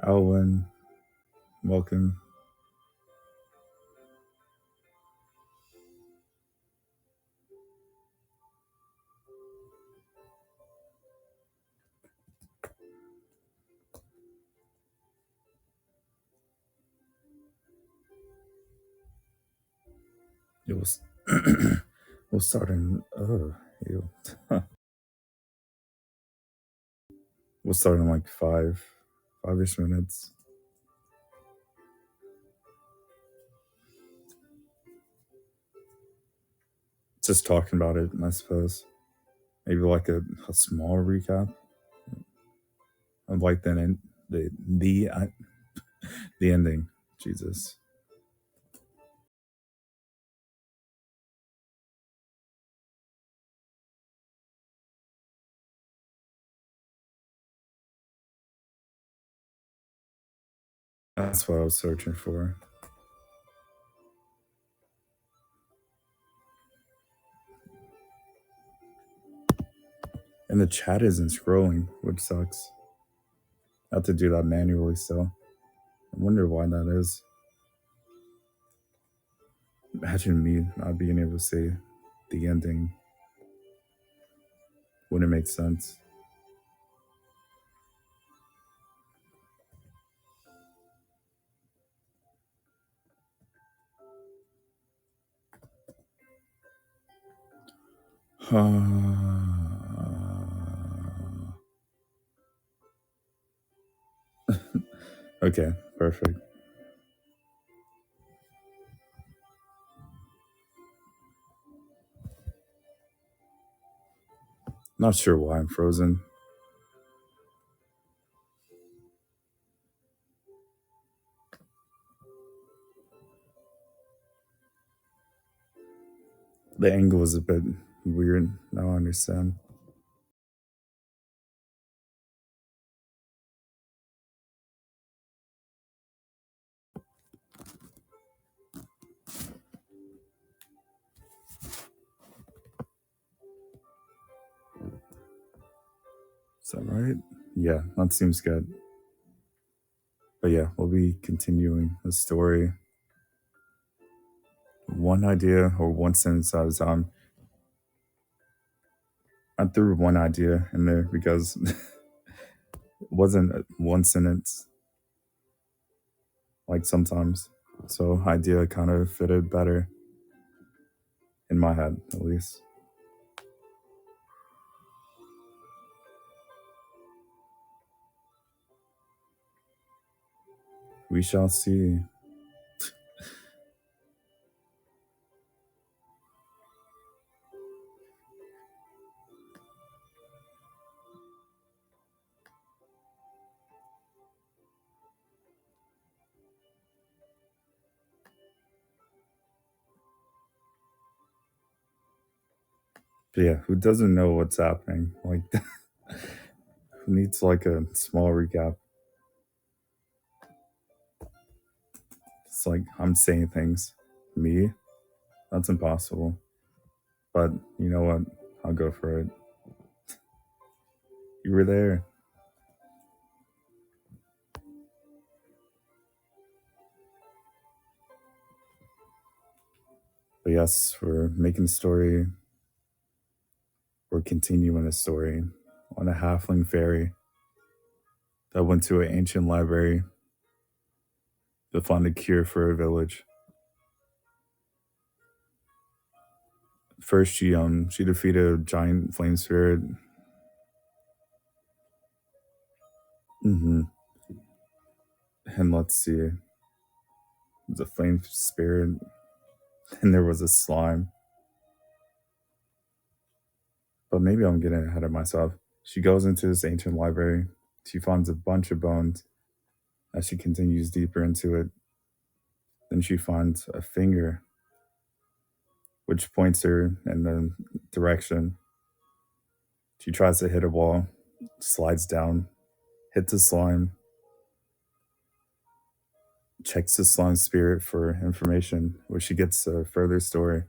Alwyn, welcome. It was we'll start in ew. We'll start in like five-ish minutes. Just talking about it, I suppose. Maybe like a small recap of like the ending. Jesus. That's what I was searching for. And the chat isn't scrolling, which sucks. I have to do that manually still. I wonder why that is. Imagine me not being able to say the ending. Wouldn't make sense. Okay, perfect. Not sure why I'm frozen. The angle is a bit weird. Now I understand. Is that right? Yeah, that seems good. But yeah, we'll be continuing the story one idea or one sentence at a time. I threw one idea in there because it wasn't one sentence like sometimes. So idea kind of fitted better in my head, at least. We shall see. But yeah, who doesn't know what's happening? Like, who needs like a small recap? It's like I'm saying things. Me? That's impossible. But you know what? I'll go for it. You were there. But yes, we're making the story. We're continuing the story on a halfling fairy that went to an ancient library to find a cure for a village. First, she defeated a giant flame spirit. hmm And let's see, the flame spirit, and there was a slime. But maybe I'm getting ahead of myself. She goes into this ancient library. She finds a bunch of bones. As she continues deeper into it, then she finds a finger, which points her in the direction. She tries to hit a wall, slides down, hits a slime, checks the slime spirit for information, where she gets a further story.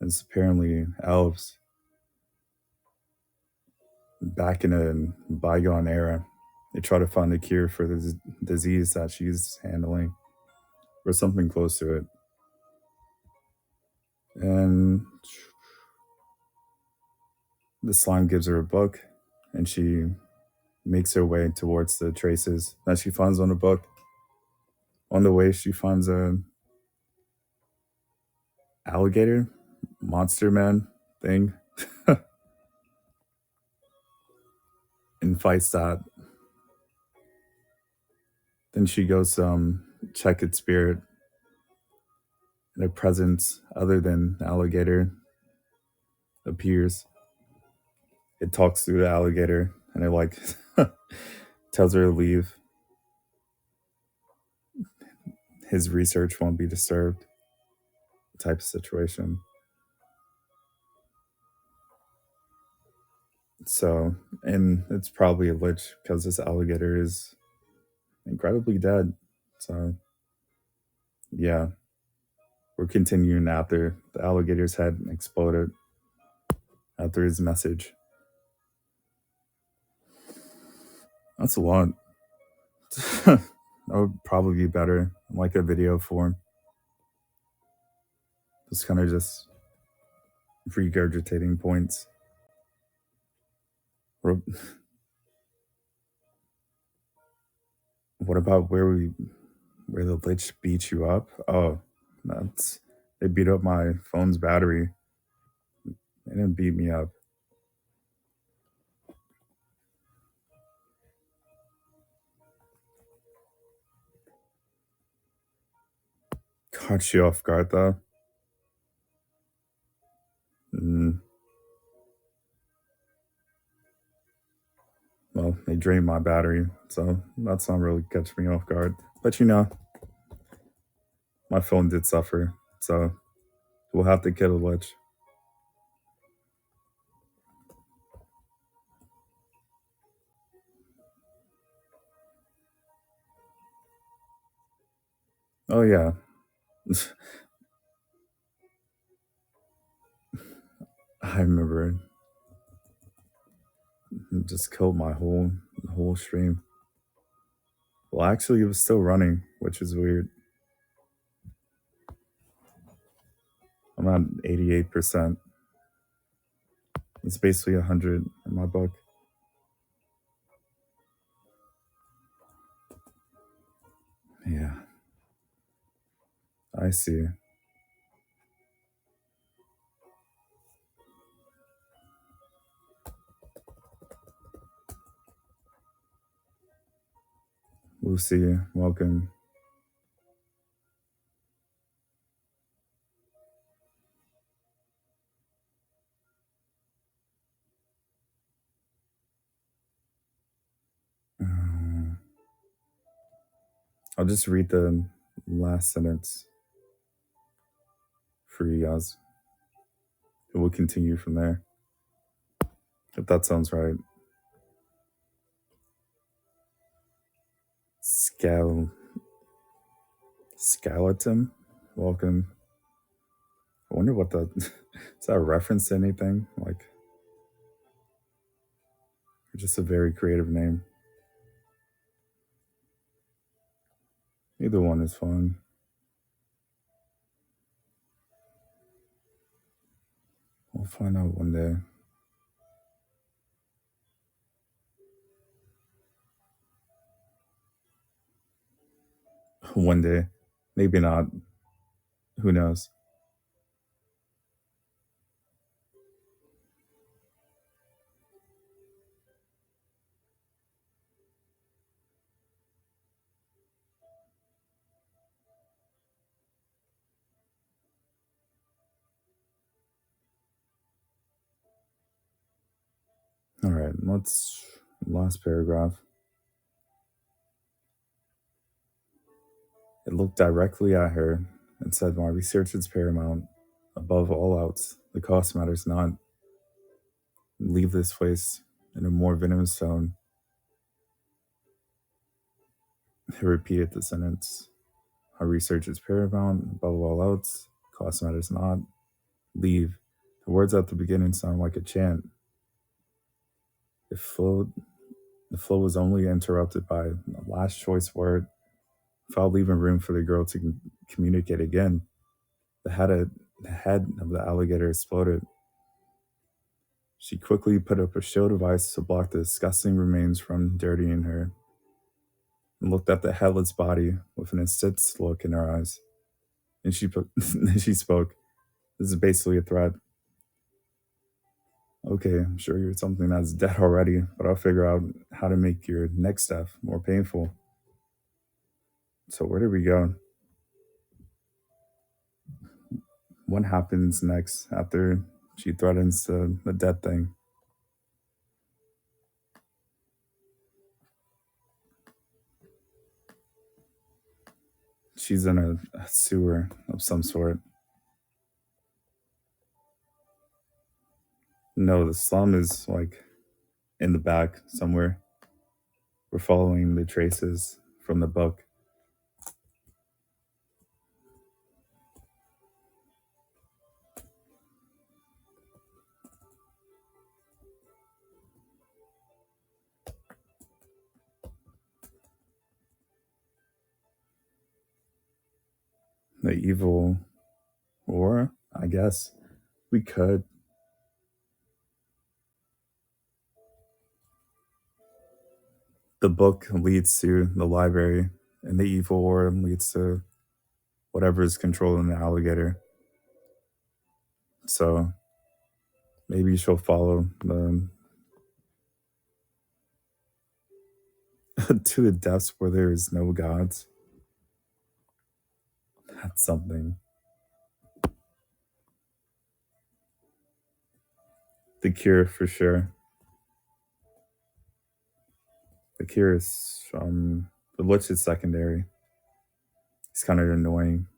It's apparently elves back in a bygone era. They try to find a cure for the disease that she's handling or something close to it. And the slime gives her a book, and she makes her way towards the traces that she finds on the book. On the way, she finds a alligator monster man thing and fights that. Then she goes check its spirit, and a presence other than the alligator appears. It talks through the alligator, and it like tells her to leave. His research won't be disturbed, type of situation. So, and it's probably a lich because this alligator is incredibly dead. So, yeah, we're continuing after the alligator's head exploded after his message. That's a lot. That would probably be better, in like a video form. Just kind of just regurgitating points. What about where the lich beat you up? Oh, that's they beat up my phone's battery. They didn't beat me up. Caught you off guard though. Mm, well, they drained my battery, so that's not really catching me off guard. But you know, my phone did suffer, so we'll have to kill a lich. Oh yeah, I remember it just killed my whole stream. Well, actually, it was still running, which is weird. I'm at 88%. It's basically 100 in my book. Yeah, I see. Lucy, welcome. Uh, I'll just read the last sentence for you guys. And we'll continue from there, if that sounds right. Scal Skeleton, welcome. I wonder what that is that a reference to anything? Like, or just a very creative name. Either one is fun. We'll find out one day. One day. Maybe not. Who knows? All right, let's last paragraph. It looked directly at her and said, my research is paramount. Above all else, the cost matters not. Leave this place in a more venomous tone. He repeated the sentence. Our research is paramount. Above all else, cost matters not. Leave. The words at the beginning sound like a chant. It flowed The flow was only interrupted by the last choice word without leaving room for the girl to communicate again. The head of the alligator exploded. She quickly put up a shield device to block the disgusting remains from dirtying her, and looked at the headless body with an intense look in her eyes. And she spoke. This is basically a threat. Okay, I'm sure you're something that's dead already, but I'll figure out how to make your next step more painful. So where do we go? What happens next after she threatens the dead thing? She's in a sewer of some sort. No, the slum is like in the back somewhere. We're following the traces from the book. The evil, or I guess we could. The book leads to the library, and the evil aura leads to whatever is controlling the alligator. So maybe she'll follow the to the depths where there is no gods. That's something. The cure for sure. The cure is the lich is secondary. It's kind of annoying.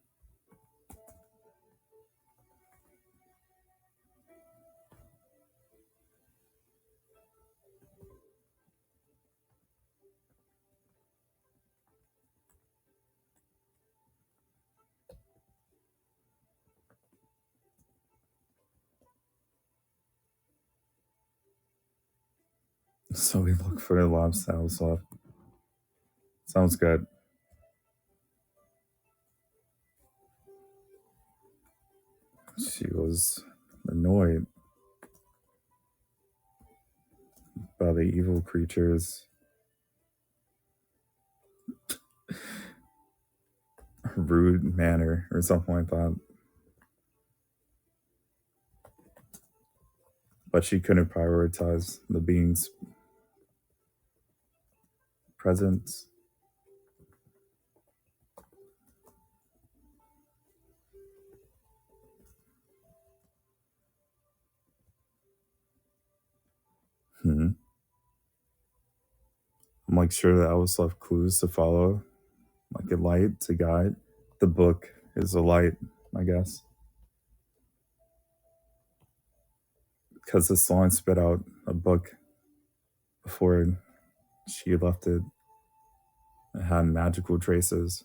So we look for the lifestyle stuff. Sounds good. She was annoyed by the evil creatures' rude manner or something like that. But she couldn't prioritize the being's presence. Hmm. I'm like sure that I was left clues to follow, like a light to guide. The book is a light, I guess, because the song spit out a book before she left it. It had magical traces.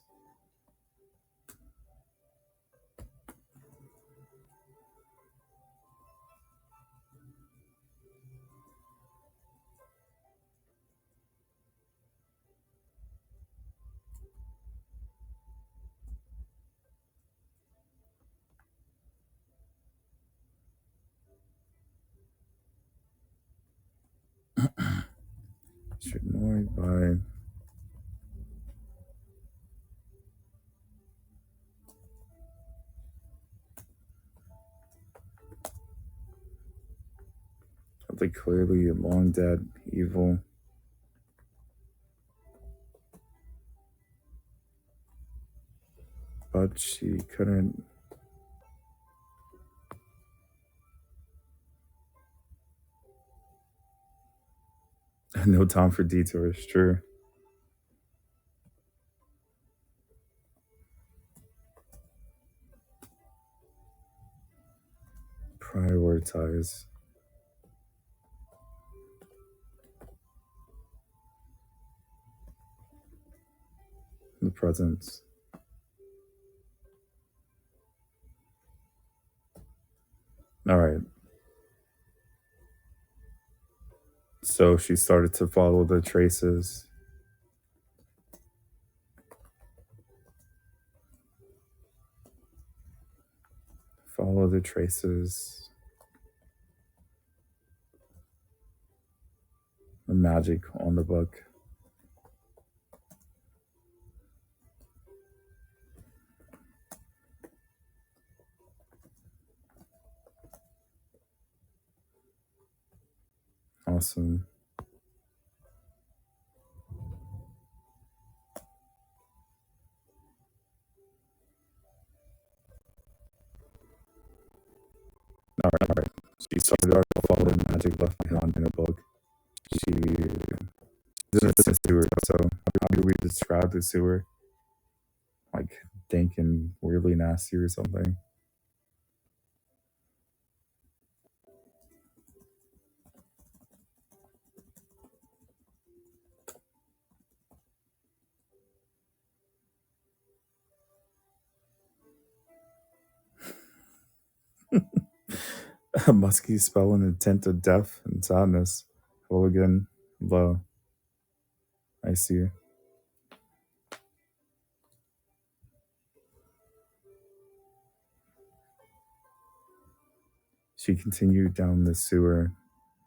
She's annoyed by the clearly long dead evil. But she couldn't. No time for detours, true. Prioritize the presence. All right. So she started to follow the traces. Follow the traces. The magic on the book. Awesome. All right. She started to follow the magic left behind in the book. She is in a sewer. So how do we describe the sewer? Like dank and weirdly nasty or something. A musky spell and a tint of death and sadness. Hello again. Low. I see. She continued down the sewer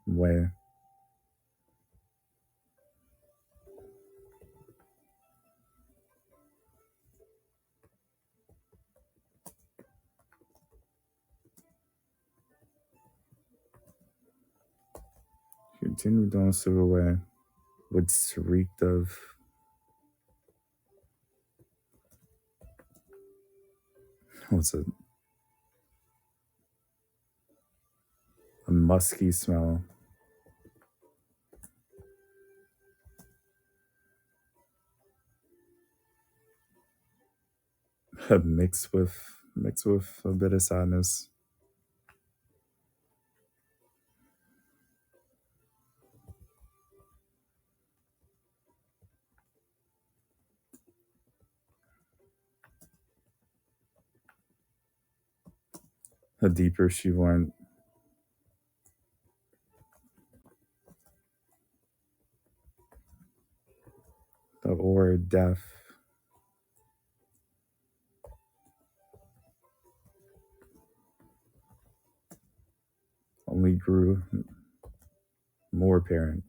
way. She continued down the sewer way, which reeked of, what's it? A musky smell. Mixed with a bit of sadness. The deeper she went, the aura of death only grew more apparent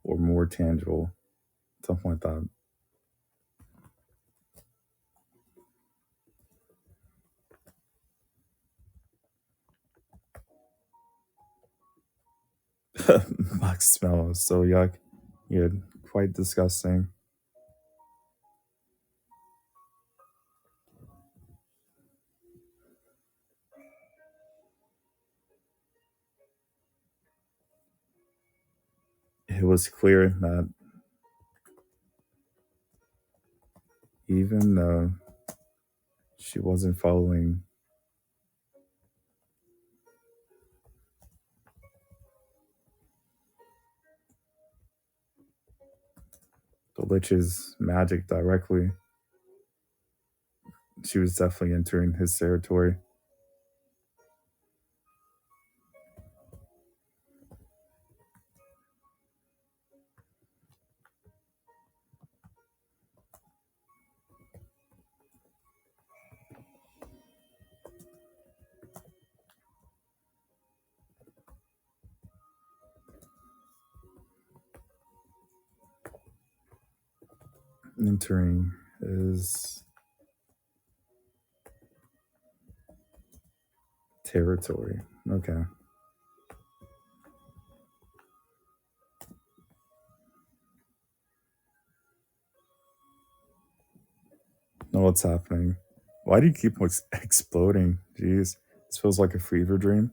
or more tangible, something like that. Box smell was so yuck. Yeah, quite disgusting. It was clear that even though she wasn't following the Lich's magic directly, she was definitely entering his territory. Entering his territory. Okay. Know what's happening. Why do you keep exploding? Jeez. This feels like a fever dream.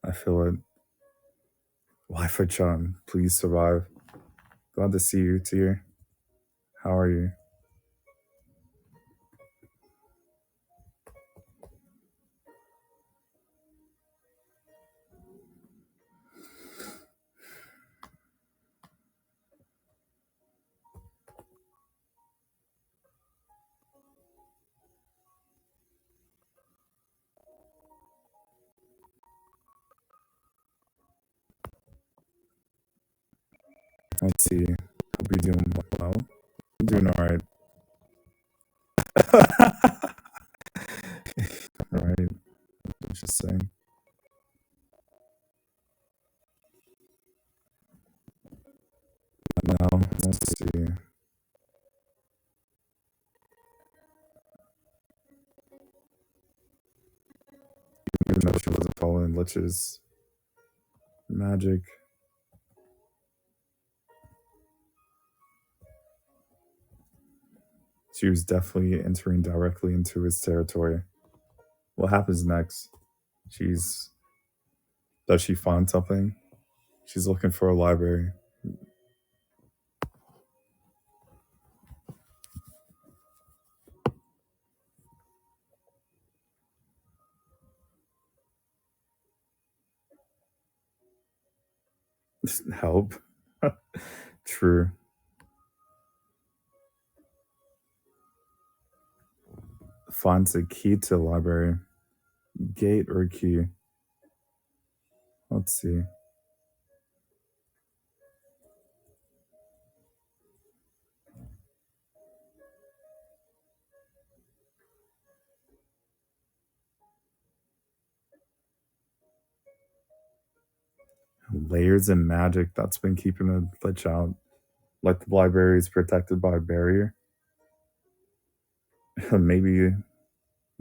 I feel it. Wi-Fi Chan, please survive. Glad to see you, Tier. How are you? Let's see. Hope you're doing well. I'm doing all right. All right. Just saying. Now, let's see. Even though she wasn't following Lich's magic, she was definitely entering directly into his territory. What happens next? She's Does she find something? She's looking for a library. Help. True. Finds a key to the library. Gate or key? Let's see. Layers and magic. That's been keeping a glitch out. Like the library is protected by a barrier. Maybe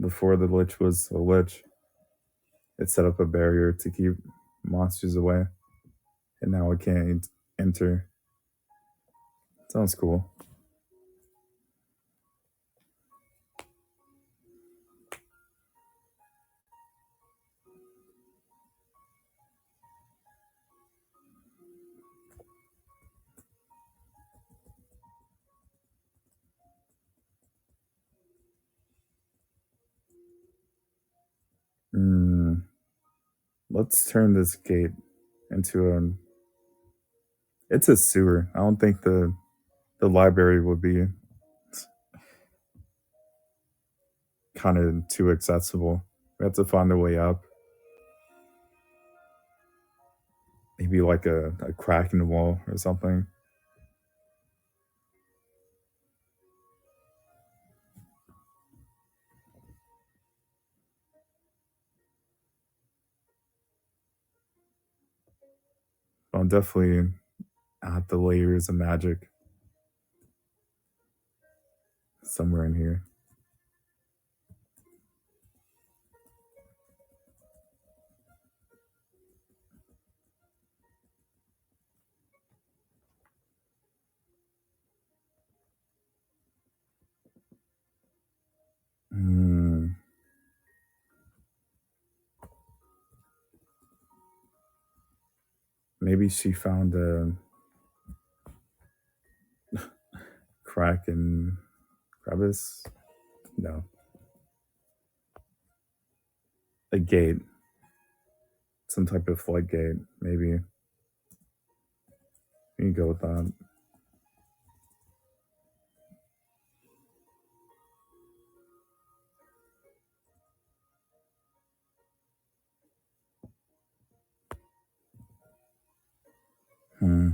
before the lich was a lich, it set up a barrier to keep monsters away, and now it can't enter. Sounds cool. Mm, let's turn this gate into a. It's a sewer. I don't think the library would be kind of too accessible. We have to find a way up. Maybe like a crack in the wall or something. I'll definitely add the layers of magic somewhere in here. Hmm. Maybe she found a crack in crevice. No, a gate, some type of floodgate. Maybe you can go with that. Hmm.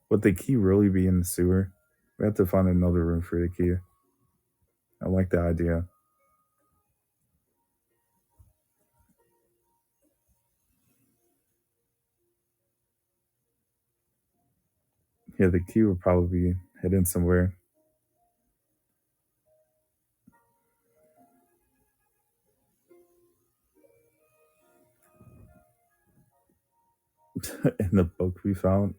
Would the key really be in the sewer? We have to find another room for the key. I like the idea. Yeah, the key would probably be hidden somewhere. In the book we found.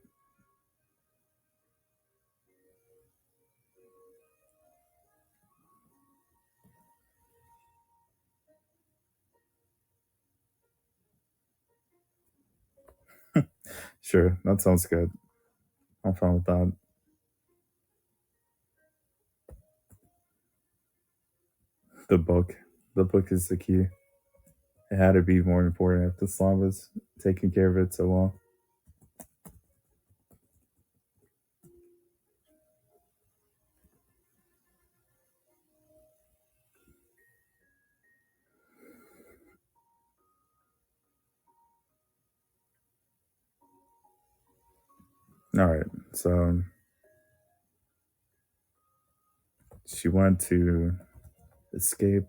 Sure, that sounds good. I'm fine with that. The book. The book is the key. It had to be more important if the slum was taking care of it so long. All right. So she wanted to escape.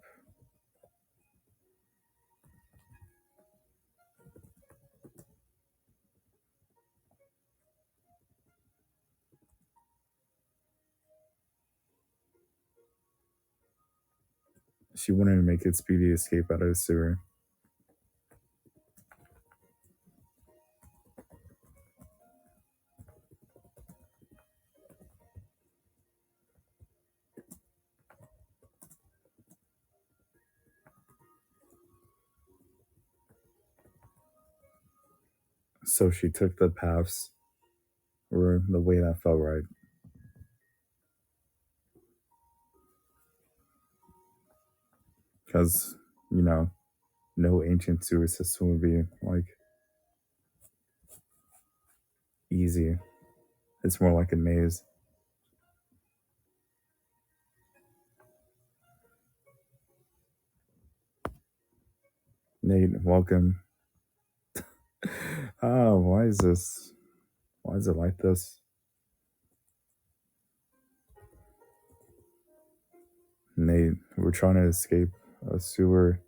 She wanted to make a speedy escape out of the sewer. So she took the paths or the way that felt right. Because, you know, no ancient sewer system would be like easy. It's more like a maze. Nate, welcome. Oh, why is this? Why is it like this? Nate, we're trying to escape a sewer.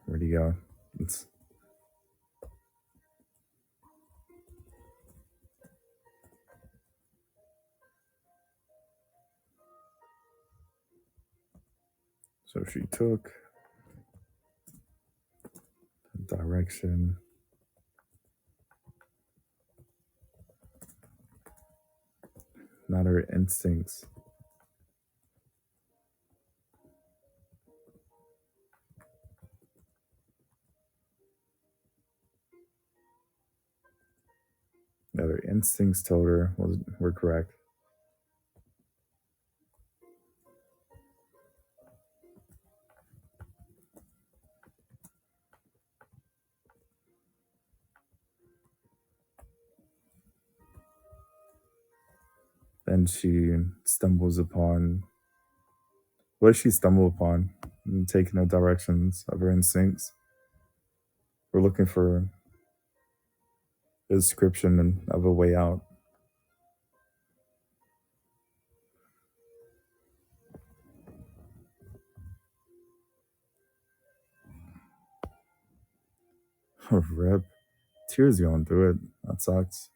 Where'd he go? It's, so she took direction, not her instincts. That her instincts told her were correct. Then she stumbles upon what does she stumble upon? Taking the directions of her instincts. We're looking for a description of a way out. Rip. Tears going through it. That sucks.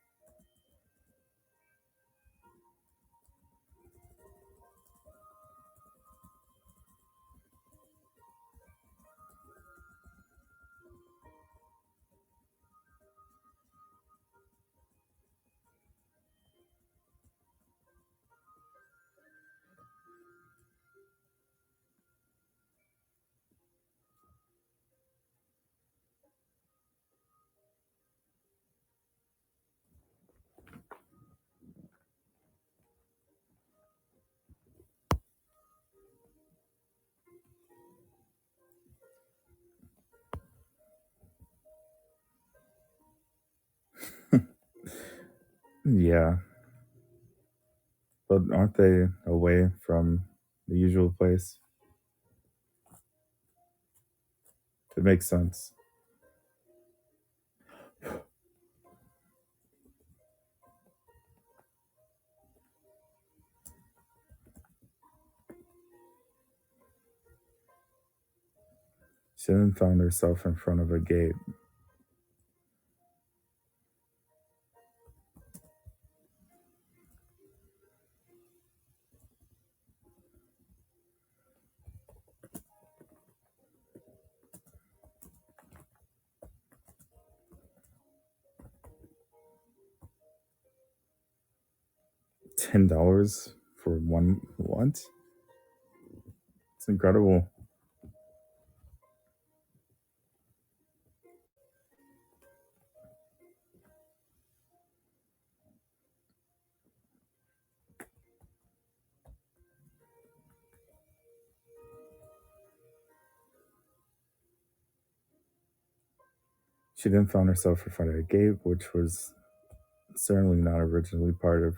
Yeah, but aren't they away from the usual place? It makes sense. She then found herself in front of a gate. $10 for one what? It's incredible. She then found herself in front of a gate, which was certainly not originally part of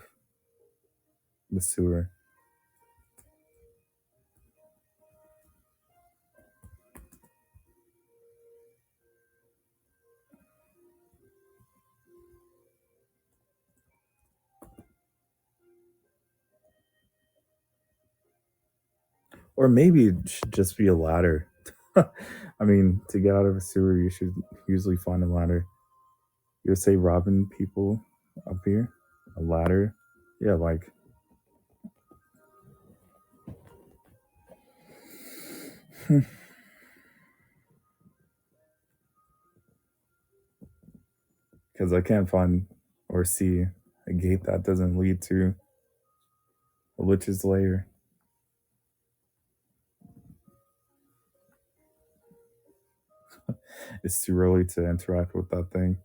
the sewer. Or maybe it should just be a ladder. I mean, to get out of a sewer, you should usually find a ladder. You would say robbing people up here? A ladder? Yeah, like, because I can't find or see a gate that doesn't lead to a witch's lair. It's too early to interact with that thing.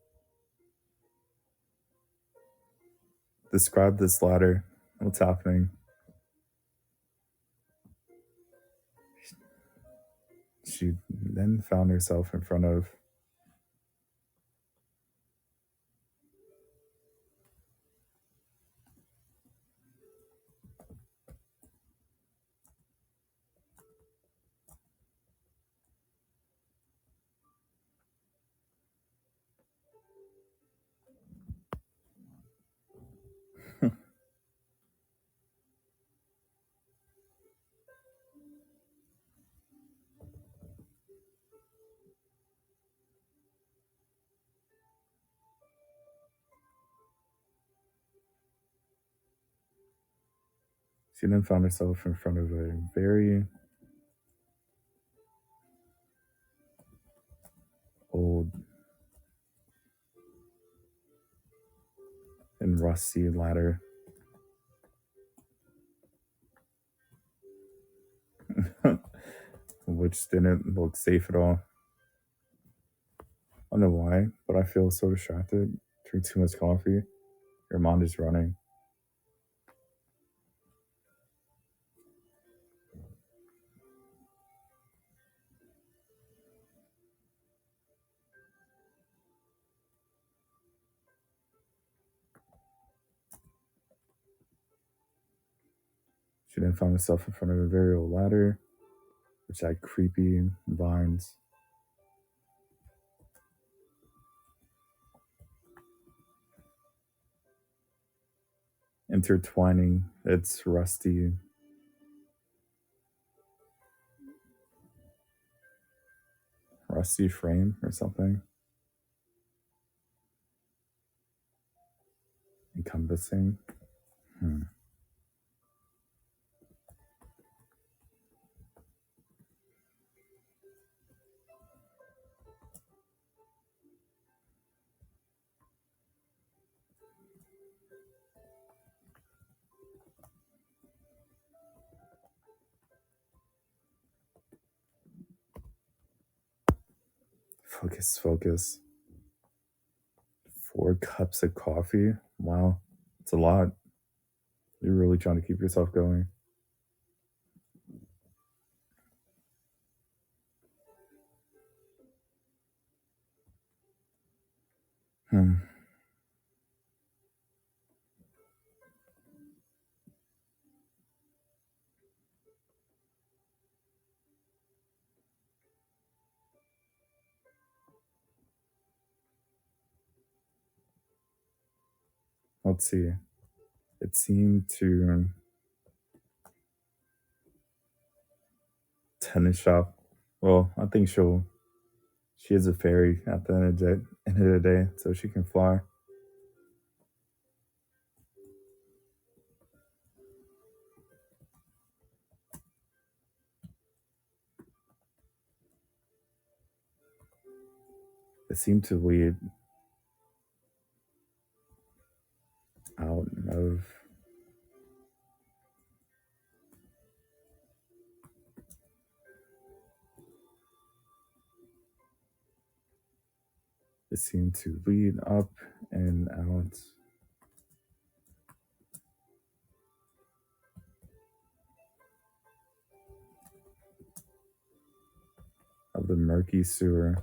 Describe this ladder. What's happening? She then found herself in front of. She then found herself in front of a very old and rusty ladder. Which didn't look safe at all. I don't know why, but I feel so distracted. Drink too much coffee. Your mind is running. She then found herself in front of a very old ladder, which had creepy vines intertwining its rusty frame or something, encompassing. Hmm. Focus, focus. 4 cups of coffee? Wow, it's a lot. You're really trying to keep yourself going. Hmm. Let's see. It seemed to tennis shop. Well, I think she is a fairy at the end of the day, so she can fly. It seemed to lead out of. It seemed to lead up and out of the murky sewer.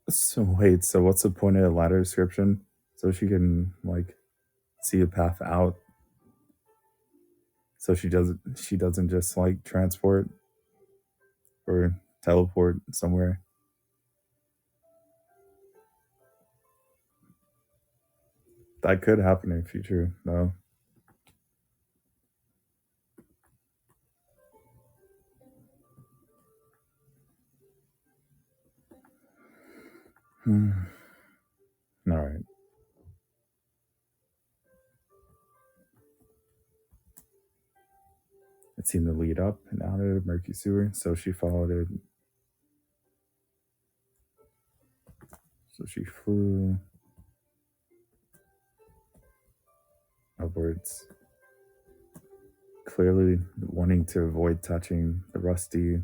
So wait, so what's the point of the ladder description? So she can like see a path out So she doesn't just like transport or teleport somewhere. That could happen in the future, though. Hmm. All right. It seemed to lead up and out of the murky sewer, so she followed it. So she flew upwards, clearly wanting to avoid touching the rusty.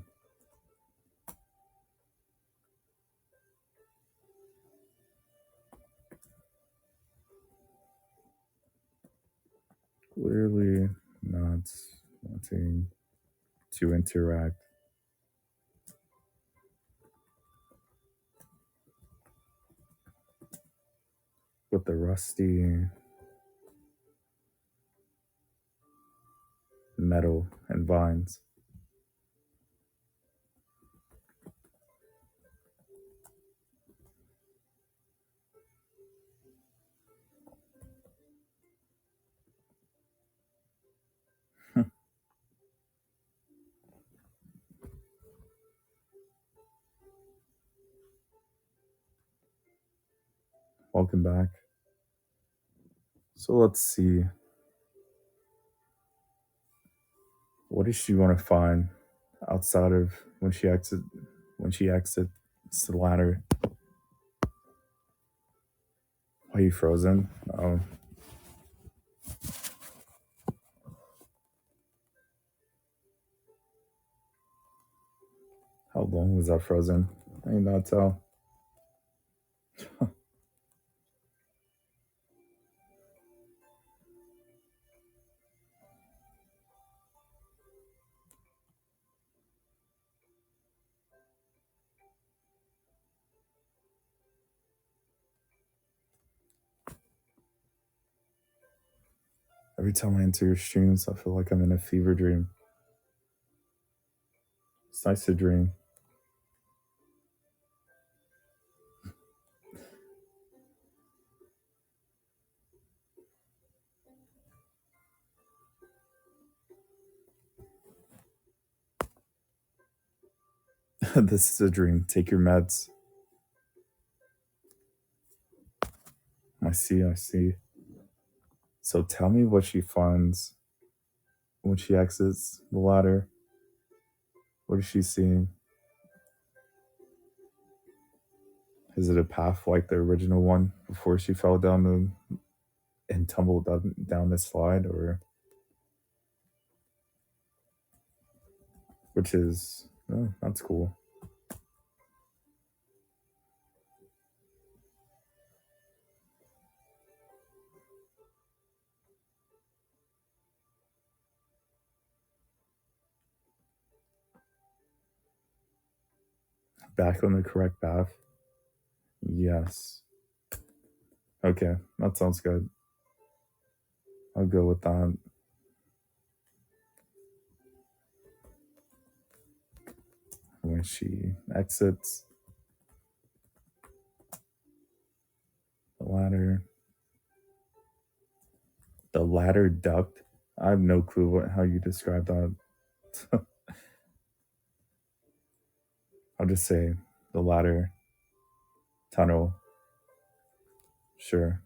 Clearly not wanting to interact with the rusty metal and vines. Welcome back. So let's see. What does she want to find outside of when she exits the ladder? Are you frozen? Oh, how long was that frozen? I did not tell. Every time I enter your streams, I feel like I'm in a fever dream. It's nice to dream. This is a dream. Take your meds. I see, I see. So tell me what she finds when she exits the ladder. What is she seeing? Is it a path like the original one before she fell down and tumbled down the slide, or which is oh, that's cool. Back on the correct path. Yes. Okay, that sounds good. I'll go with that. When she exits the ladder, the ladder duct. I have no clue how you describe that. I'll just say the ladder tunnel. Sure.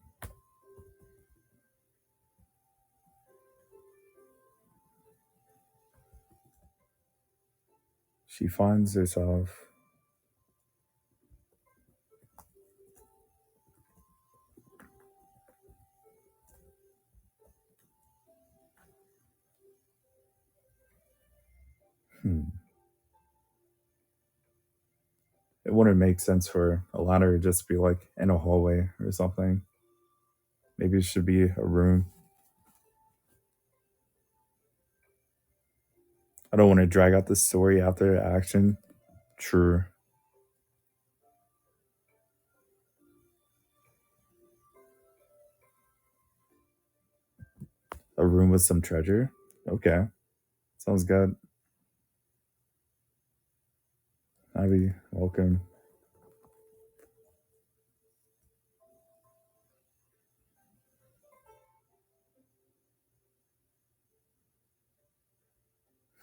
She finds herself. Hmm. It wouldn't make sense for a ladder to just be like in a hallway or something. Maybe it should be a room. I don't want to drag out the story after action. True. A room with some treasure. Okay, sounds good. Abby, welcome.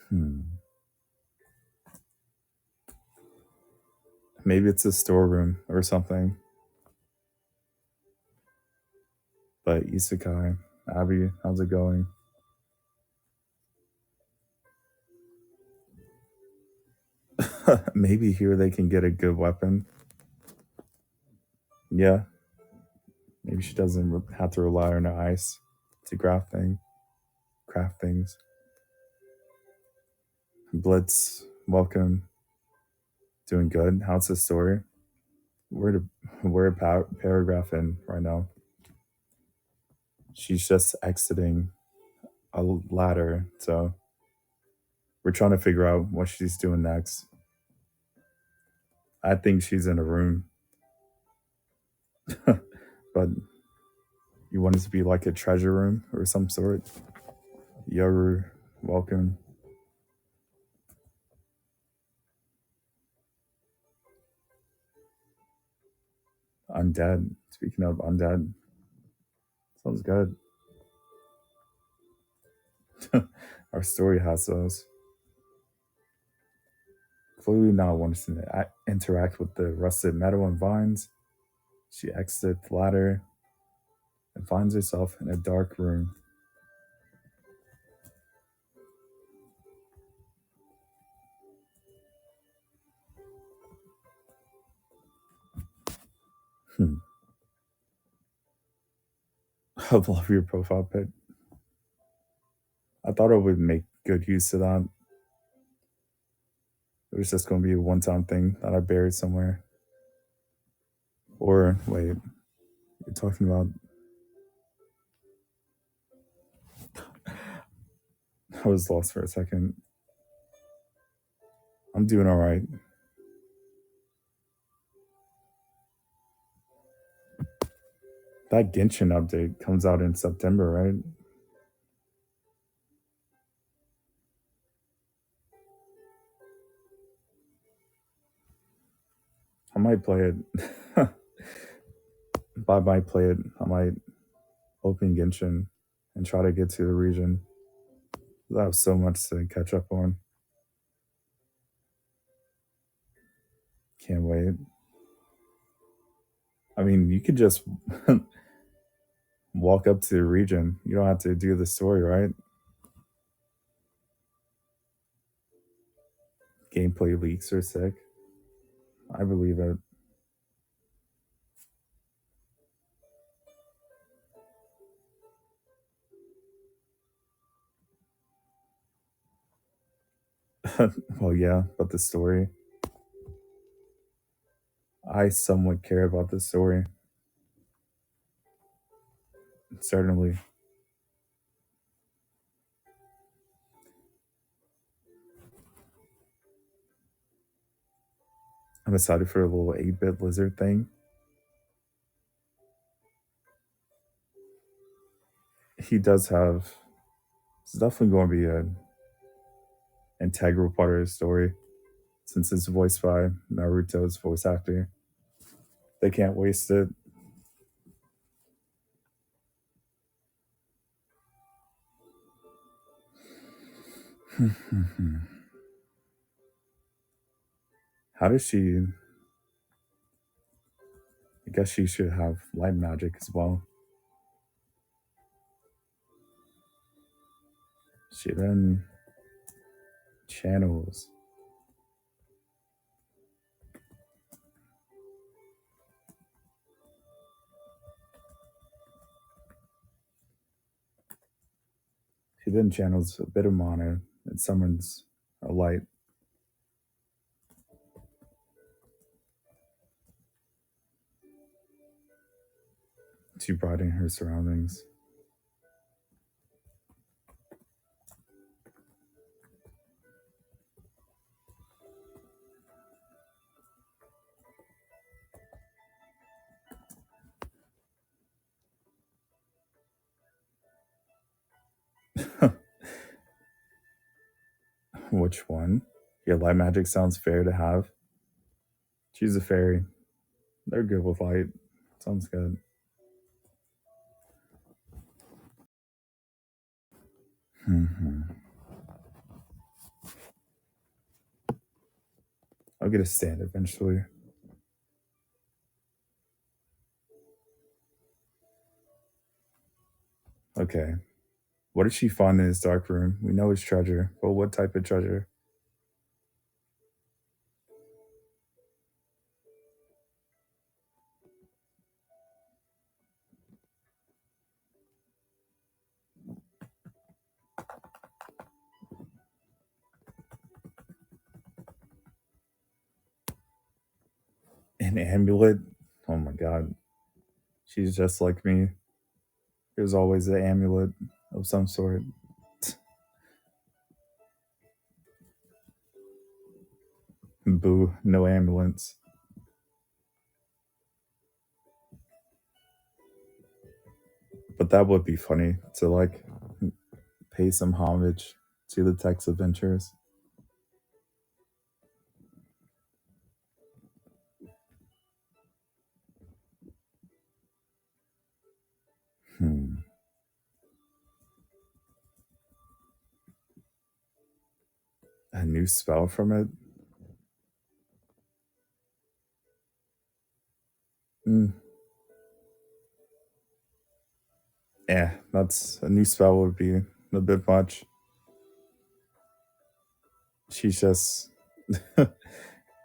Hmm. Maybe it's a storeroom or something. But Isekai, Abby, how's it going? Maybe here they can get a good weapon. Yeah, maybe she doesn't have to rely on her ice to craft things. Blitz, welcome. Doing good. How's the story? We're a paragraph in right now. She's just exiting a ladder, so we're trying to figure out what she's doing next. I think she's in a room, but you want it to be like a treasure room or some sort. Yoru, welcome. Undead. Speaking of undead, sounds good. Our story has those. Clearly not wanting to interact with the rusted metal and vines. She exits the ladder and finds herself in a dark room. Hmm. I love your profile pic. I thought I would make good use of that. It was just going to be a one time thing that I buried somewhere. Or, wait, you're talking about. I was lost for a second. I'm doing all right. That Genshin update comes out in September, right? I might play it. If I might play it, I might open Genshin and try to get to the region. I have so much to catch up on. Can't wait. I mean, you could just walk up to the region. You don't have to do the story, right? Gameplay leaks are sick. I believe it. Well, yeah, but the story. I somewhat care about the story. Certainly. I'm excited for a little 8-bit lizard thing. He does have. It's definitely going to be an integral part of the story since it's voiced by Naruto's voice actor. They can't waste it. How does she? I guess she should have light magic as well. She then channels. She then channels a bit of mana and summons a light to brighten her surroundings. Which one? Yeah, light magic sounds fair to have. She's a fairy. They're good with light. Sounds good. Hmm. I'll get a stand eventually. Okay. What did she find in his dark room? We know it's treasure, but what type of treasure? An amulet? Oh my god. She's just like me. There's always an amulet of some sort. Boo, no ambulance. But that would be funny to like pay some homage to the text adventures. Hmm. A new spell from it? Mm. Yeah, that's a new spell would be a bit much. She's just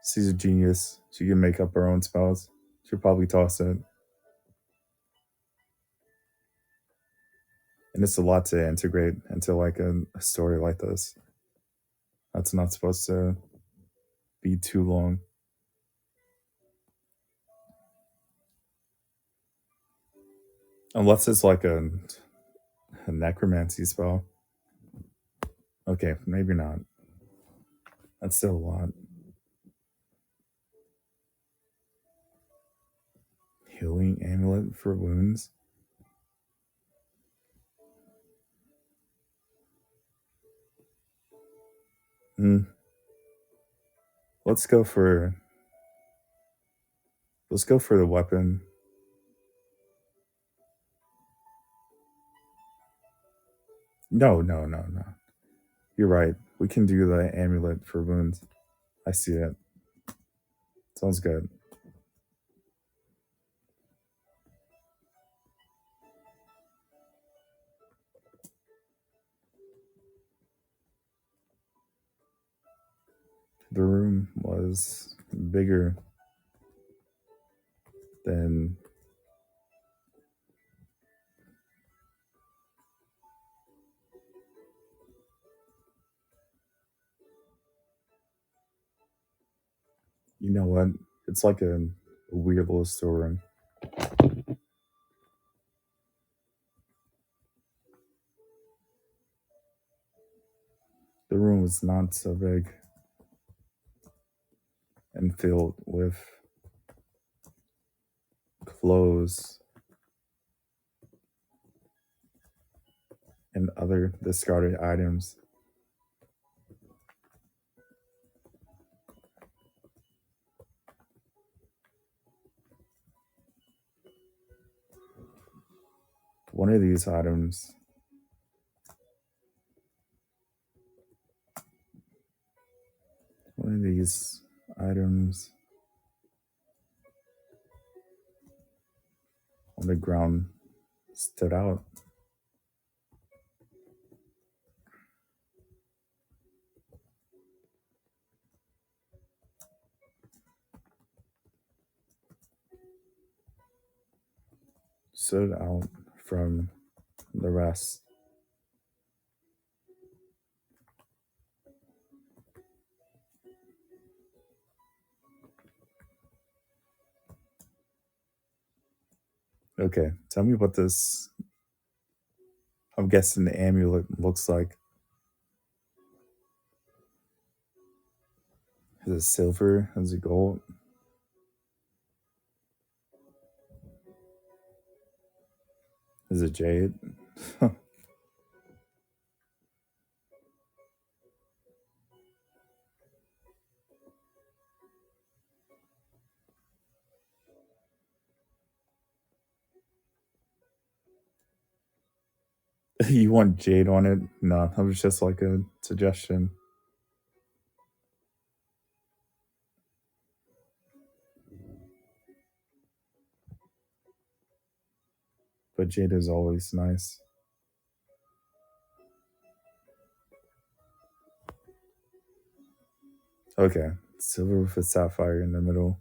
she's a genius. She can make up her own spells. She'll probably toss it. And it's a lot to integrate into like a story like this. That's not supposed to be too long. Unless it's like a necromancy spell. Okay, maybe not. That's still a lot. Healing amulet for wounds. Hmm. Let's go for the weapon. No, no, no, no. You're right. We can do the amulet for wounds. I see it. Sounds good. The room was bigger than you know what? It's like a weird little storeroom. The room was not so big and filled with clothes and other discarded items. One of these items, one of these items on the ground stood out. Stood out from the rest. Okay, tell me what this, I'm guessing the amulet looks like. Is it silver? Is it gold? Is it jade? You want jade on it? No, that was just like a suggestion. But jade is always nice. Okay, silver with a sapphire in the middle.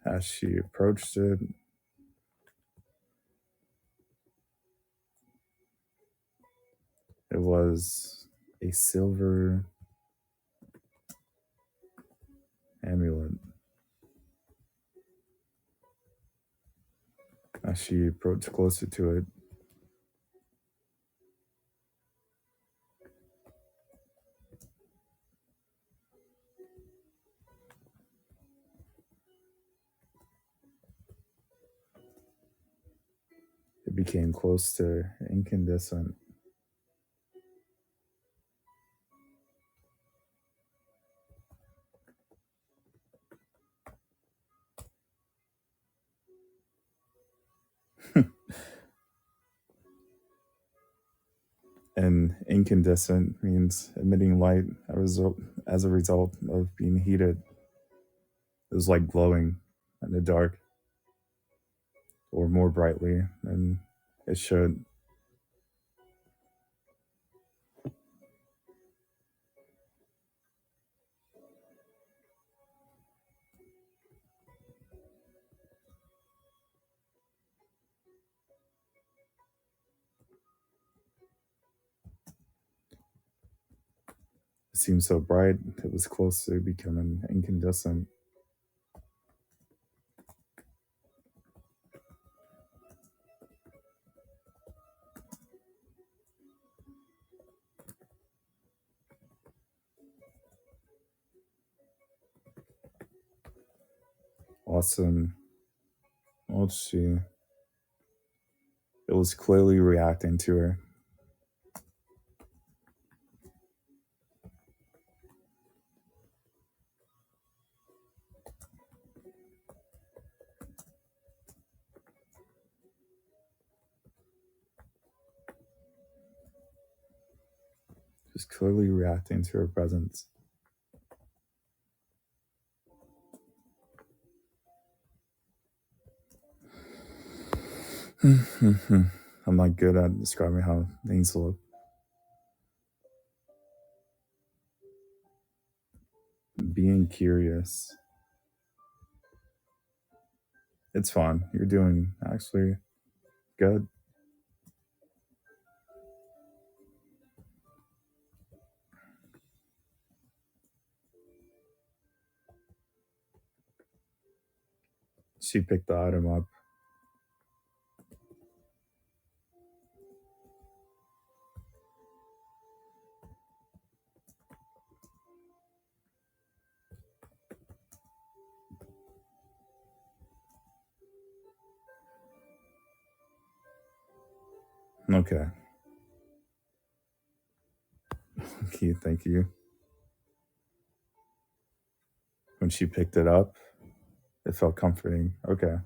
As she approached it, it was a silver amulet. As she approached closer to it, it became close to incandescent. And incandescent means emitting light as a result of being heated. It was like glowing in the dark or more brightly than it should. It seemed so bright, it was close to becoming incandescent. Awesome. Let's see. It was clearly reacting to her. Just clearly reacting to her presence. I'm not good at describing how things look. Being curious. It's fun. You're doing actually good. She picked the item up. Okay. Okay, thank you. When she picked it up, it felt comforting. Okay.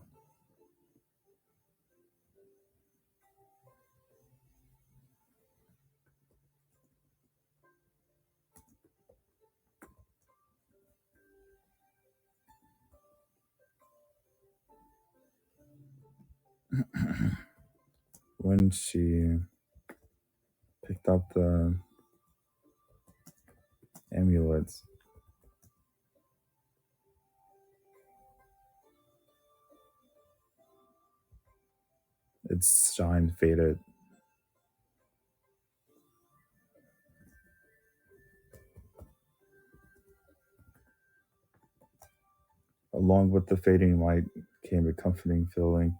When she picked up the amulets, its shine faded. Along with the fading light came a comforting feeling.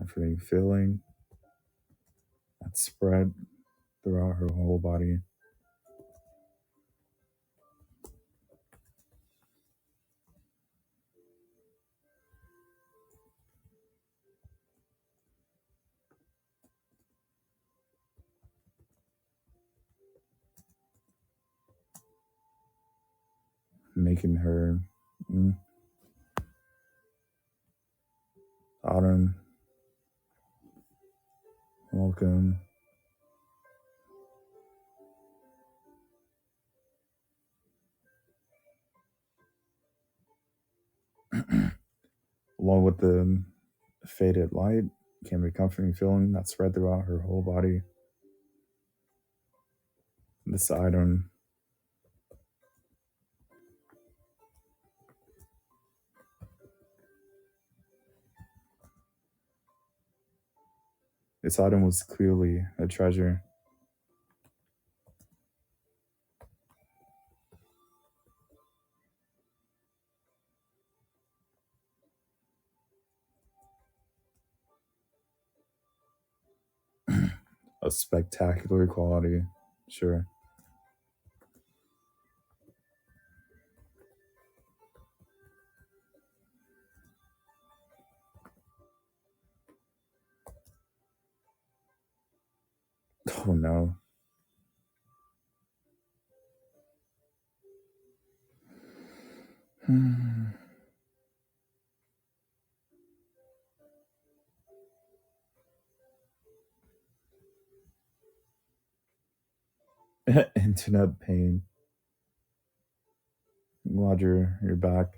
comforting feeling that spread throughout her whole body, making her mm, autumn welcome. Along with the faded light came a comforting feeling that spread throughout her whole body. This item, this item was clearly a treasure, a spectacular quality. Sure. Oh no. Internet pain. Glad you're back.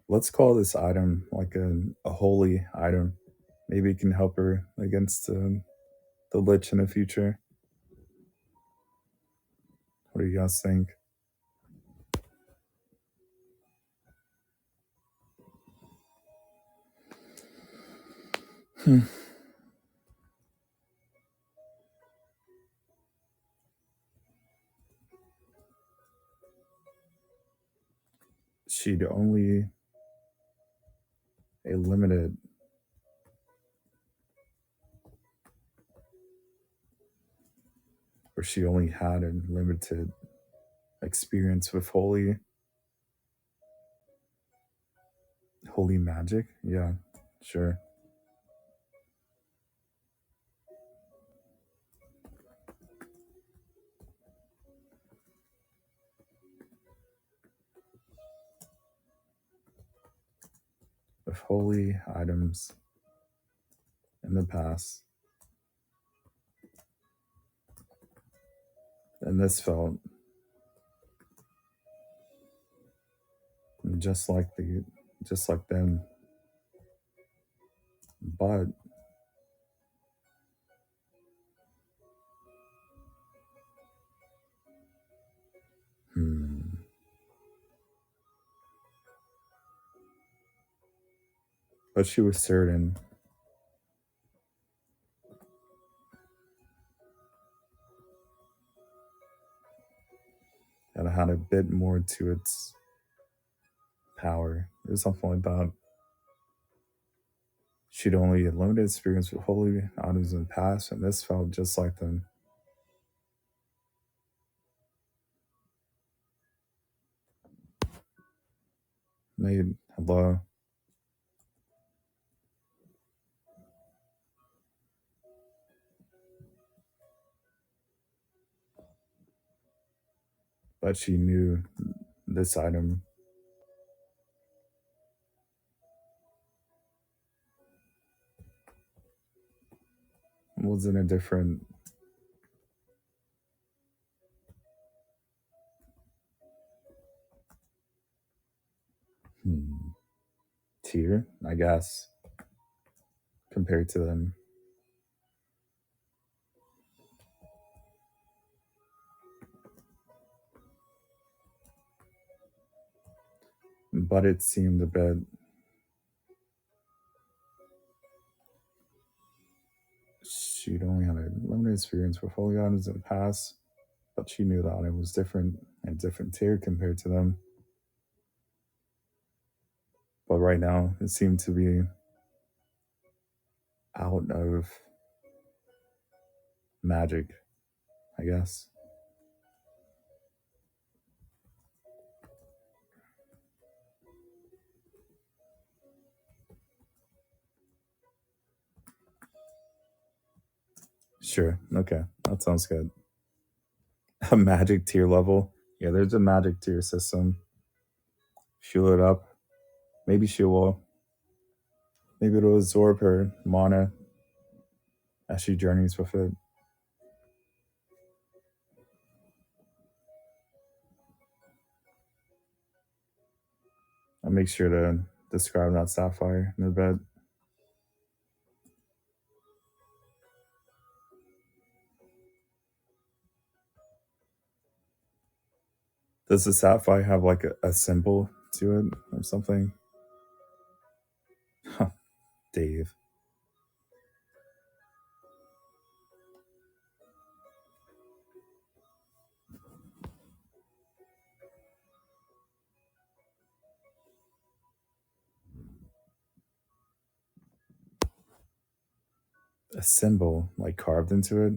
Let's call this item like a holy item. Maybe it can help her against the lich in the future. What do you guys think? Hmm. She'd only a limited, or she only had a limited experience with holy magic. Yeah, sure. With holy items in the past, and this felt just like just like them, but hmm, but she was certain that it had a bit more to its power. It was something like that. She'd only had limited experience with holy items in the past, and this felt just like them. Made hello, but she knew this item was in a different hmm, tier, I guess, compared to them. But it seemed a bit she'd only had a limited experience with holy items in the past, but she knew the item was different and different tier compared to them. But right now, it seemed to be out of magic, I guess. Sure. Okay. That sounds good. A magic tier level. Yeah, there's a magic tier system. Fuel it up. Maybe she will. Maybe it'll absorb her mana as she journeys with it. I'll make sure to describe that sapphire in a bit. Does the sapphire have like a symbol to it or something? Huh, Dave. A symbol like carved into it?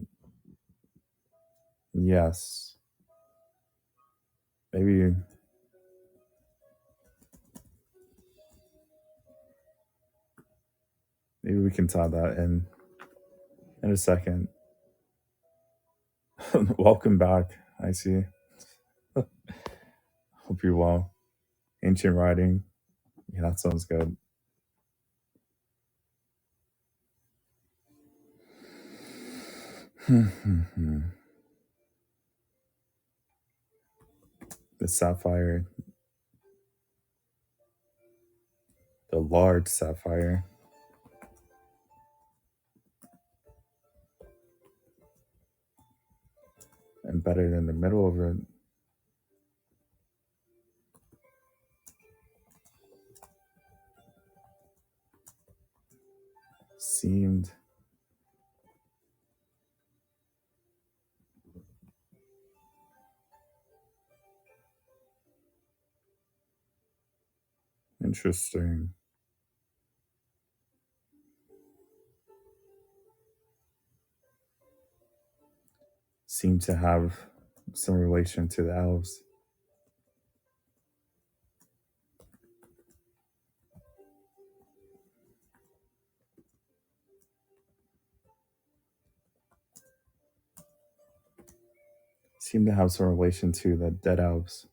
Yes. Maybe we can tie that in a second. Welcome back. I see. Hope you're well. Ancient writing. Yeah, that sounds good. The sapphire, the large sapphire, embedded in the middle of it, seemed interesting. Seemed to have some relation to the elves. Seemed to have some relation to the dead elves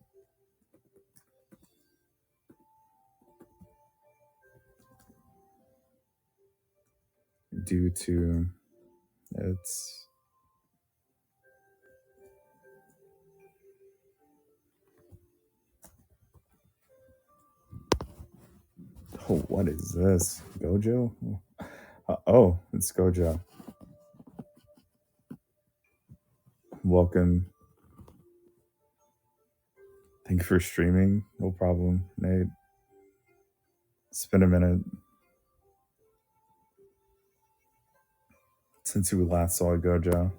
due to its oh, what is this? Gojo? Oh, it's Gojo. Welcome. Thank you for streaming. No problem, Nate. It's been a minute since we last saw Gojo.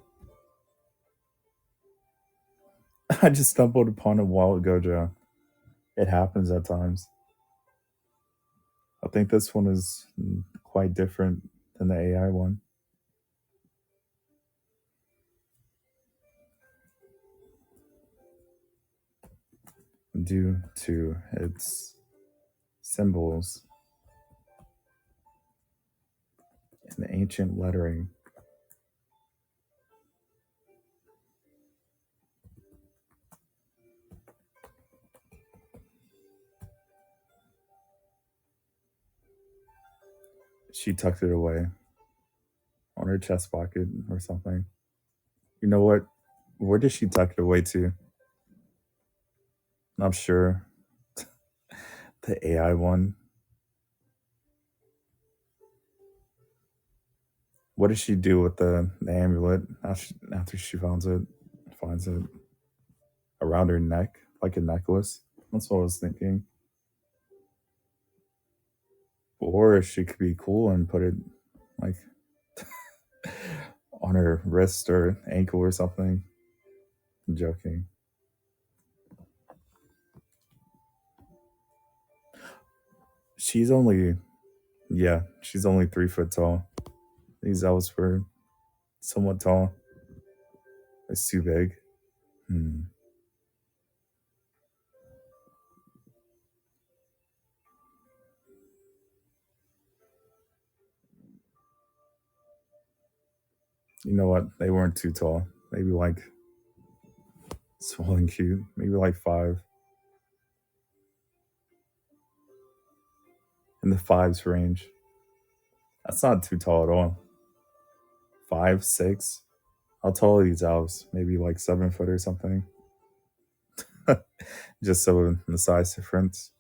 I just stumbled upon a wild Gojo. It happens at times. I think this one is quite different than the AI one. Due to its symbols and the ancient lettering. She tucked it away on her chest pocket or something. You know what? Where did she tuck it away to? Not sure. The AI one. What does she do with the amulet after she finds it around her neck like a necklace? That's what I was thinking. Or she could be cool and put it like on her wrist or ankle or something. I'm joking. She's only, yeah, she's only 3 foot tall. These elves were somewhat tall. It's too big. Hmm. You know what? They weren't too tall. Maybe like small and cute. Maybe like 5. In the fives range. That's not too tall at all. 5, 6. How tall are these elves? Maybe like 7 foot or something. Just so the size difference.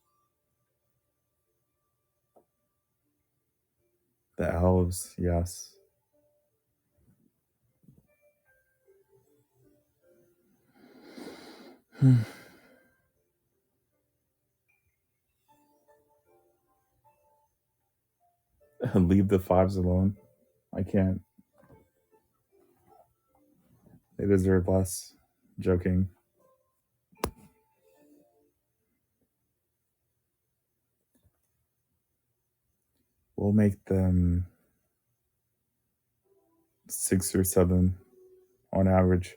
The elves, yes. Leave the fives alone. I can't. They deserve less. Joking. We'll make them 6 or 7 on average.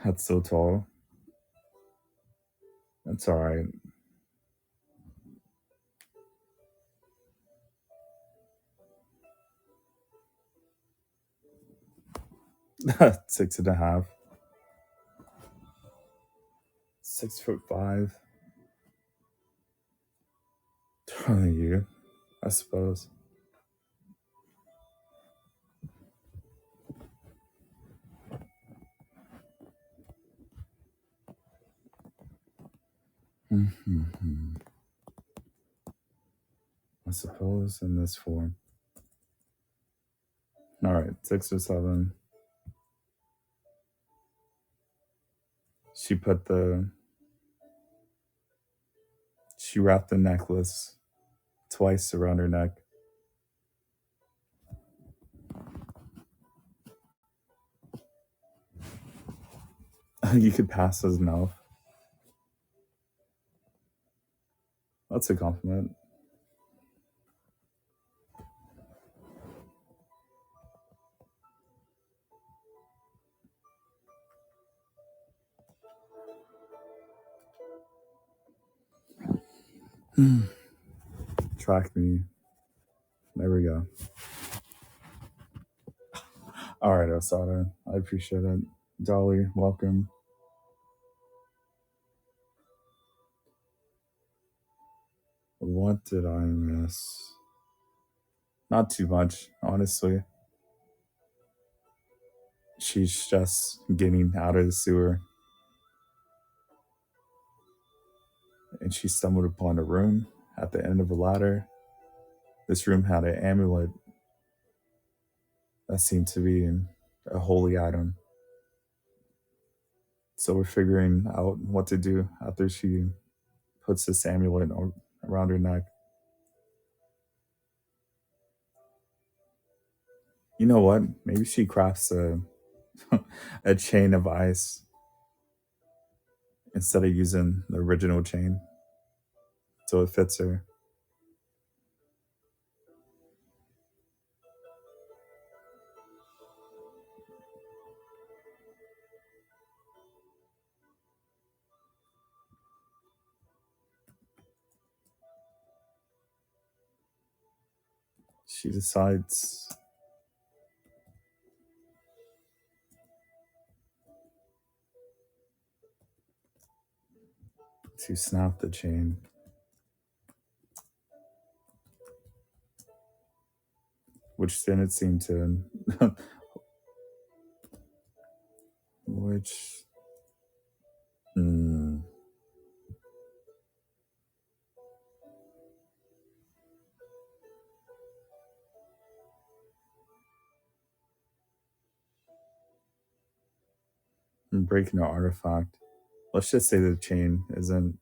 That's so tall. That's all right. Six and a half. 6'5". You, I suppose. Mm-hmm. I suppose in this form. All right, 6 or 7. She put the. She wrapped the necklace twice around her neck. You could pass as an elf. That's a compliment. Track me. There we go. All right, Osada. I appreciate it. Dolly, welcome. What did I miss? Not too much, honestly. She's just getting out of the sewer and she stumbled upon a room at the end of a ladder. This room had an amulet that seemed to be a holy item. So we're figuring out what to do after she puts this amulet around her neck. You know what? Maybe she crafts a chain of ice instead of using the original chain, so it fits her. She decides to snap the chain, which didn't seem to, which, hmm, breaking an artifact. Let's just say the chain isn't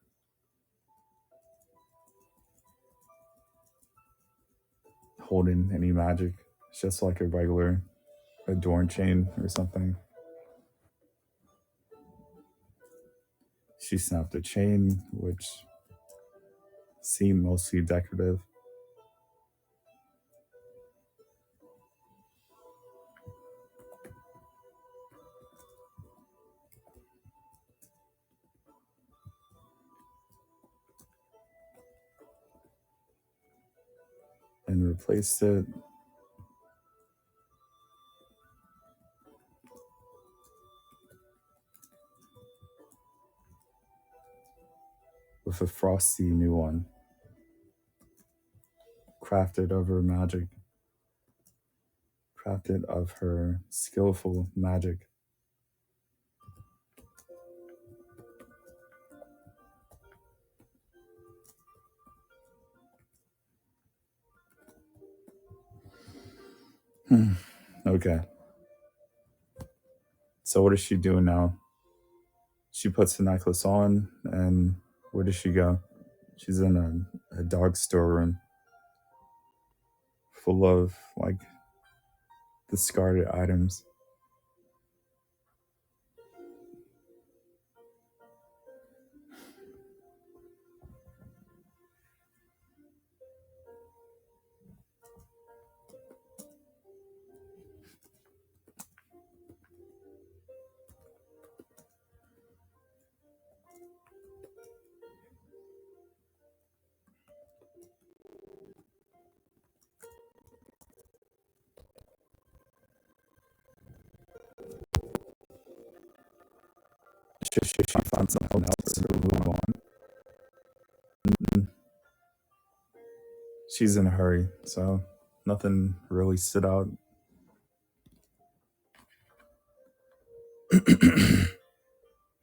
holding any magic. It's just like a regular adorn chain or something. She snapped a chain, which seemed mostly decorative, and replaced it with a frosty new one, crafted of her magic, crafted of her skillful magic. Okay. So what is she doing now? She puts the necklace on, and where does she go? She's in a dog storeroom full of like discarded items. Should she find something else or move on? She's in a hurry, so nothing really stood out.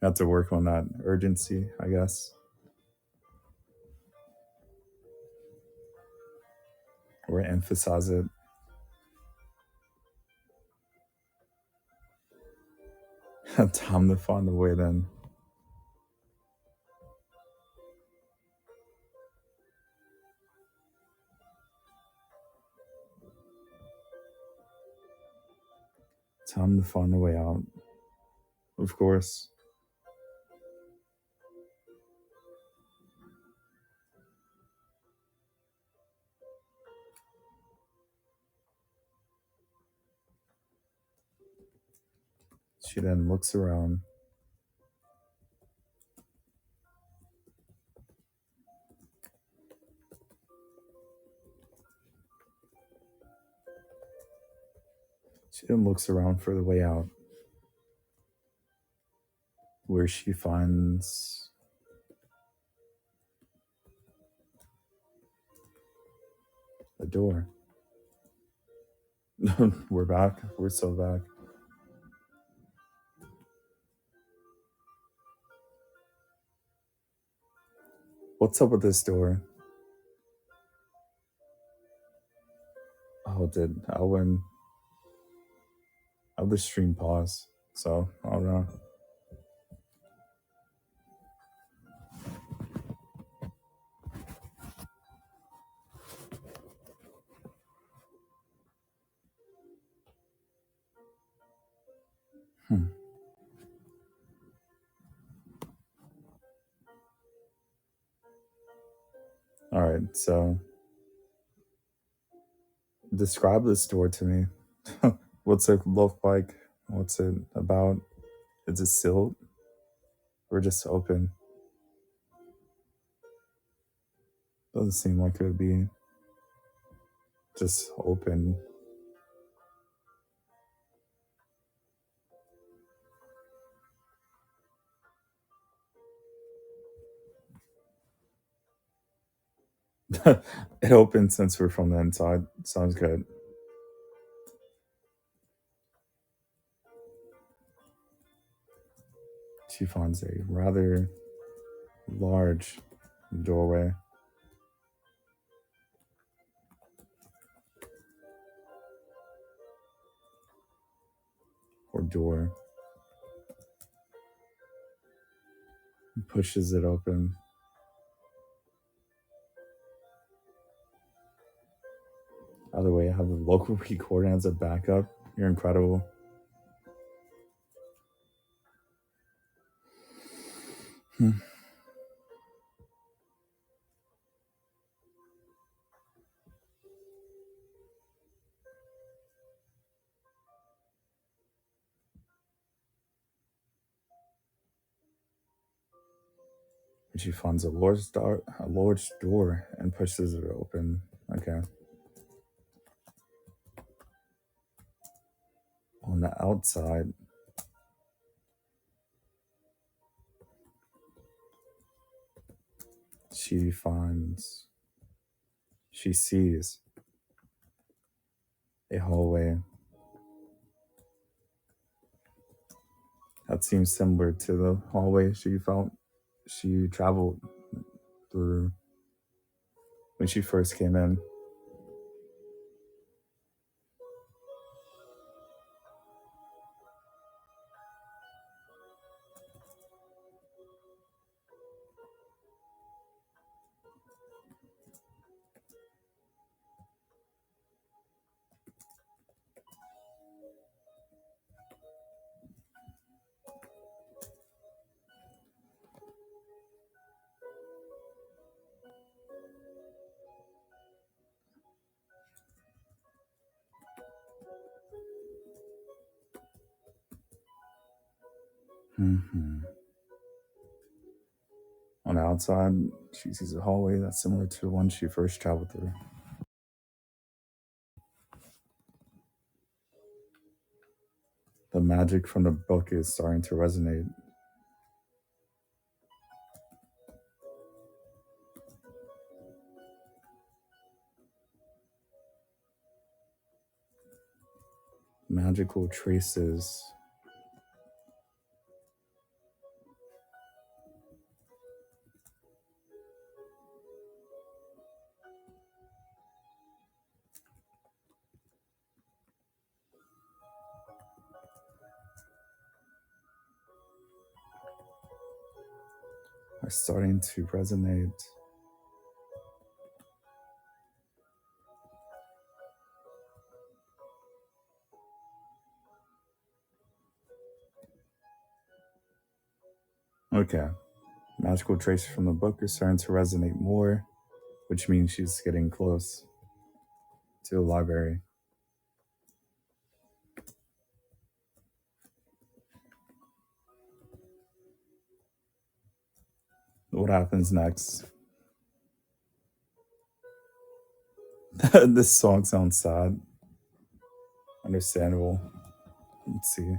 Have to work on that urgency, I guess, or emphasize it. Time to find a way then. Time to find a way out. Of course. She then looks around. She then looks around for the way out, where she finds a door. We're back. We're so back. What's up with this door? Oh, did Elwin? I'll the stream pause. So I don't know. Hmm. All right. So describe this door to me. What's it look like? What's it about? Is it sealed or just open? Doesn't seem like it would be just open. It opens since we're from the inside. Sounds good. She finds a rather large doorway or door. Pushes it open. By the way, I have a local recording as a backup. You're incredible. Hmm. She finds a large door and pushes it open. Okay. On the outside, she finds, she sees a hallway that seems similar to the hallway she traveled through when she first came in. Hmm. On the outside, she sees a hallway that's similar to the one she first traveled through. The magic from the book is starting to resonate. Magical traces are starting to resonate. Okay. Magical traces from the book are starting to resonate more, which means she's getting close to the library. What happens next? This song sounds sad. Understandable. Let's see.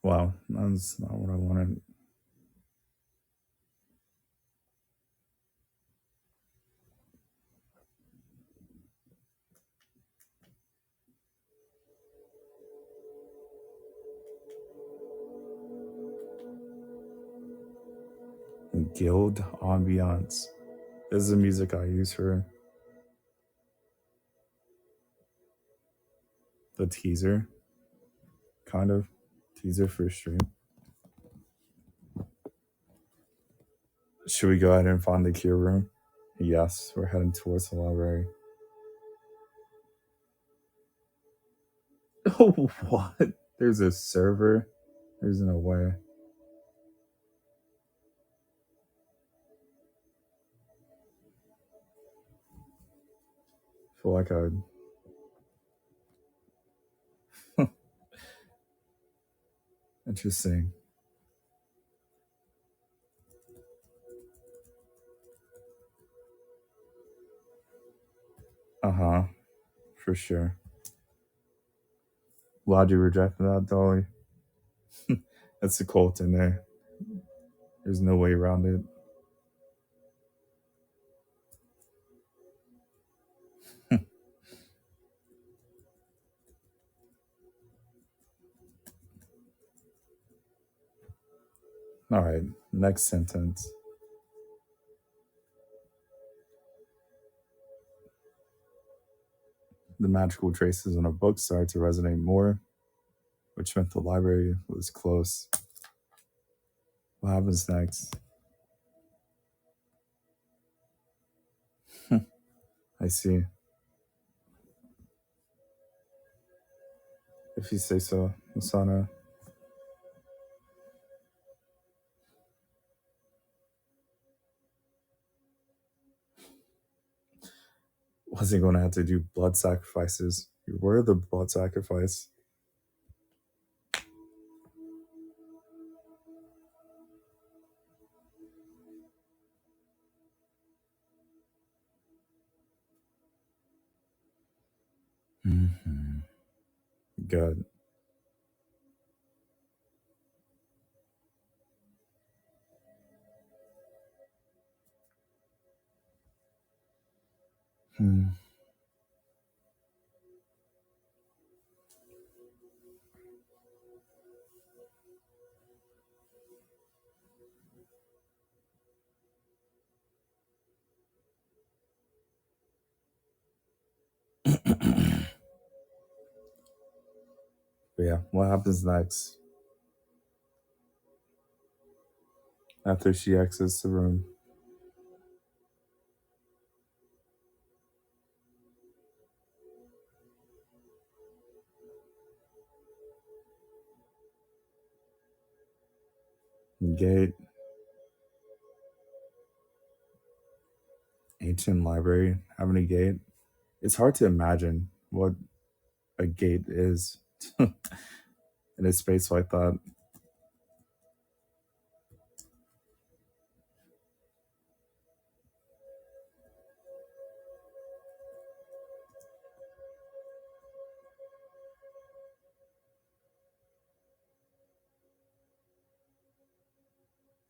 Wow, that's not what I wanted. Guild ambiance. This is the music I use for the teaser, kind of teaser for stream. Should we go ahead and find the cure room? Yes, we're heading towards the library. Oh, what? There's a server? There's no way. I feel like I would. Interesting. Uh huh, for sure. Glad you rejected that, Dolly. That's the cult in there. There's no way around it. All right, next sentence. The magical traces in a book started to resonate more, which meant the library was close. What happens next? I see. If you say so, Masana. Was he going to have to do blood sacrifices? You were the blood sacrifice. Mm-hmm. Good. Hmm. But yeah, what happens next? After she exits the room, gate, ancient library, having a gate. It's hard to imagine what a gate is in a space like that.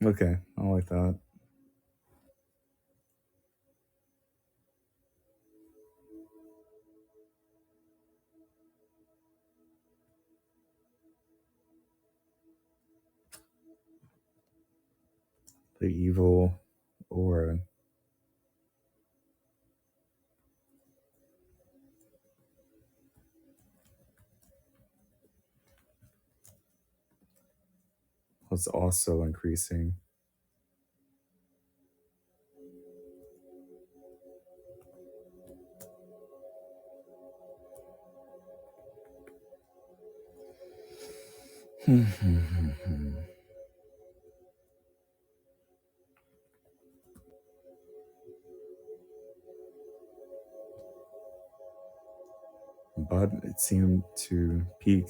Okay, I like that. The evil aura was also increasing. But it seemed to peak.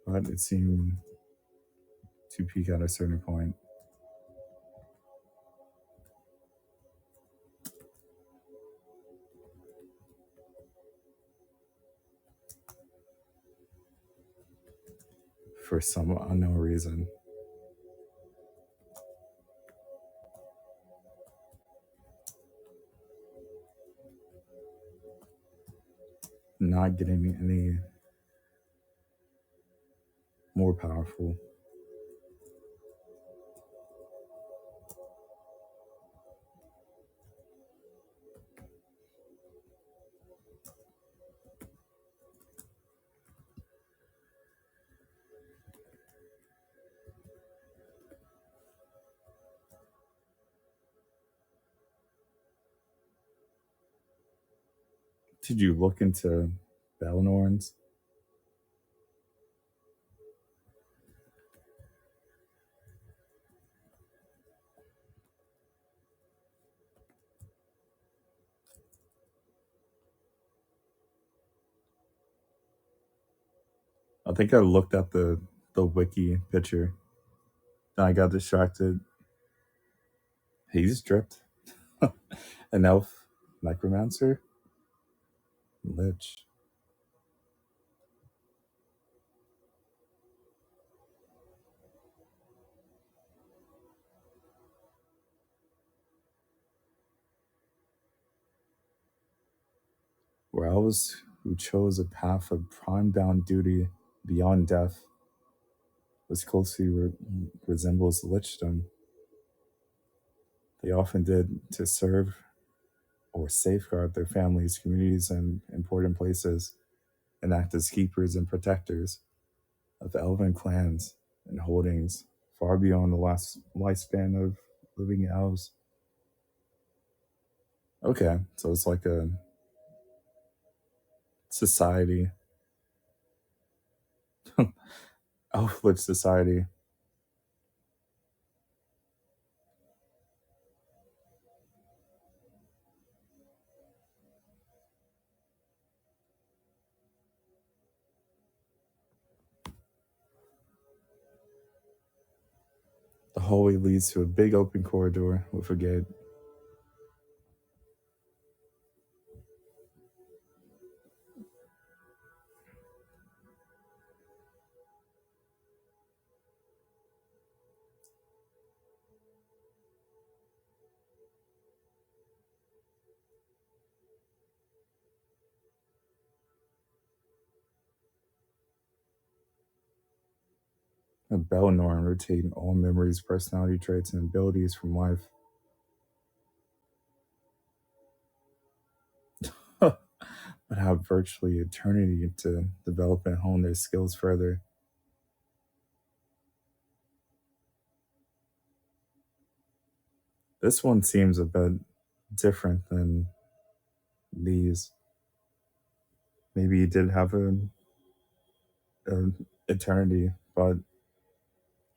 But it seemed to peak at a certain point. For some unknown reason. Not getting any more powerful. Did you look into Belnorns? I think I looked at the wiki picture. Then I got distracted. He's dripped. An elf necromancer? Lich. where elves who chose a path of prime bound duty beyond death, which closely resembles lichdom. They often did to serve or safeguard their families, communities, and important places, and act as keepers and protectors of elven clans and holdings far beyond the last lifespan of living elves. Okay, so it's like a society, elf-lich society. The hallway leads to a big open corridor with a gate. A Belnorn retain all memories, personality traits, and abilities from life. But have virtually eternity to develop and hone their skills further. This one seems a bit different than these. Maybe he did have an eternity, but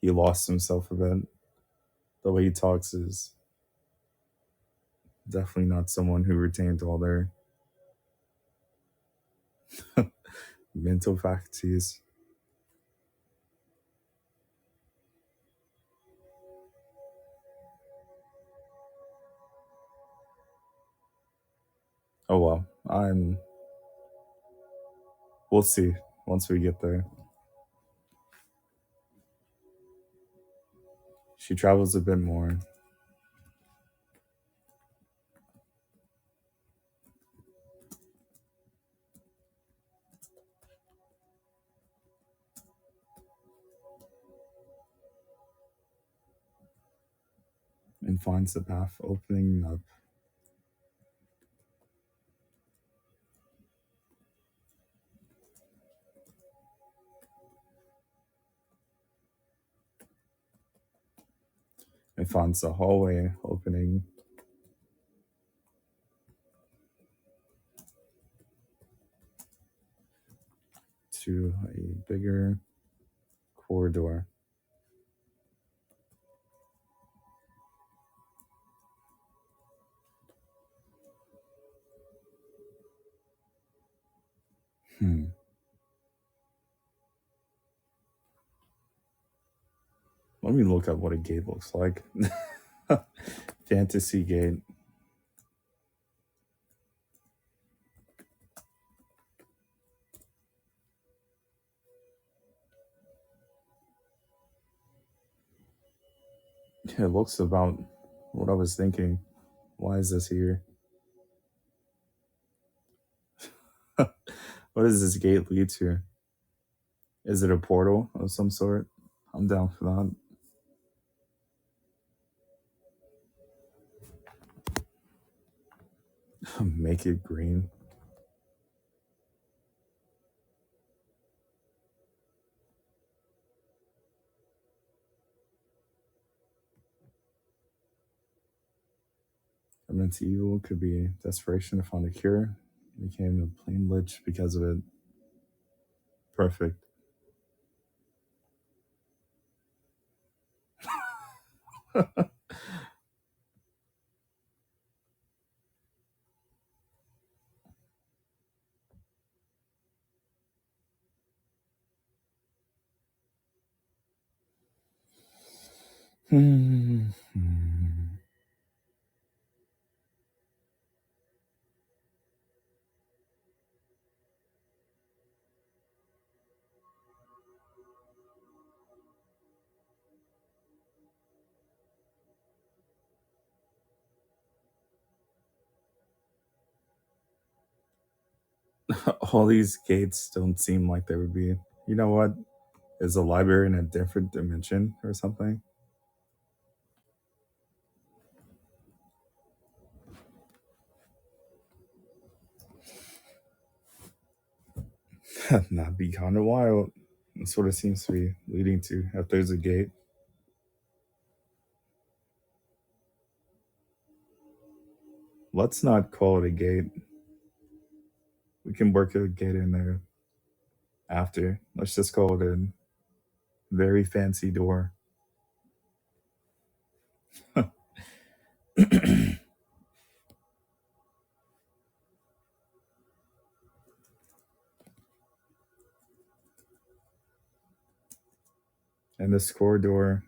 he lost himself a bit. The way he talks is definitely not someone who retained all their mental faculties. Oh well, we'll see once we get there. She travels a bit more and finds the path opening up and finds the hallway opening to a bigger corridor. Hmm. Let me look up what a gate looks like. Fantasy gate. Yeah, it looks about what I was thinking. Why is this here? What does this gate lead to? Is it a portal of some sort? I'm down for that. Make it green. Immense evil could be desperation to find a cure. Became a plain lich because of it. Perfect. Hmm. All these gates don't seem like they would be. You know what? Is the library in a different dimension or something? That'd be kind of wild. That's what it seems to be leading to. If there's a gate, let's not call it a gate. We can work a gate in there after. Let's just call it a very fancy door. And this corridor,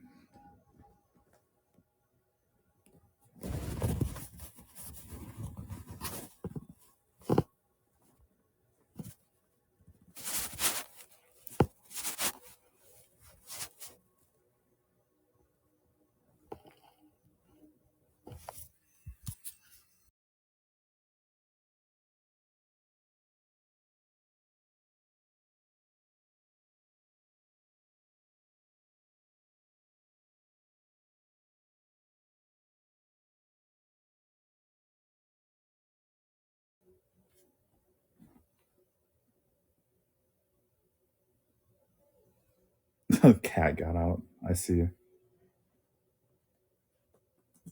cat got out. I see.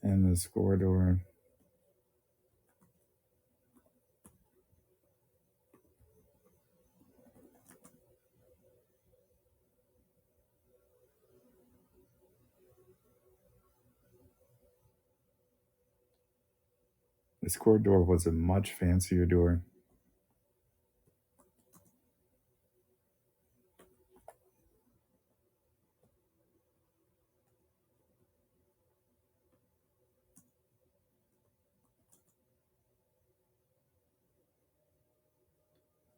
And this corridor, this corridor was a much fancier door,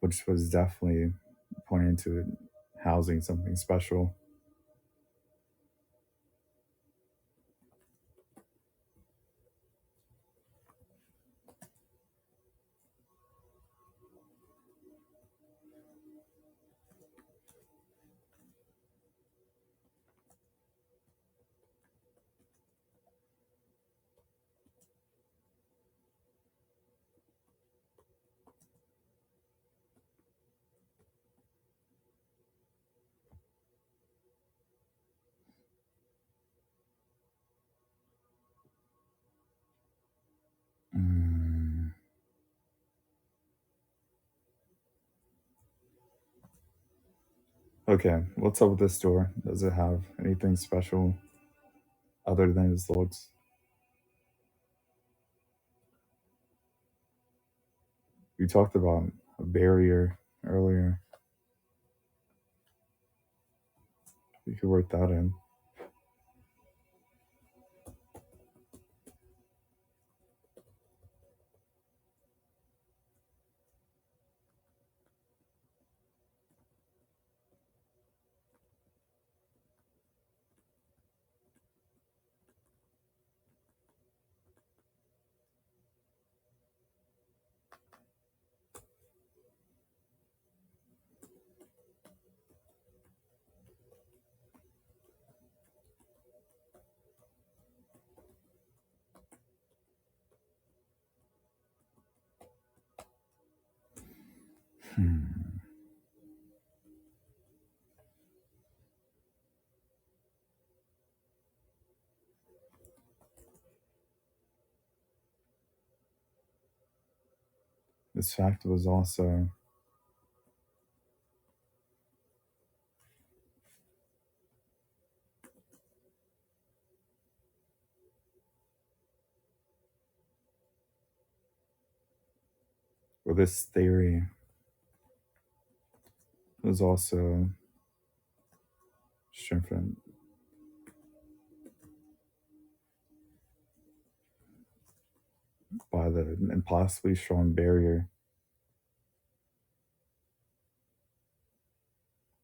which was definitely pointing to it housing something special. Mm. Okay, what's up with this door? Does it have anything special other than its looks? We talked about a barrier earlier. We could work that in. Hmm. This fact was also or this theory was also strengthened by the impossibly strong barrier.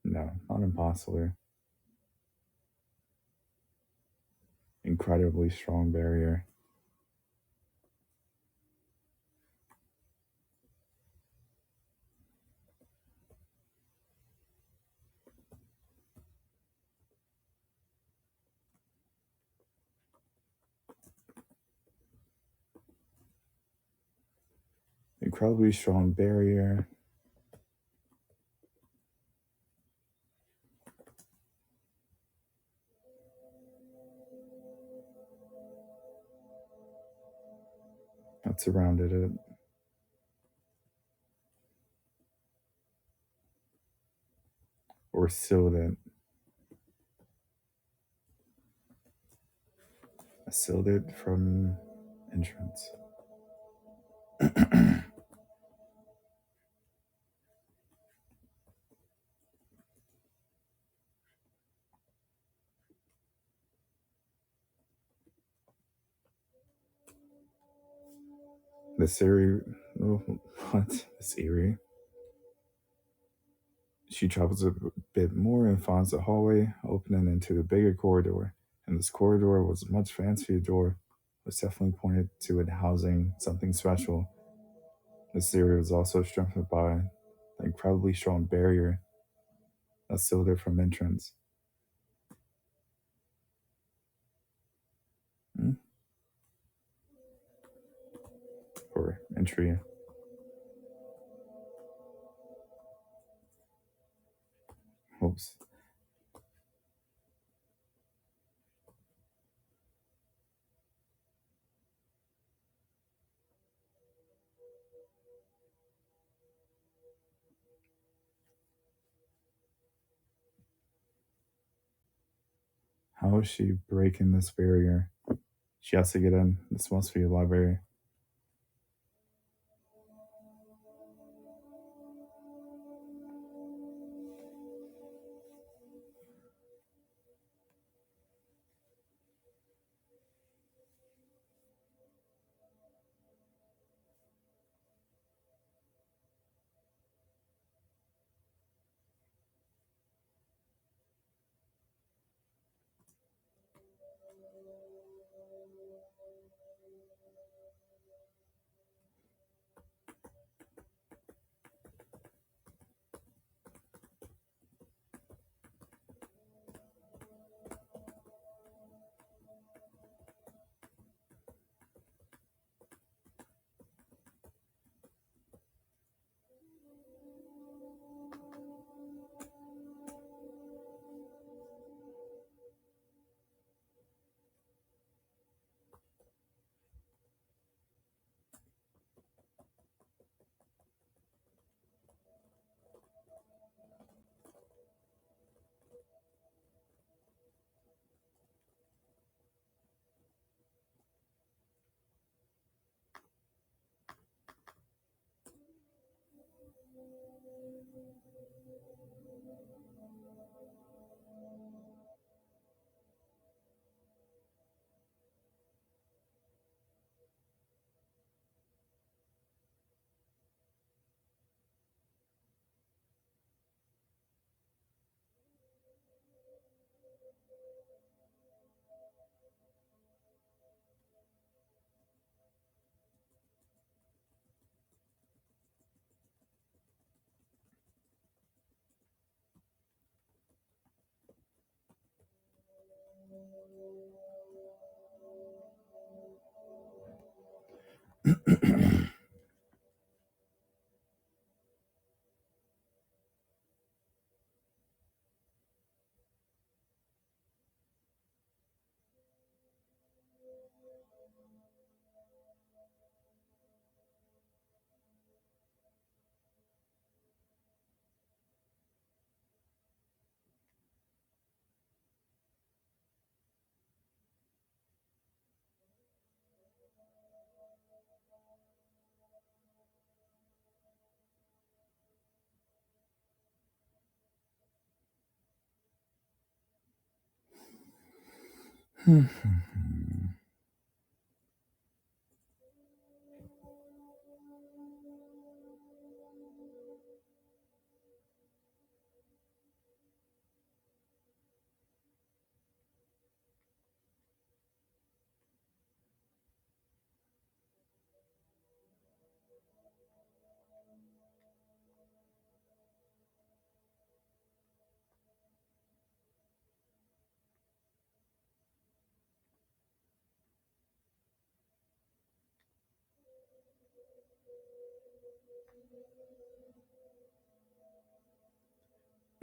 No, not impossibly. Incredibly strong barrier. incredibly strong barrier. That surrounded it, or sealed it. Sealed it from entrance. This area, oh, what? This area. She travels a bit more and finds a hallway opening into the bigger corridor. And this corridor was a much fancier door, which definitely pointed to it housing something special. This area was also strengthened by an incredibly strong barrier that sealed it from entrance. Hmm? Or entry. Oops. How is she breaking this barrier? She has to get in. This must be a library.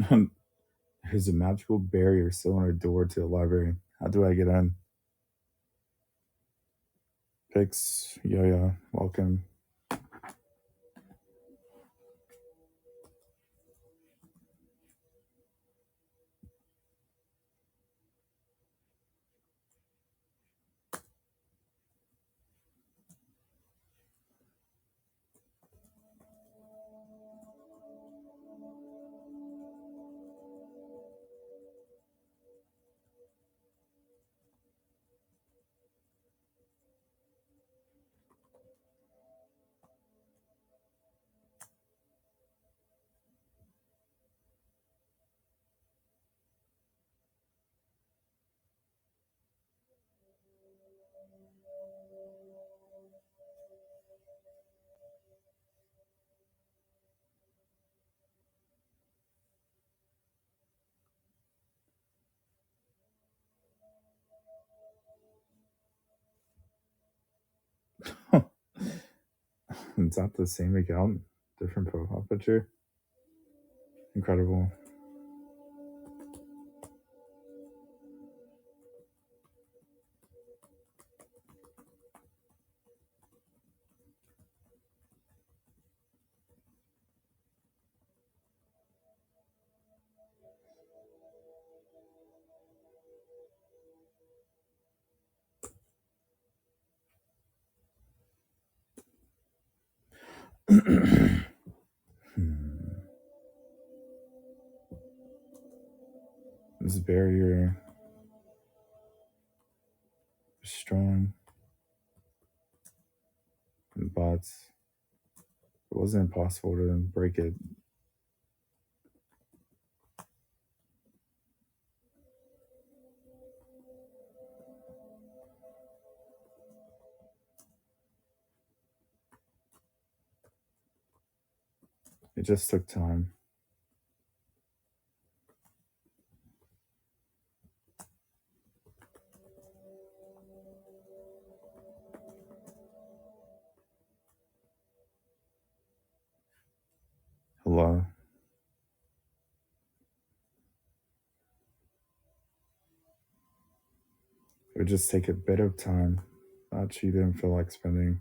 There's a magical barrier still on our door to the library. How do I get in? Pix, yo, welcome. Is that the same account? Different profile picture? Incredible. This barrier is strong, but it wasn't impossible to break it. It just took time. Hello. It would just take a bit of time that she didn't feel like spending.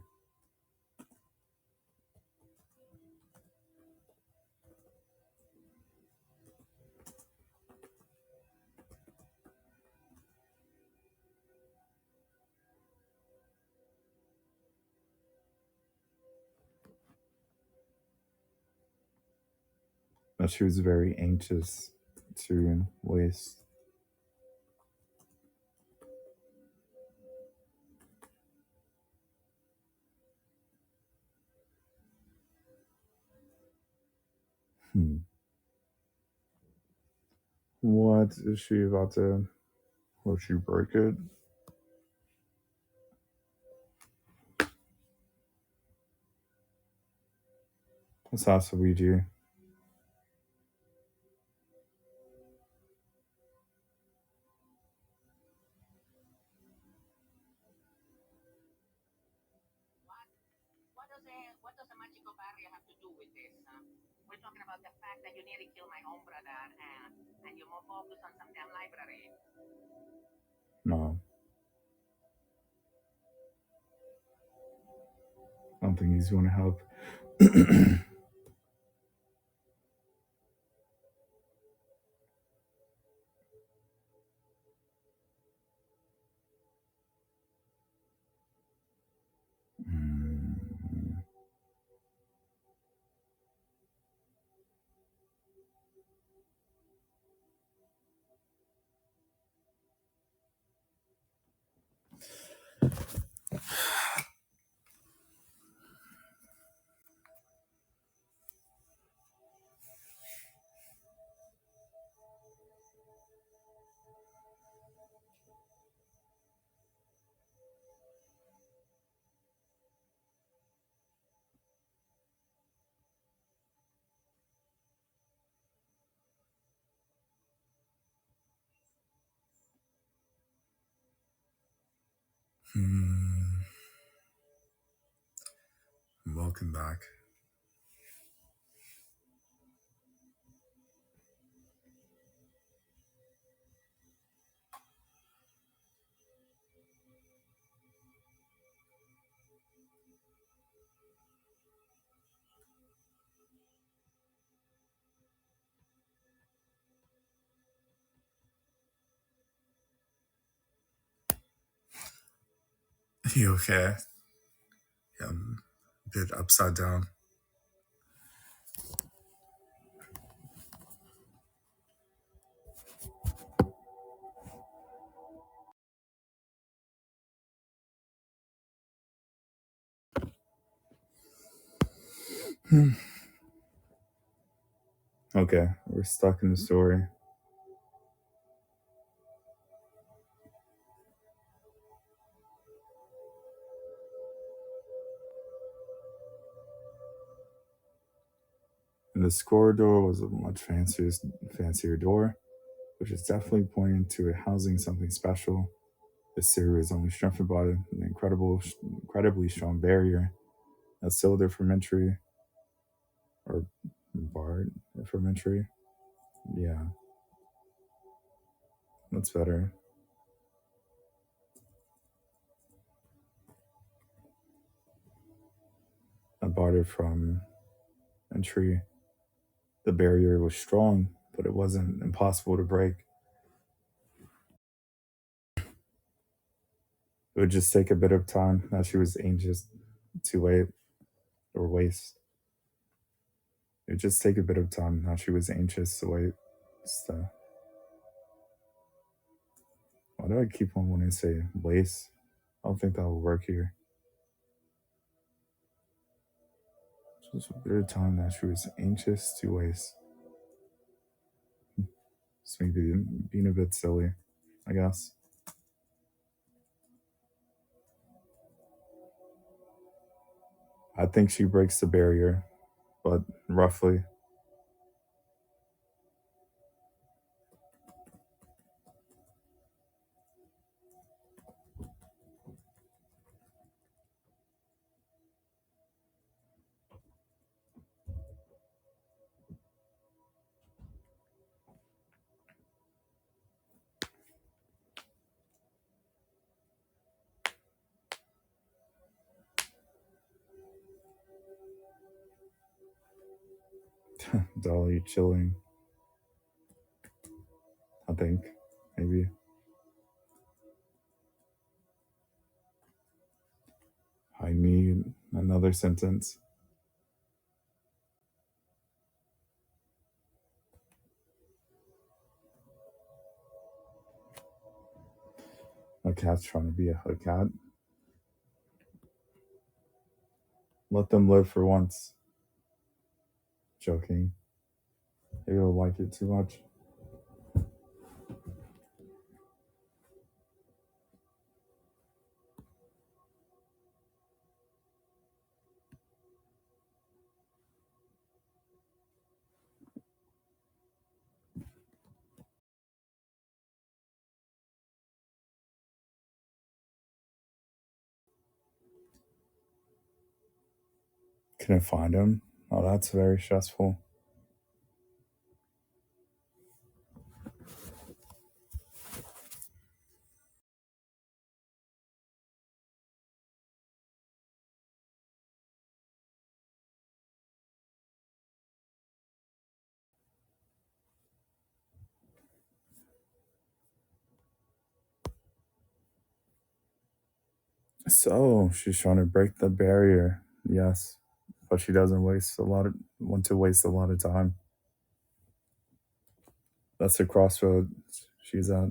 That she was very anxious to waste. Hmm. What is she about to? Will she break it? Let's ask Luigi. No, I don't think he's going to help. Hmm. Hmm. Welcome back. You okay? Yeah, I'm a bit upside down. Okay, we're stuck in the story. And this corridor was a much fancier door, which is definitely pointing to it housing something special. This theory is only strengthened by an incredibly strong barrier that sealed it from entry, or barred it from entry. Yeah, that's better. I barred it from entry. The barrier was strong, but it wasn't impossible to break. It would just take a bit of time. Now she was anxious to wait or waste. It would just take a bit of time. Now she was anxious to wait. So, why do I keep on wanting to say waste? I don't think that will work here. Just a bit of time that she was anxious to waste. It's maybe being a bit silly, I guess. I think she breaks the barrier, but roughly. Dolly chilling, I think. Maybe. I need another sentence. My cat's trying to be a hood cat. Let them live for once. Joking. Maybe they'll like it too much. Can I find him? Oh, that's very stressful. So she's trying to break the barrier. Yes, but she doesn't want to waste a lot of time. That's the crossroad she's at.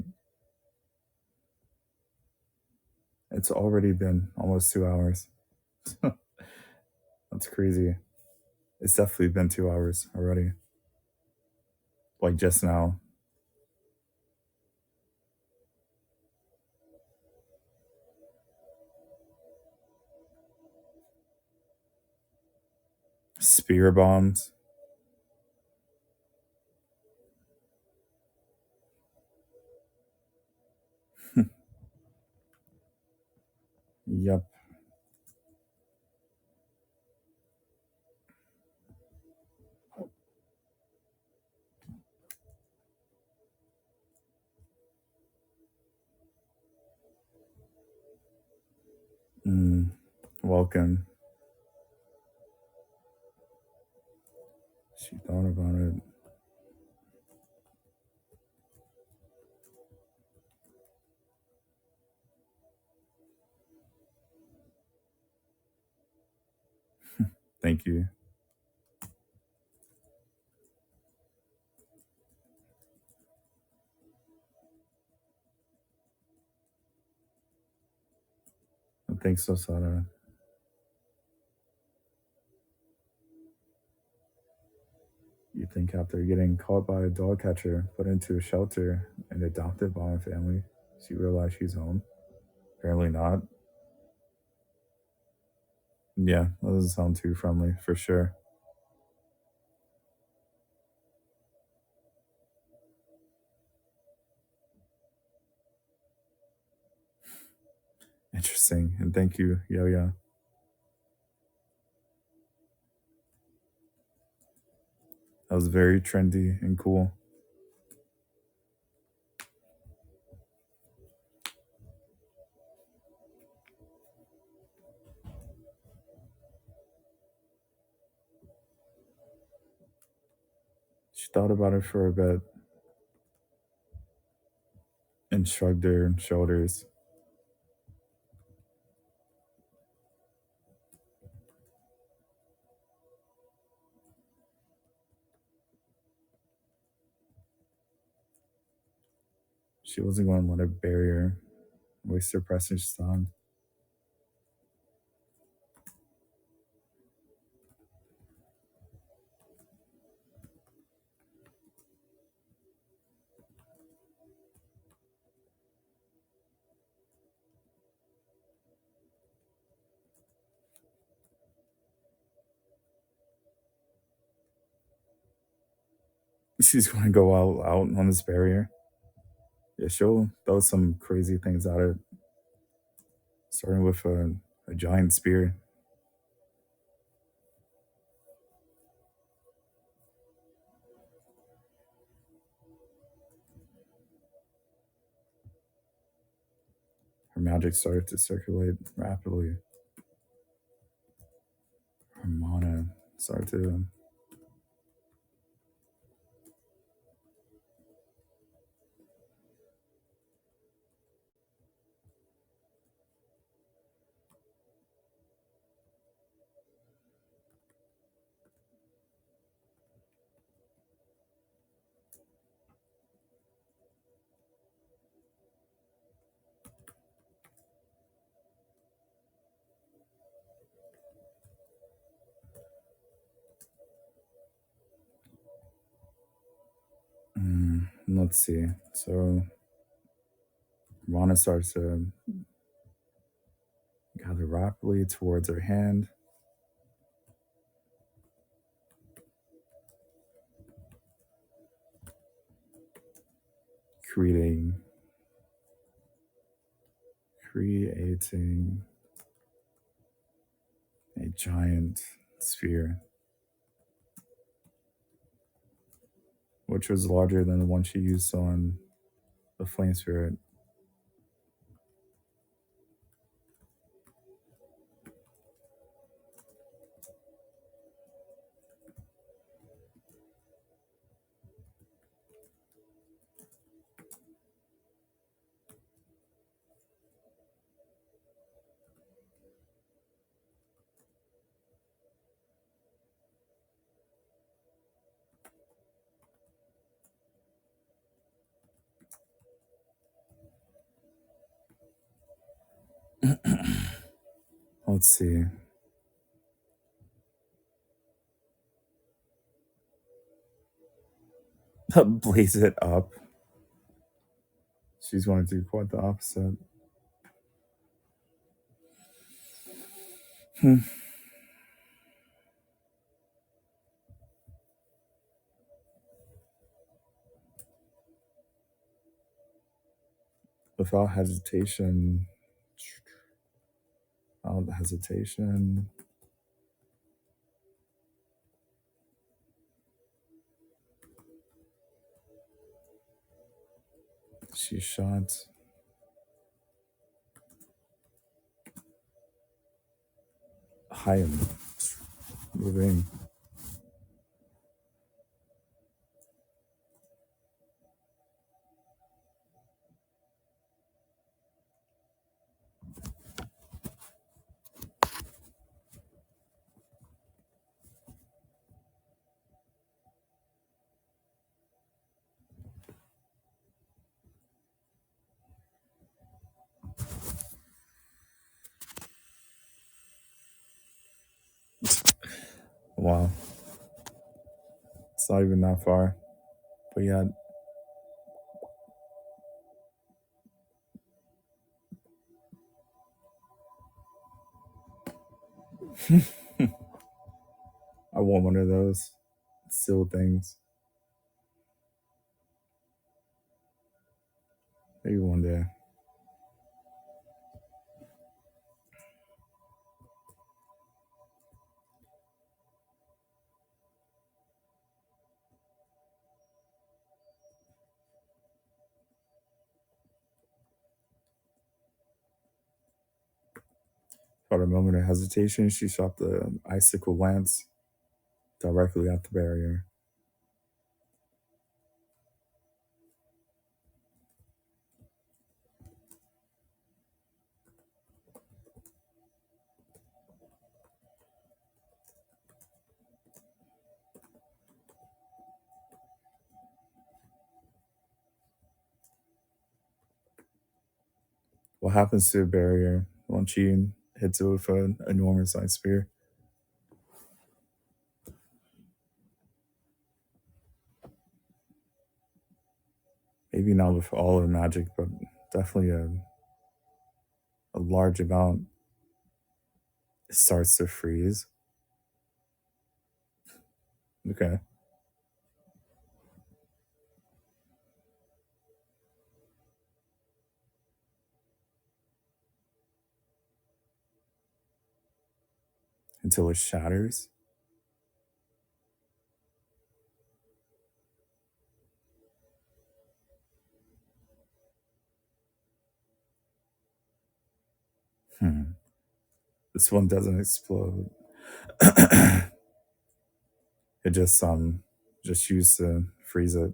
It's already been almost 2 hours. That's crazy. It's definitely been 2 hours already. Like just now. Spear bombs. Yep. Mm, welcome. She thought about it. Thank you. And thanks, Osada. You think after getting caught by a dog catcher, put into a shelter, and adopted by a family, she realized she's home? Apparently not. Yeah, that doesn't sound too friendly for sure. Interesting. And thank you, Yo Yo. That was very trendy and cool. She thought about it for a bit and shrugged her shoulders. She wasn't going to let it bury her, waste her precious time. She's going to go out on this barrier. Yeah, she'll throw some crazy things at it, starting with a giant spear. Her magic started to circulate rapidly. Her mana started to. Let's see. So mana starts to gather rapidly towards her hand, creating creating a giant sphere, which was larger than the one she used on the flame spirit. Let's see. Blaze it up. She's going to do quite the opposite. Hmm. Without hesitation, without hesitation, she shot. I am moving. Wow, it's not even that far. But yeah, I want one of those still things. Maybe one day. Without a moment of hesitation, she shot the icicle lance directly at the barrier. What happens to a barrier once she hits it with an enormous ice spear? Maybe not with all her magic, but definitely a large amount. It starts to freeze. Okay. Until it shatters. Hmm. This one doesn't explode. It just used to freeze it.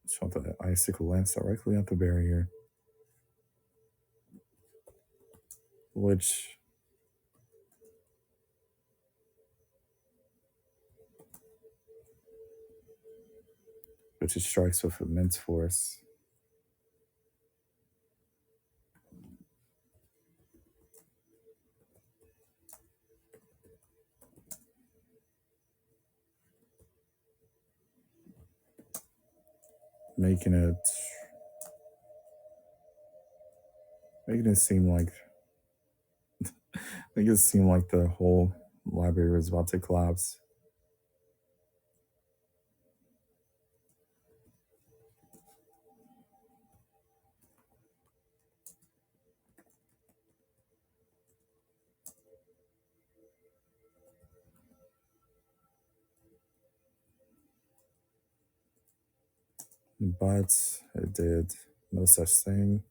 Shot the icicle lance directly at the barrier, which which it strikes with immense force. Making it making it seem like making it seem like the whole library was about to collapse. But it did no such thing.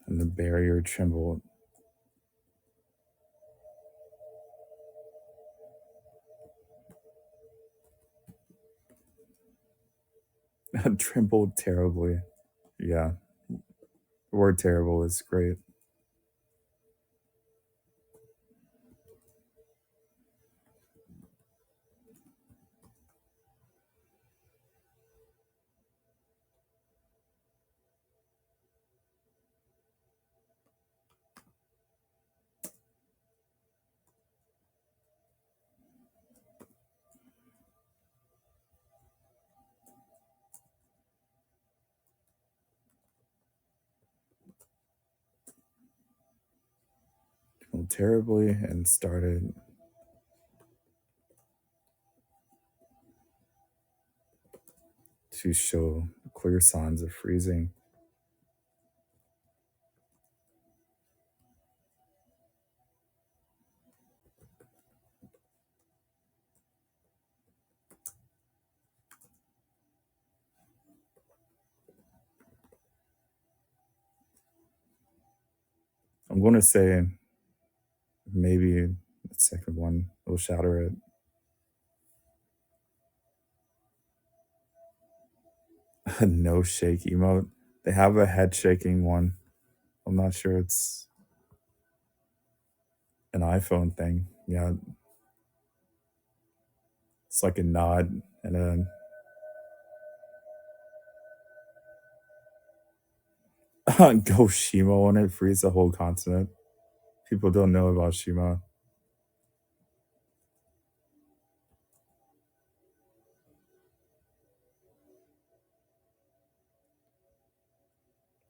And the barrier trembled. Trembled terribly. Yeah, the word terrible is great. Trembled terribly and started to show clear signs of freezing. I'm going to say maybe the second one will shatter it. A no shake emote. They have a head shaking one. I'm not sure it's an iPhone thing. Yeah, it's like a nod and a go Shima when it frees the whole continent. People don't know about Shima.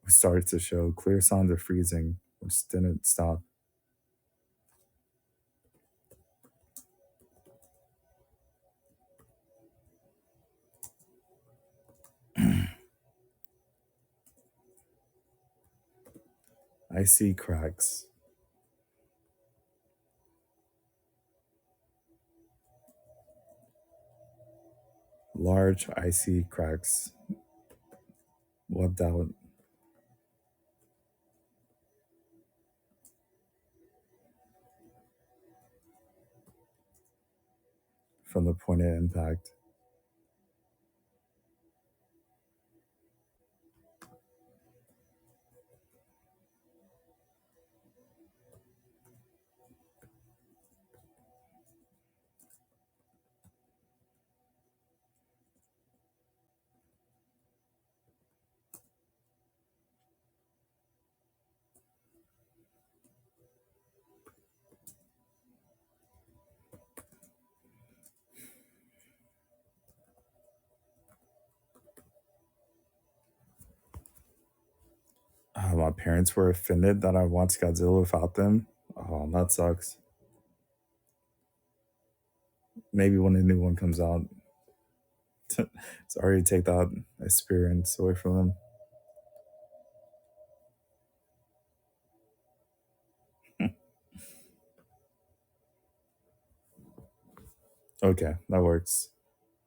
We started to show clear signs of freezing, which didn't stop. I see cracks, large icy cracks, webbed out from the point of impact. My parents were offended that I watched Godzilla without them. Oh, that sucks. Maybe when a new one comes out, it's already take that experience away from them. Okay, that works.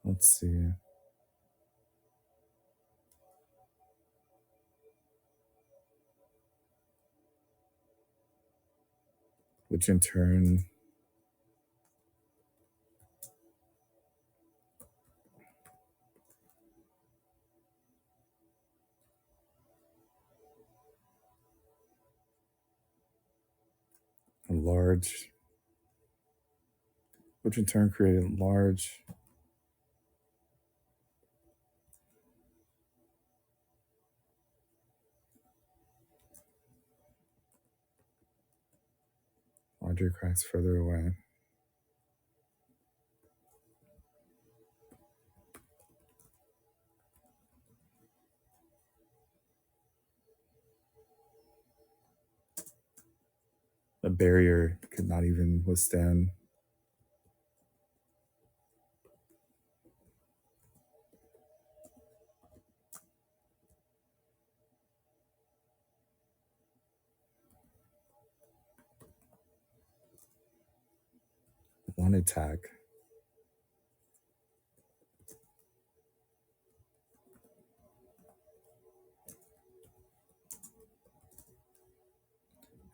Let's see. Which in turn, a large, which in turn created larger cracks further away. A barrier could not even withstand. One attack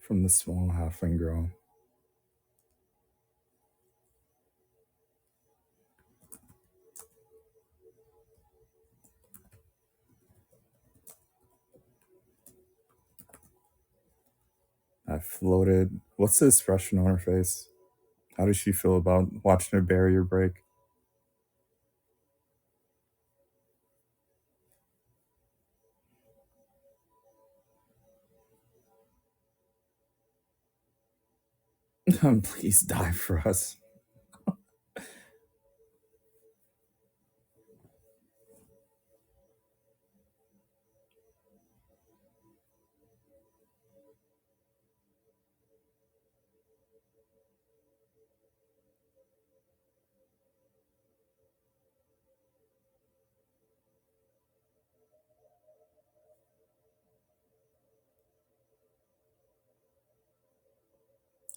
from the small halfling girl. I floated. What's the expression on her face? How does she feel about watching a barrier break? Please die for us.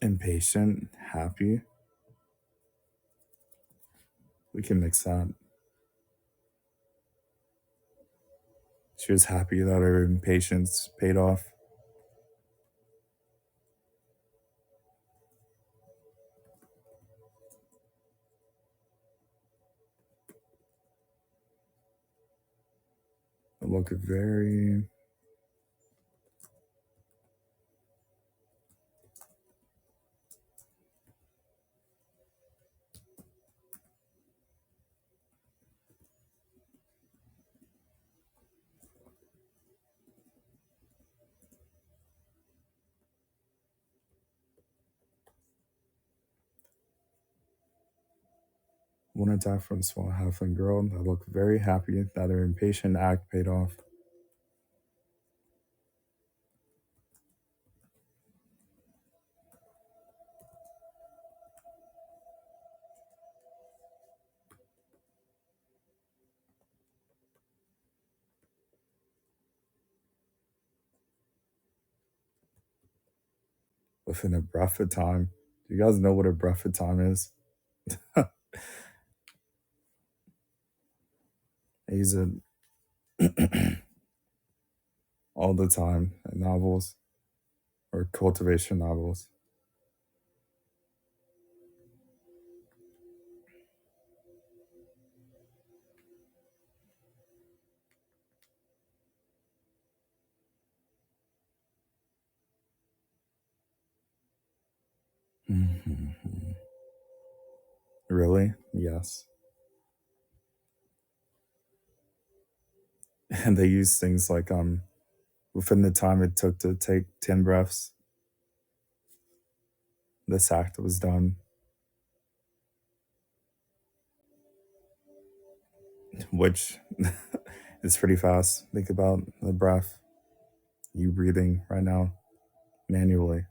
Impatient, happy. We can mix that. She was happy that her impatience paid off. It looked very. One attack from a small halfling girl that looked very happy that her impatient act paid off. Within a breath of time. Do you guys know what a breath of time is? I use it all the time in novels or cultivation novels. Really? Yes. And they use things like within the time it took to take 10 breaths, this act was done, which is pretty fast. Think about the breath, you breathing right now manually.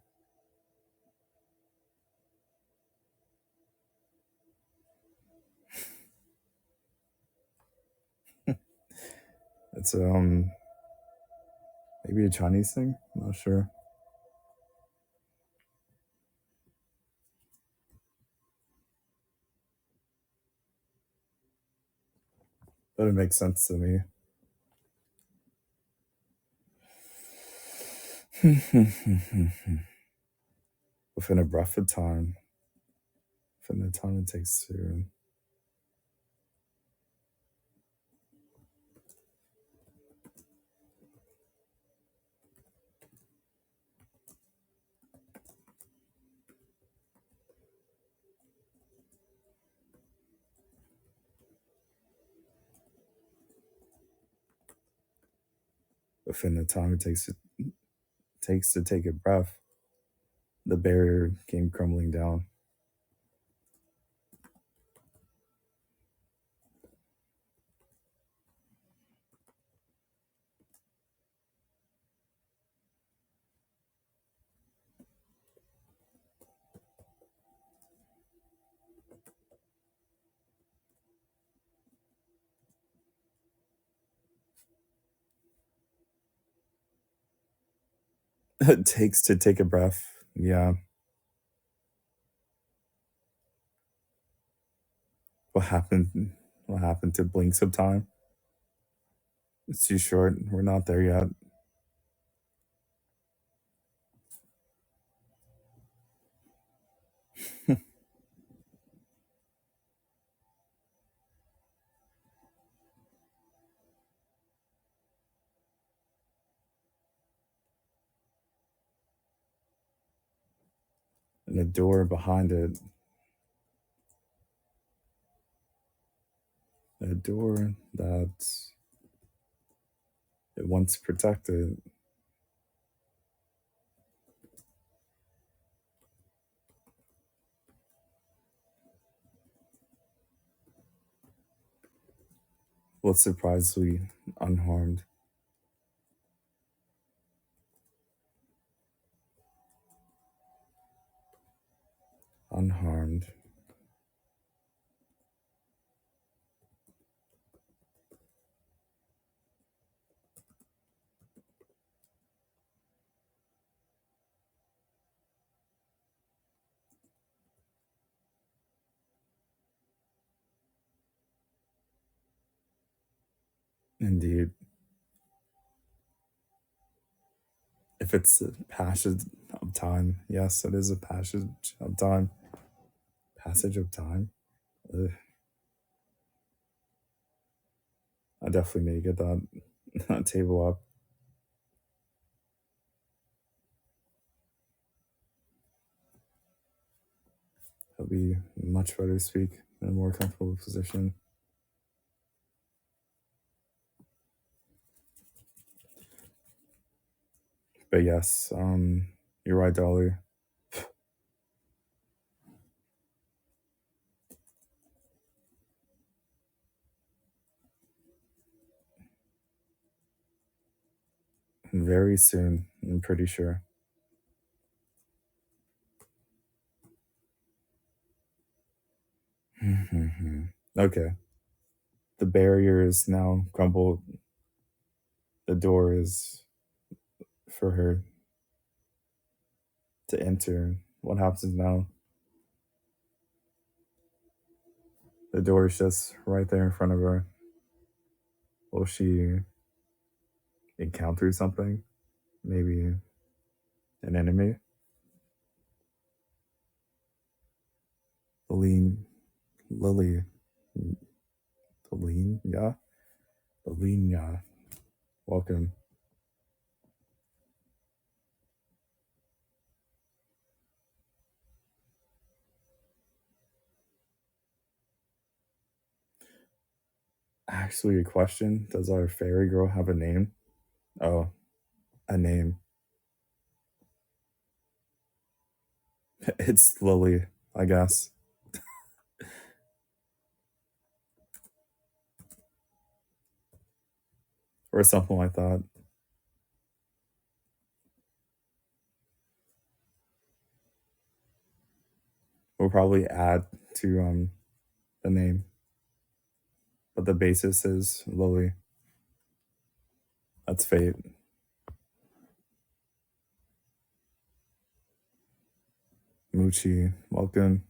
It's maybe a Chinese thing. I'm not sure, but it makes sense to me. Within a breath of time, within the time it takes to. Within the time it takes to take a breath, the barrier came crumbling down. It takes to take a breath. Yeah. What happened? What happened to blinks of time? It's too short. We're not there yet. And the door behind it, a door that it once protected, was surprisingly unharmed. Unharmed. Indeed. If it's a passage of time, yes, it is a passage of time. Passage of time. Ugh. I definitely need to get that table up. It'll be much better to speak in a more comfortable position. But yes, you're right, Dolly. very soon, I'm pretty sure. Okay. The barrier is now crumbled. The door is for her to enter. What happens now? The door is just right there in front of her. Will she encounter something? Maybe an enemy? Lily, Lily, Lily, yeah? Lily, yeah. Welcome. Actually, a question. Does our fairy girl have a name? Oh, a name. It's Lily, I guess. Or something like that. We'll probably add to the name. But the basis is Lily. That's fate. Muchi, welcome.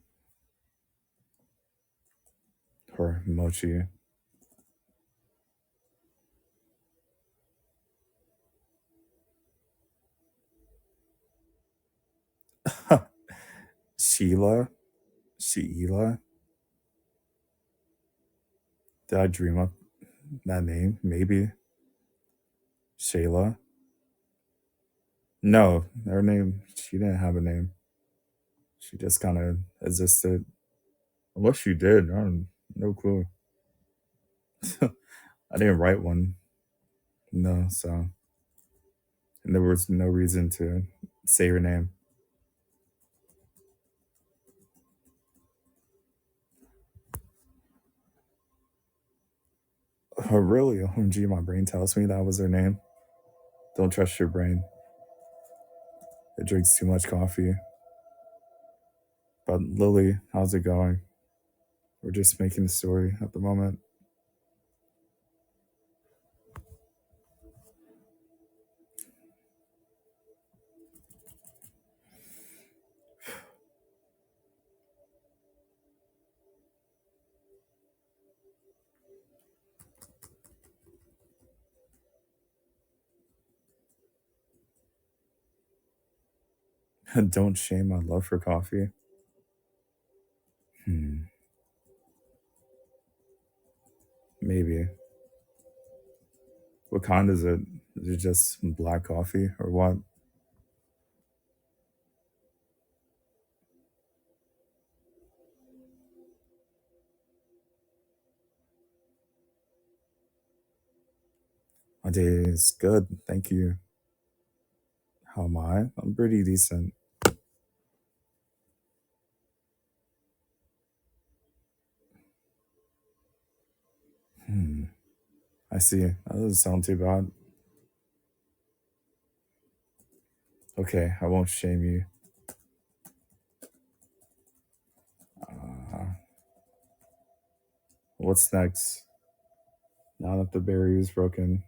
Or Mochi. Sheila? Sheila? Did I dream up that name? Maybe. Shayla? No, her name, she didn't have a name. She just kind of existed. Unless she did. I don't, no clue. I didn't write one. No, so. And there was no reason to say her name. Oh, really? OMG, my brain tells me that was her name. Don't trust your brain. It drinks too much coffee. But Lily, how's it going? We're just making a story at the moment. Don't shame my love for coffee. Hmm, maybe. What kind is it? Is it just black coffee or what? My day is good. Thank you. How am I? I'm pretty decent. Hmm. I see. That doesn't sound too bad. Okay, I won't shame you. Uh, what's next? Now that the barrier is broken.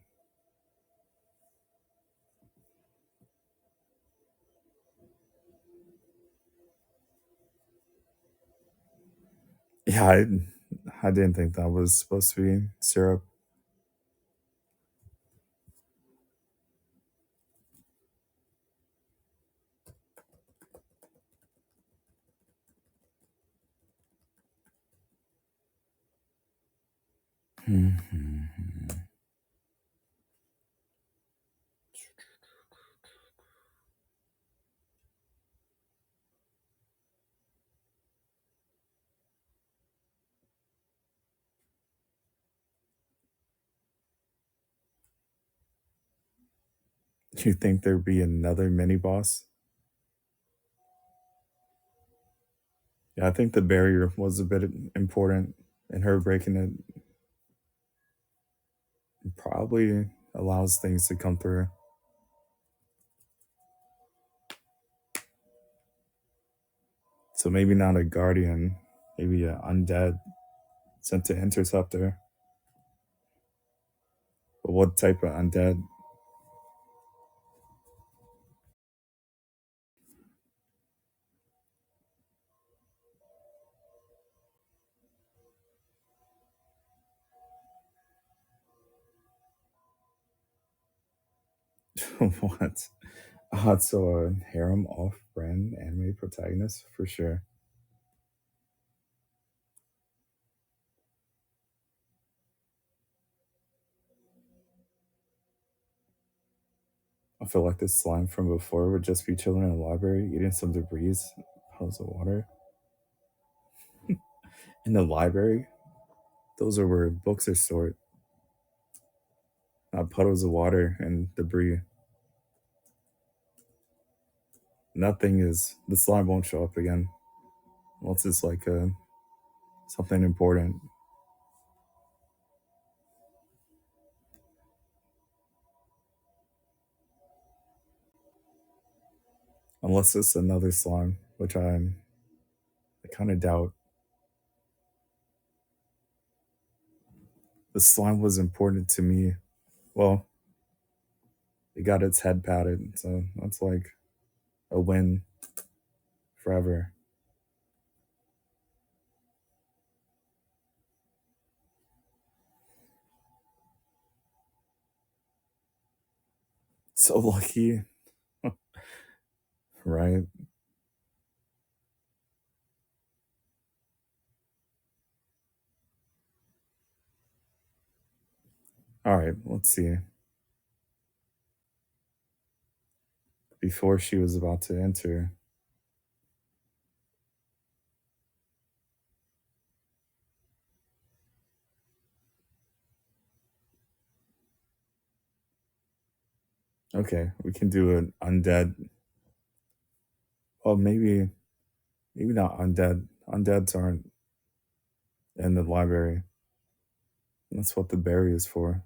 Yeah, I didn't think that was supposed to be syrup. Do you think there'd be another mini boss? Yeah, I think the barrier was a bit important, and her breaking it probably allows things to come through. So maybe not a guardian, maybe an undead sent to intercept her. But what type of undead? What? So a harem off-brand anime protagonist for sure. I feel like this slime from before would just be chilling in a library, eating some debris, puddles of water. In the library, those are where books are stored, not puddles of water and debris. Nothing is, the slime won't show up again unless it's like something important. Unless it's another slime, which I kind of doubt. The slime was important to me. Well, it got its head patted, so that's like a win forever. So lucky, right? All right, let's see. Before she was about to enter, okay, we can do an undead. Well, maybe not undead. Undeads aren't in the library. That's what the berry is for.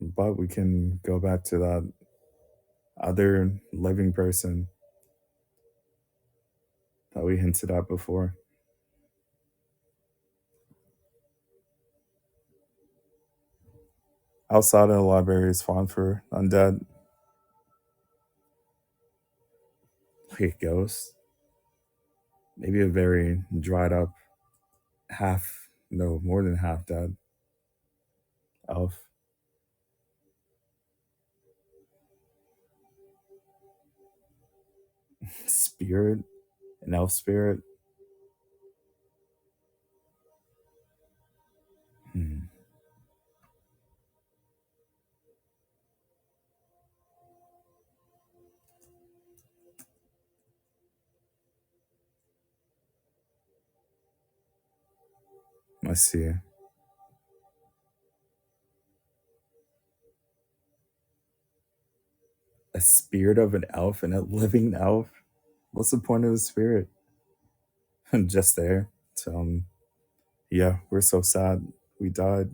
But we can go back to that other living person that we hinted at before. Outside of the library is fine for undead. Like a ghost. Maybe a very dried up half, no, more than half dead elf. Spirit, an elf spirit. Hmm, I see. A spirit of an elf and a living elf. What's the point of the spirit? Just there. So, yeah, we're so sad. We died.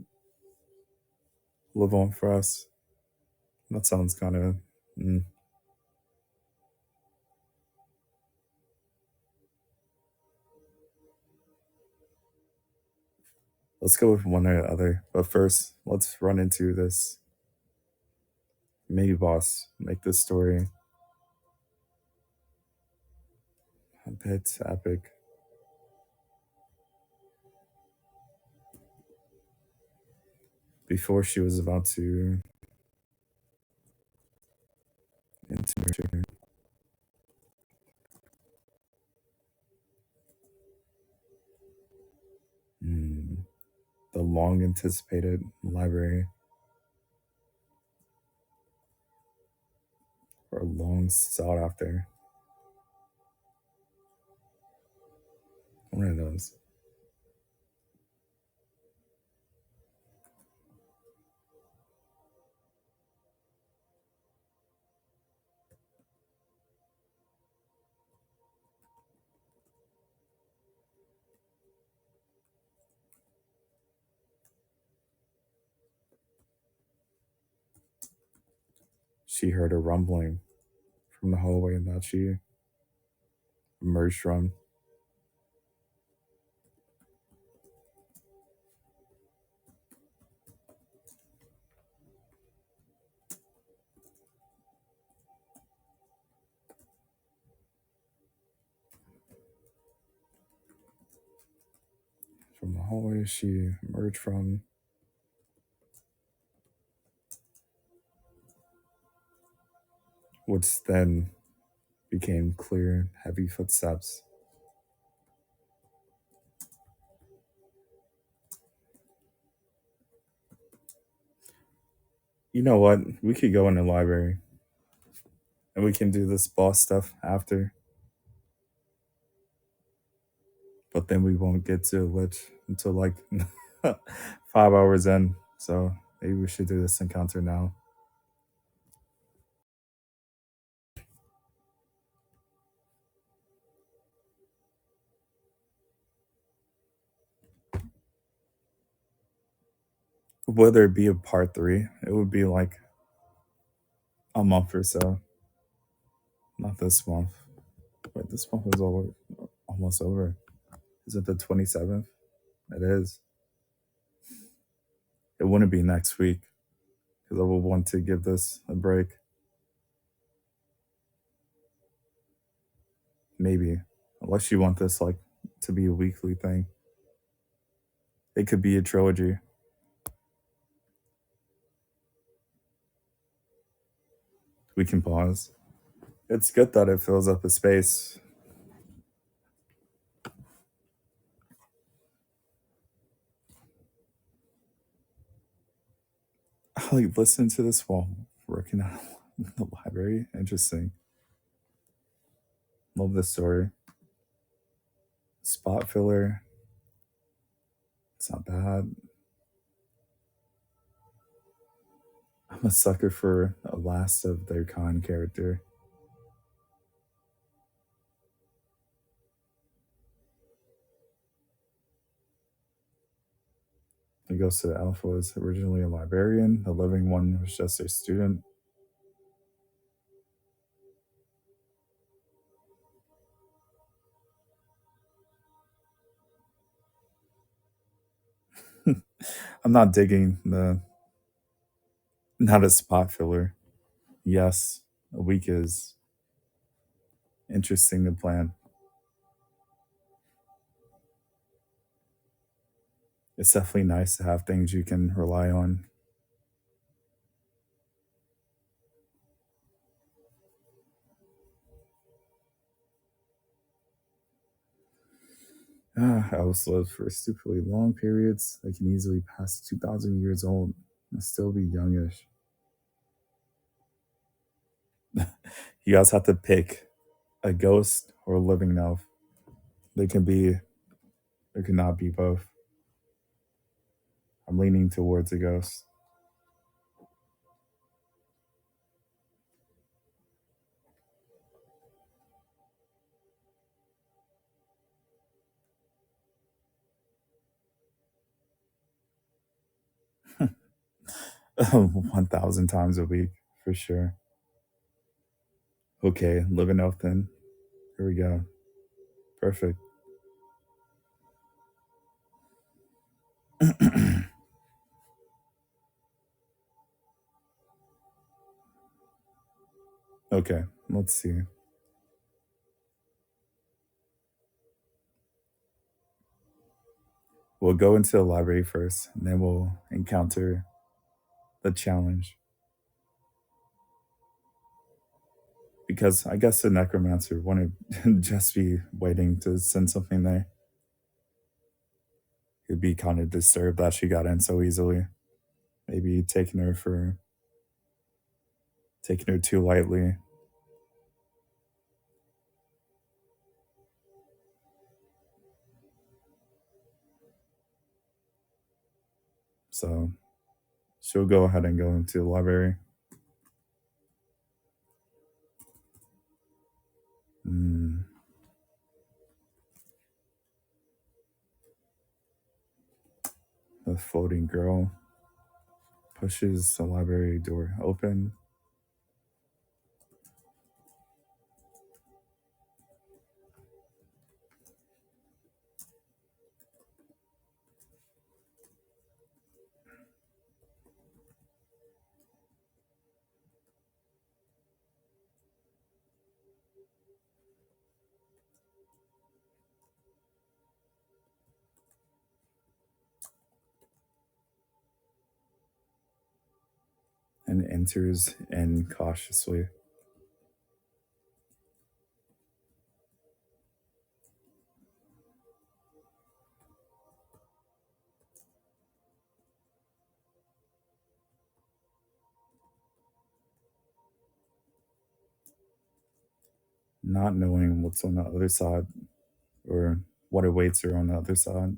Live on for us. That sounds kind of. Mm. Let's go with one or the other. But first, let's run into this mini boss. Make this story a bit epic. Before she was about to enter mm, the long anticipated library, or long sought after. One of those. She heard a rumbling from the hallway that she emerged from. hallway she emerged from. Which then became clear, heavy footsteps. You know what? We could go in the library and we can do this boss stuff after, but then we won't get to Lich until like 5 hours in. So maybe we should do this encounter now. Whether it be a part three, it would be like a month or so. Not this month. Wait, this month is almost over. Is it the 27th? It is. It wouldn't be next week because I would want to give this a break. Maybe. Unless you want this like to be a weekly thing. It could be a trilogy. We can pause. It's good that it fills up a space. I like listen to this while working out in the library. Interesting. Love this story. Spot filler. It's not bad. I'm a sucker for a last of their kind character. The Ghost of the Alpha was originally a librarian. The living one was just a student. I'm not digging the not a spot filler. Yes, a week is interesting to plan. It's definitely nice to have things you can rely on. Owls live for stupidly long periods. They can easily pass 2,000 years old and still be youngish. You guys have to pick a ghost or a living elf. They can be, they cannot be both. I'm leaning towards a ghost. Oh, 1,000 times a week for sure. Okay, living elf then. Here we go. Perfect. Okay, let's see. We'll go into the library first, and then we'll encounter the challenge. Because I guess the necromancer wouldn't just be waiting to send something there. He'd be kind of disturbed that she got in so easily. Maybe taking her too lightly. So she'll go ahead and go into the library. Mm, the floating girl pushes the library door open. and enters in cautiously. Not knowing what's on the other side or what awaits her on the other side.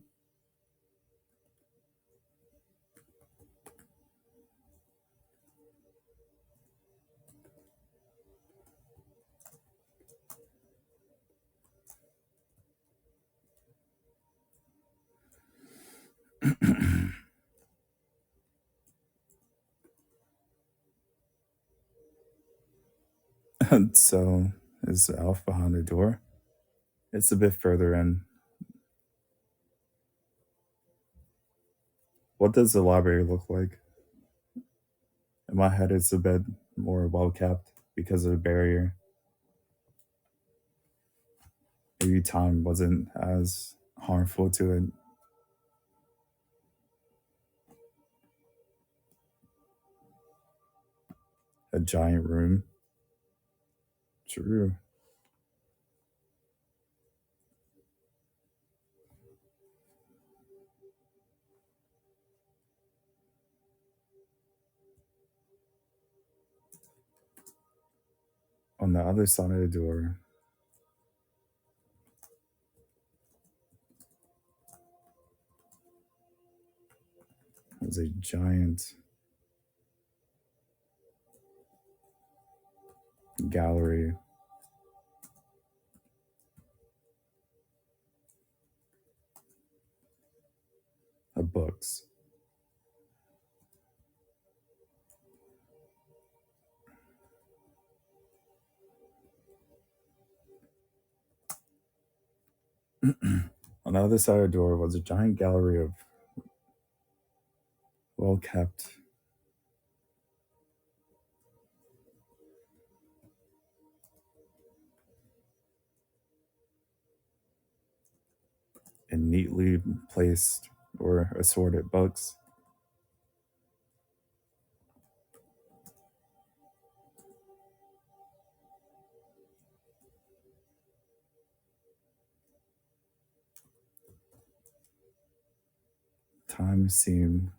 And so is the elf behind the door. It's a bit further in. What does the library look like? In my head, it's a bit more well kept because of the barrier. Maybe time wasn't as harmful to it. A giant room. True. On the other side of the door was a giant gallery of books. On the other side of the door was a giant gallery of well kept and neatly placed or assorted books. Time seemed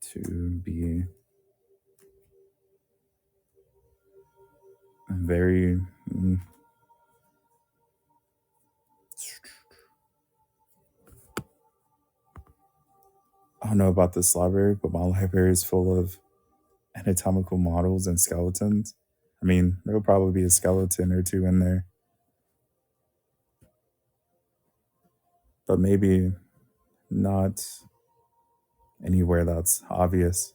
to be very I don't know about this library, but my library is full of anatomical models and skeletons. I mean, there'll probably be a skeleton or two in there, but maybe not anywhere that's obvious.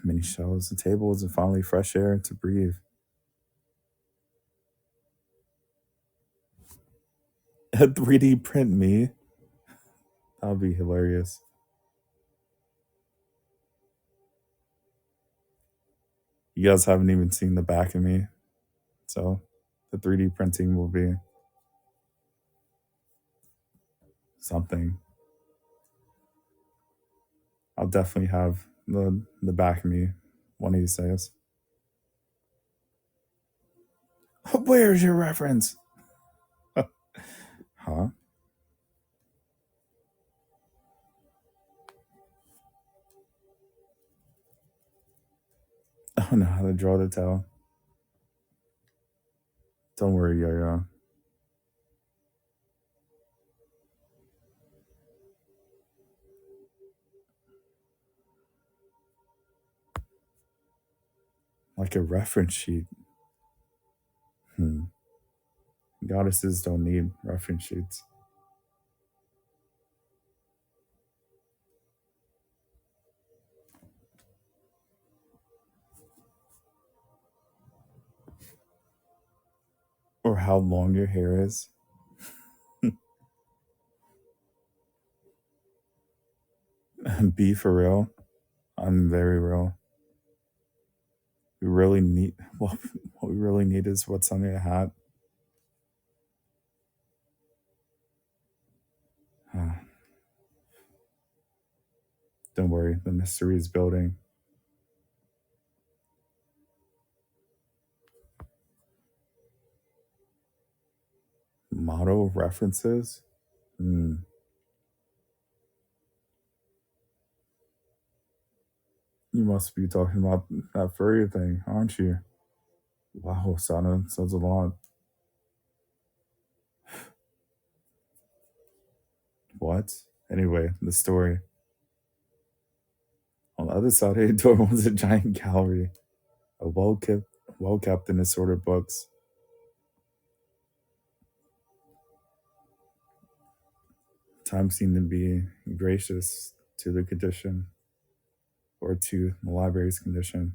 Many shelves and tables and finally fresh air to breathe. A 3D print me? That would be hilarious. You guys haven't even seen the back of me, so the 3D printing will be something. I'll definitely have the back of me one of these days. Where's your reference? Huh? I don't know how to draw the tail. Don't worry, Yo-Yo. Like a reference sheet. Hmm. Goddesses don't need reference sheets. Or how long your hair is. Be for real. I'm very real. We really need, well, what we really need is what's on your hat. Don't worry, the mystery is building. Model references? Hmm. You must be talking about that furry thing, aren't you? Wow, Sana, sounds a lot. What? Anyway, the story. On the other side of the door was a giant gallery, a well kept and assorted books. Time seemed to be gracious to the condition, or to the library's condition.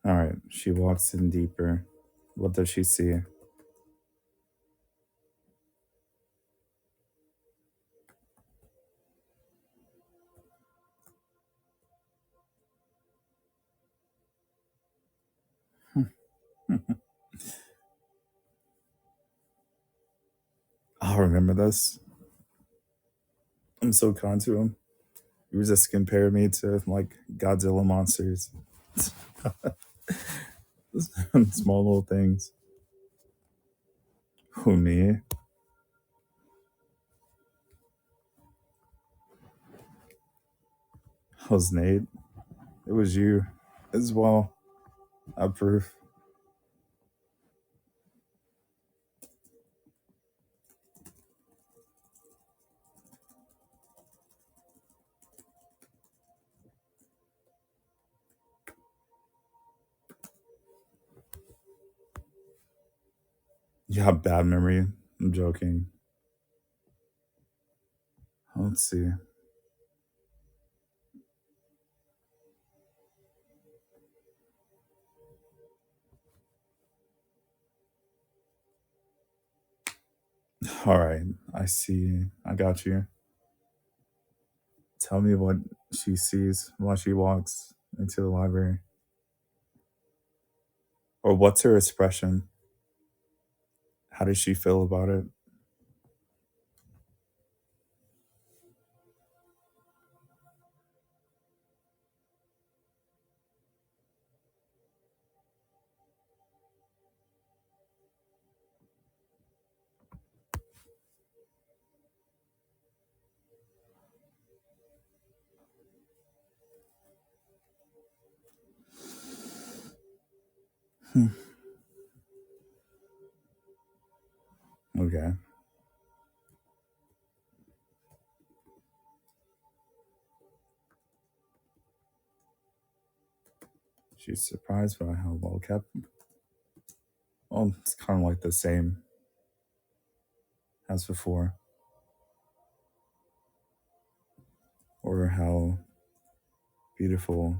All right, she walks in deeper. What does she see? I'll remember this. I'm so kind to him. He was just comparing me to like Godzilla monsters. Small little things. Who, me? I was Nate. It was you as well. I proof. You have bad memory. I'm joking. Let's see. All right, I see. I got you. Tell me what she sees while she walks into the library. Or what's her expression? How does she feel about it? Hmm. Okay. She's surprised by how well kept. Well, it's kind of like the same as before, or how beautiful.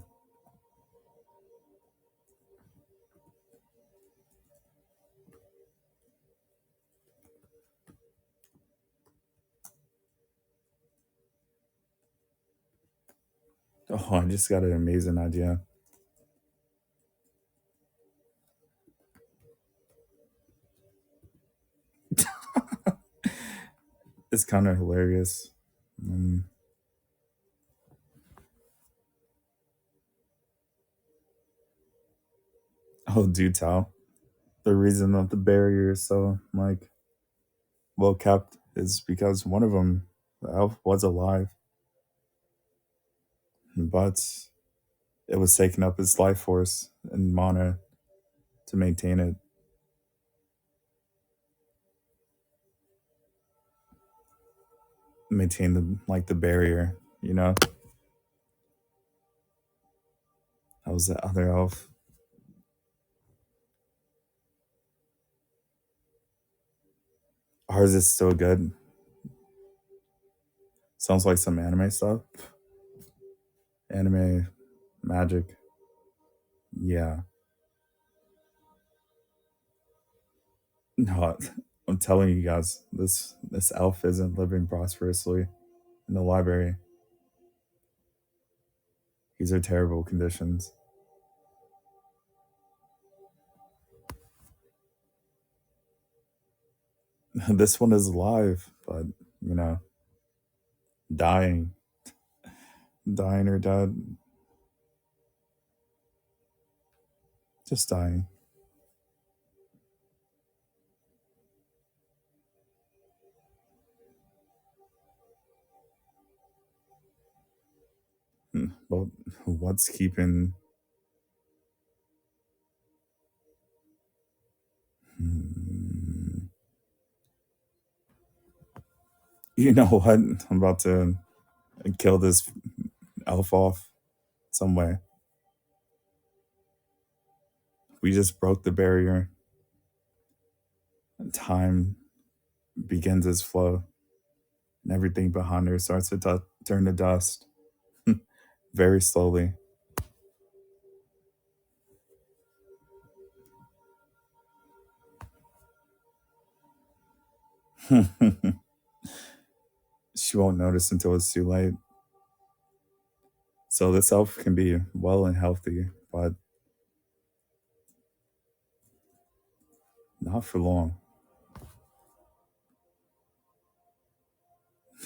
Oh, I just got an amazing idea. It's kind of hilarious. Mm. Oh, do tell. The reason that the barrier is so like well kept is because one of them, the elf, was alive, but it was taking up its life force and mana to maintain it. maintain the barrier. You know, that was the other elf. Ours is still good. Sounds like some anime stuff. Anime magic. Yeah. No, I'm telling you guys, this elf isn't living prosperously in the library. These are terrible conditions. This one is alive, but you know, dying, dying or dead, just dying. Well, what's keeping? Hmm, you know what? I'm about to kill this elf off some way. We just broke the barrier. Time begins its flow, and everything behind her starts to turn to dust very slowly. She won't notice until it's too late. So this elf can be well and healthy, but not for long.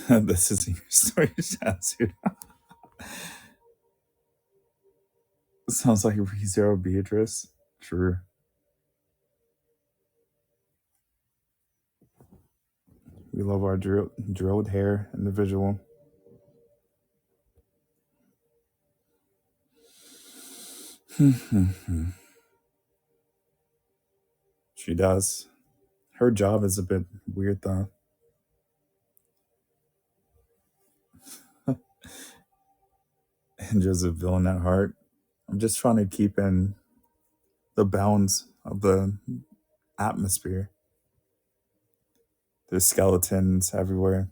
This is your story, Shazzy. Sounds like ReZero Beatrice. True. We love our drilled hair in the visual. She does. Her job is a bit weird though. And just a villain at heart. I'm just trying to keep in the bounds of the atmosphere. There's skeletons everywhere.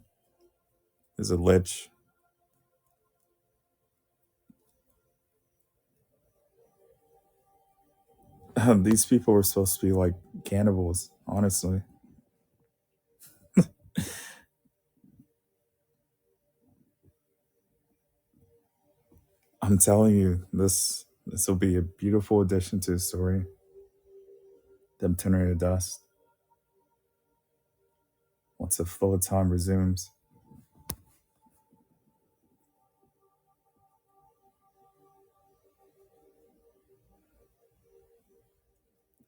There's a lich. These people were supposed to be like cannibals, honestly. I'm telling you, this will be a beautiful addition to the story. Them turning to dust once the flow of time resumes.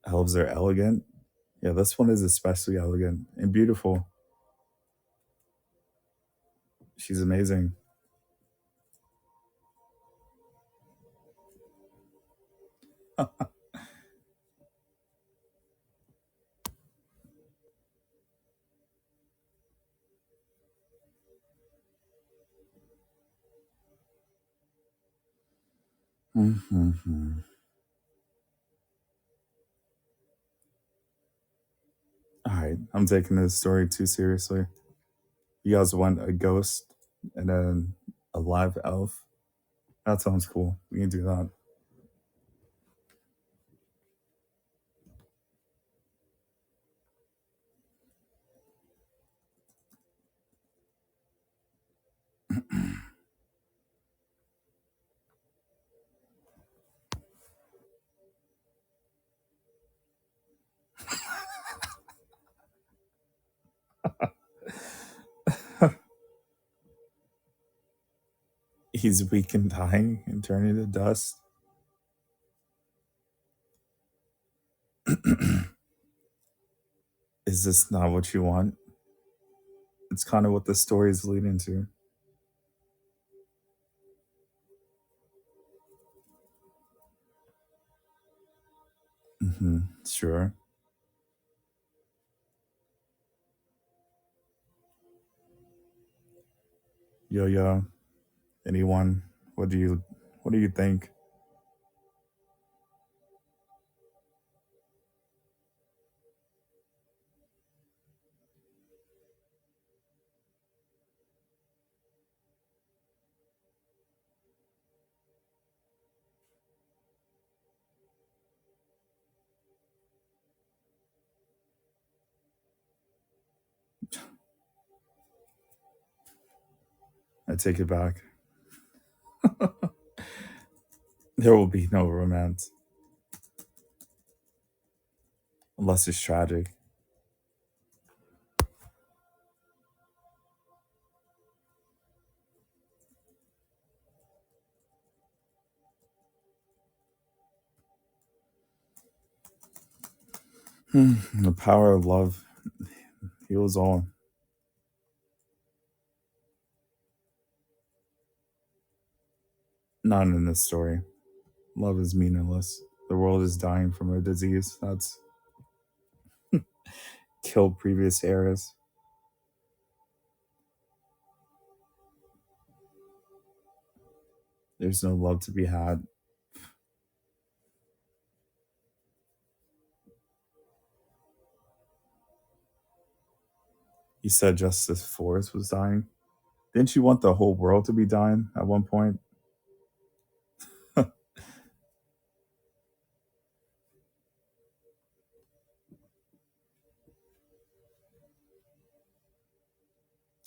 Elves are elegant. Yeah, this one is especially elegant and beautiful. She's amazing. Mhm. All right, I'm taking this story too seriously. You guys want a ghost and then a live elf? That sounds cool. We can do that. He's weak and dying and turning to dust. Is this not what you want? It's kind of what the story is leading to. Sure. Yo yo, anyone? What do you think? I take it back. There will be no romance unless it's tragic. The power of love heals all. Not in this story. Love is meaningless. The world is dying from a disease that's killed previous eras. There's no love to be had. You said Justice Forest was dying. Didn't you want the whole world to be dying at one point?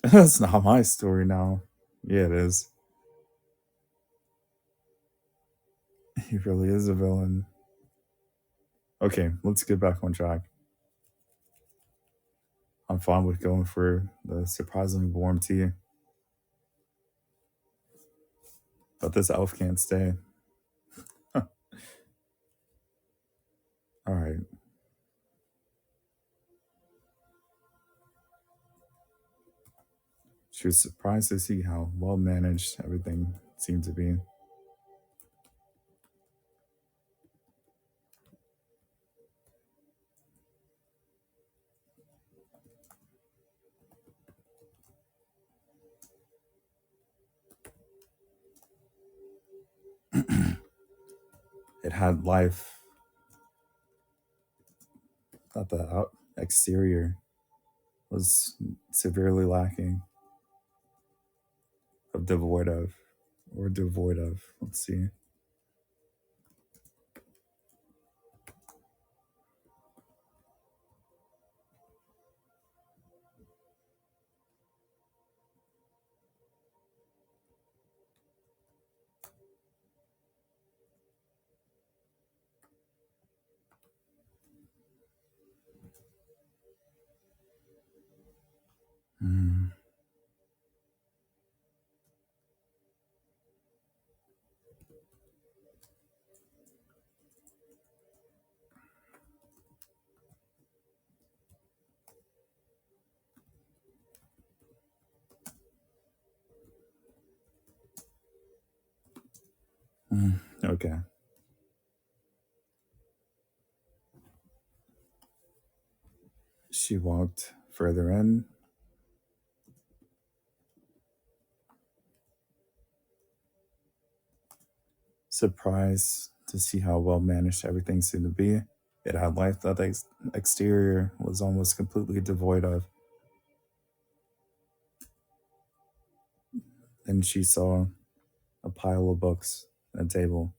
That's not my story now. Yeah, it is. He really is a villain. Okay, let's get back on track. I'm fine with going for the surprisingly warm tea, but this elf can't stay. All right. She was surprised to see how well managed everything seemed to be. It had life, but the exterior was severely lacking of devoid of, or devoid of. Let's see. Mm, okay. She walked further in, surprised to see how well managed everything seemed to be. It had life that the exterior was almost completely devoid of. Then she saw a pile of books and a table.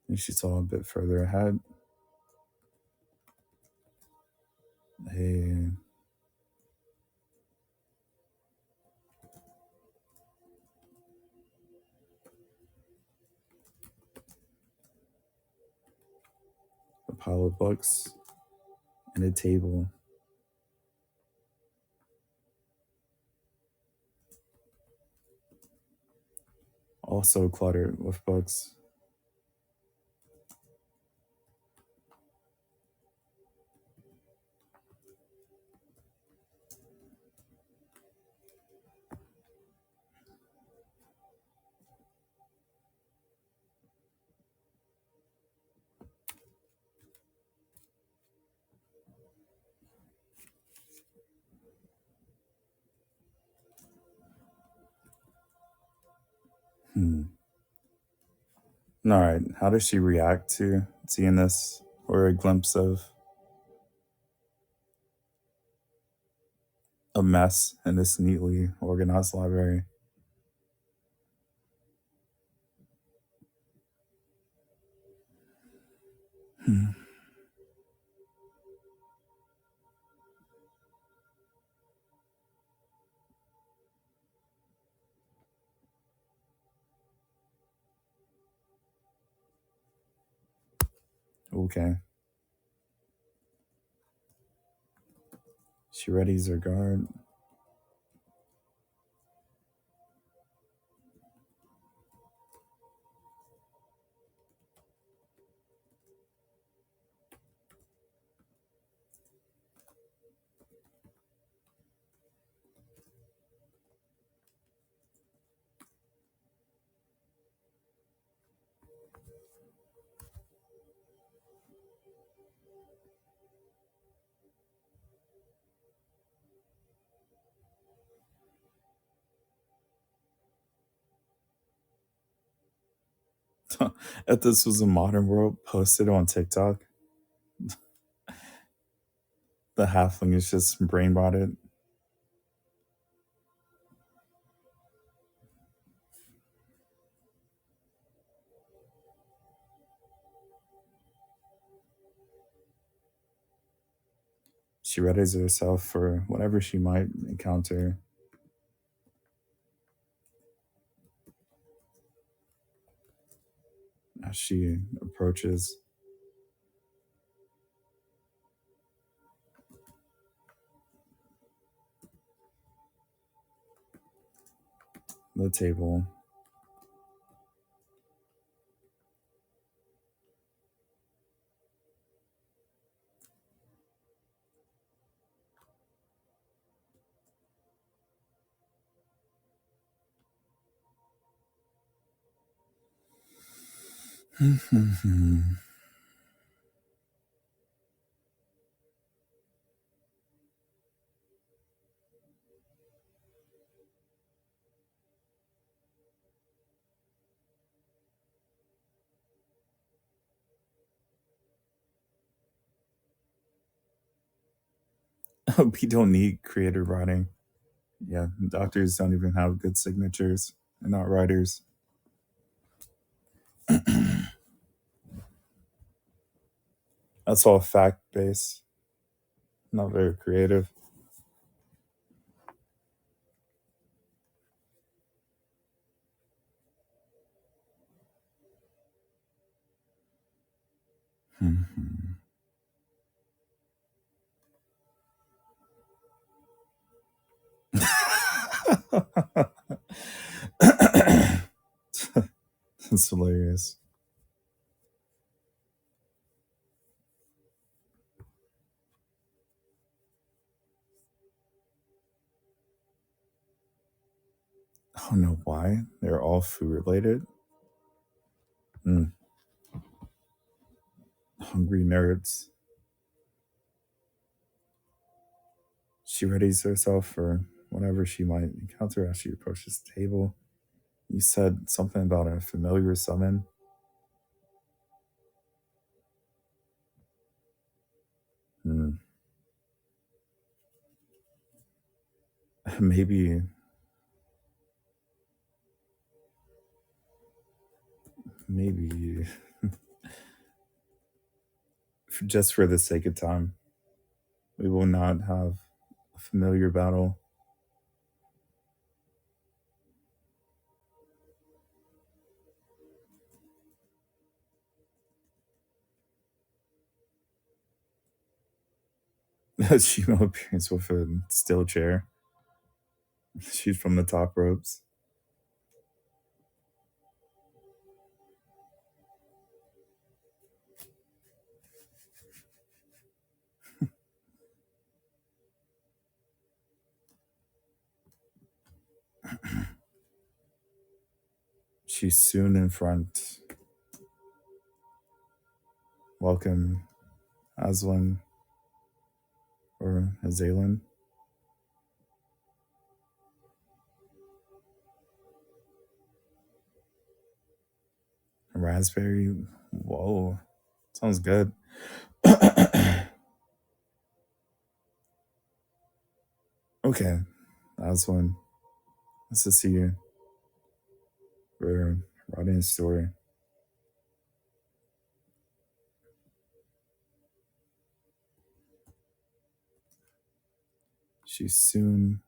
And she saw a bit further ahead a, a pile of books and a table, also cluttered with books. Hmm. All right. How does she react to seeing this or a glimpse of a mess in this neatly organized library? Hmm. Okay. She readies her guard. If this was a modern world, posted on TikTok, the halfling is just brain botted. She readies herself for whatever she might encounter as she approaches the table. We don't need creative writing. Yeah, doctors don't even have good signatures. They're not writers. That's all fact based, not very creative. Mhm. That's hilarious. I don't know why. They're all food related. Mm, hungry nerds. She readies herself for whatever she might encounter as she approaches the table. You said something about a familiar summon. Hmm. Maybe, maybe just for the sake of time, we will not have a familiar battle. She appears with a steel chair. She's from the top ropes. She's soon in front. Welcome, Aslan or Azalin. Raspberry. Whoa. Sounds good. Okay. Last one. Let's just see here. We're writing a story. She's soon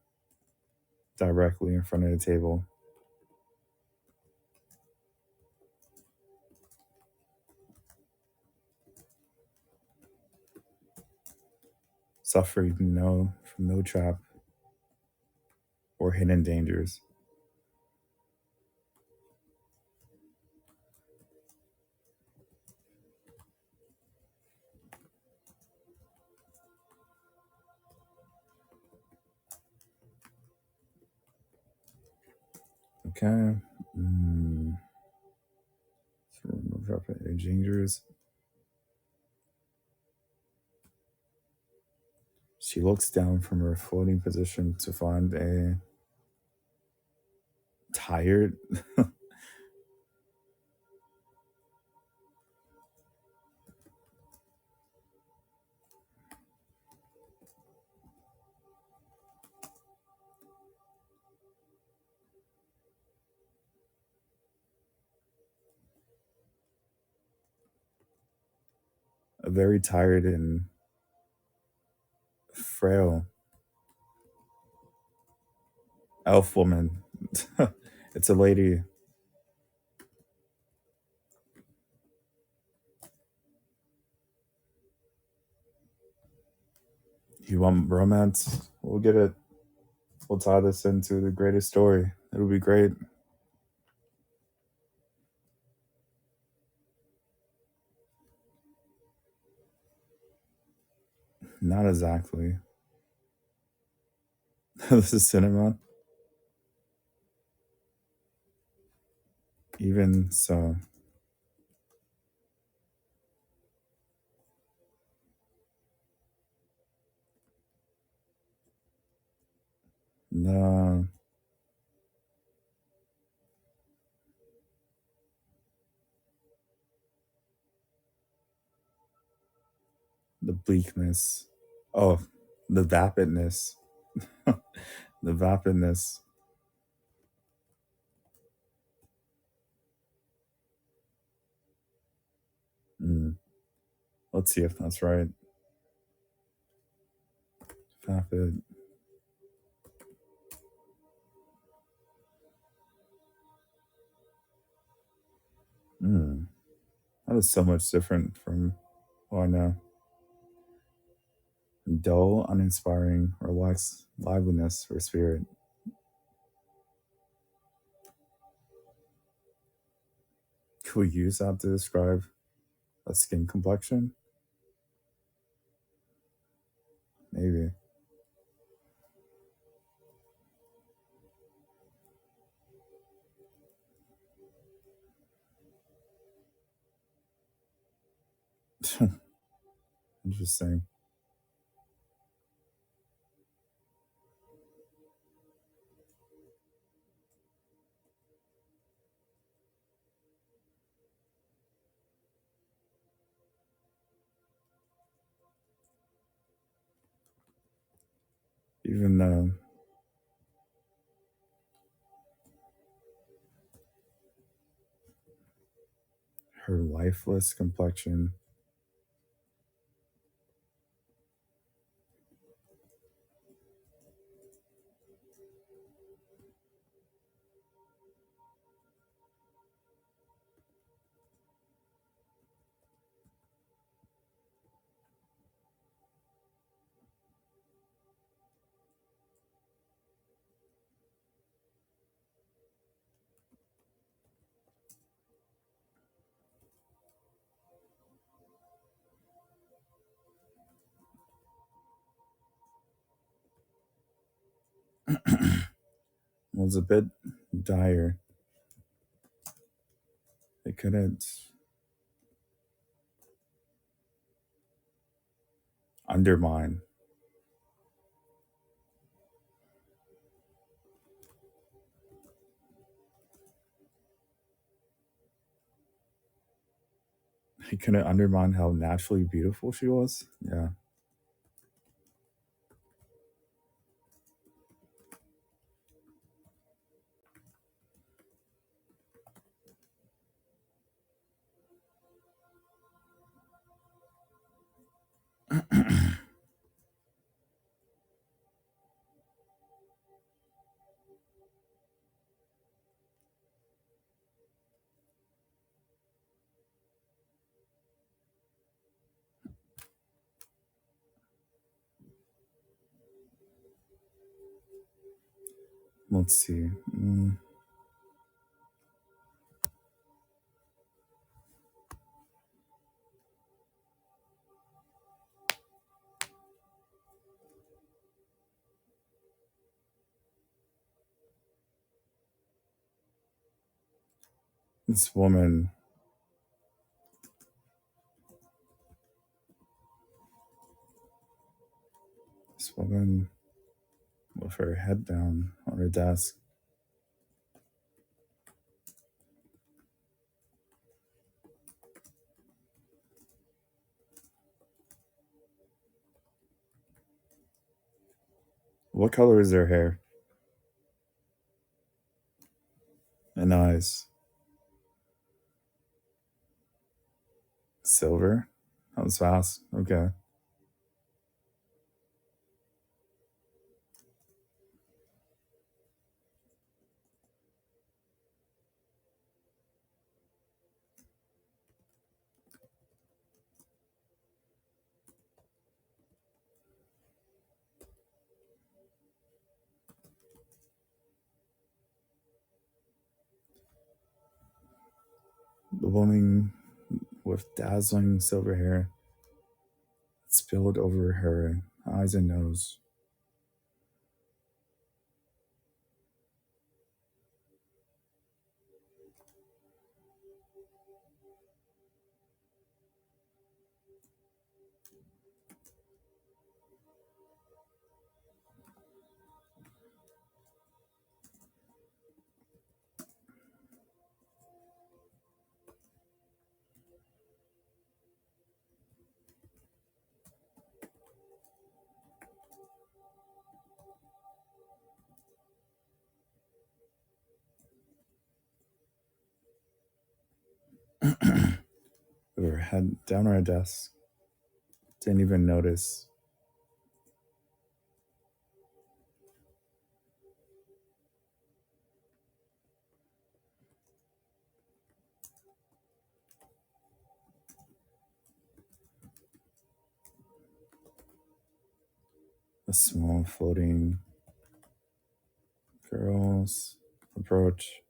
directly in front of the table. Suffering from no trap or hidden dangers. Okay. So no trap or hidden dangers. She looks down from her floating position to find a tired, a very tired and frail elf woman. It's a lady. You want romance? We'll get it. We'll tie this into the greatest story. It'll be great. Not exactly. This is cinema. Even so, the the bleakness. Oh, the vapidness. The vapidness. Mm. Let's see if that's right. Vapid. Mm. That is so much different from what I know. Dull, uninspiring, relaxed liveliness or spirit. Could we use that to describe a skin complexion? Maybe. Interesting. Even her lifeless complexion. Was a bit dire. It couldn't undermine. He couldn't undermine how naturally beautiful she was. Yeah. Let's see. This woman, this woman with her head down on her desk. What color is her hair and eyes? Silver? That was fast. Okay. The woman with dazzling silver hair spilled over her eyes and nose. With her head down on her desk. Didn't even notice. A small floating girls approach.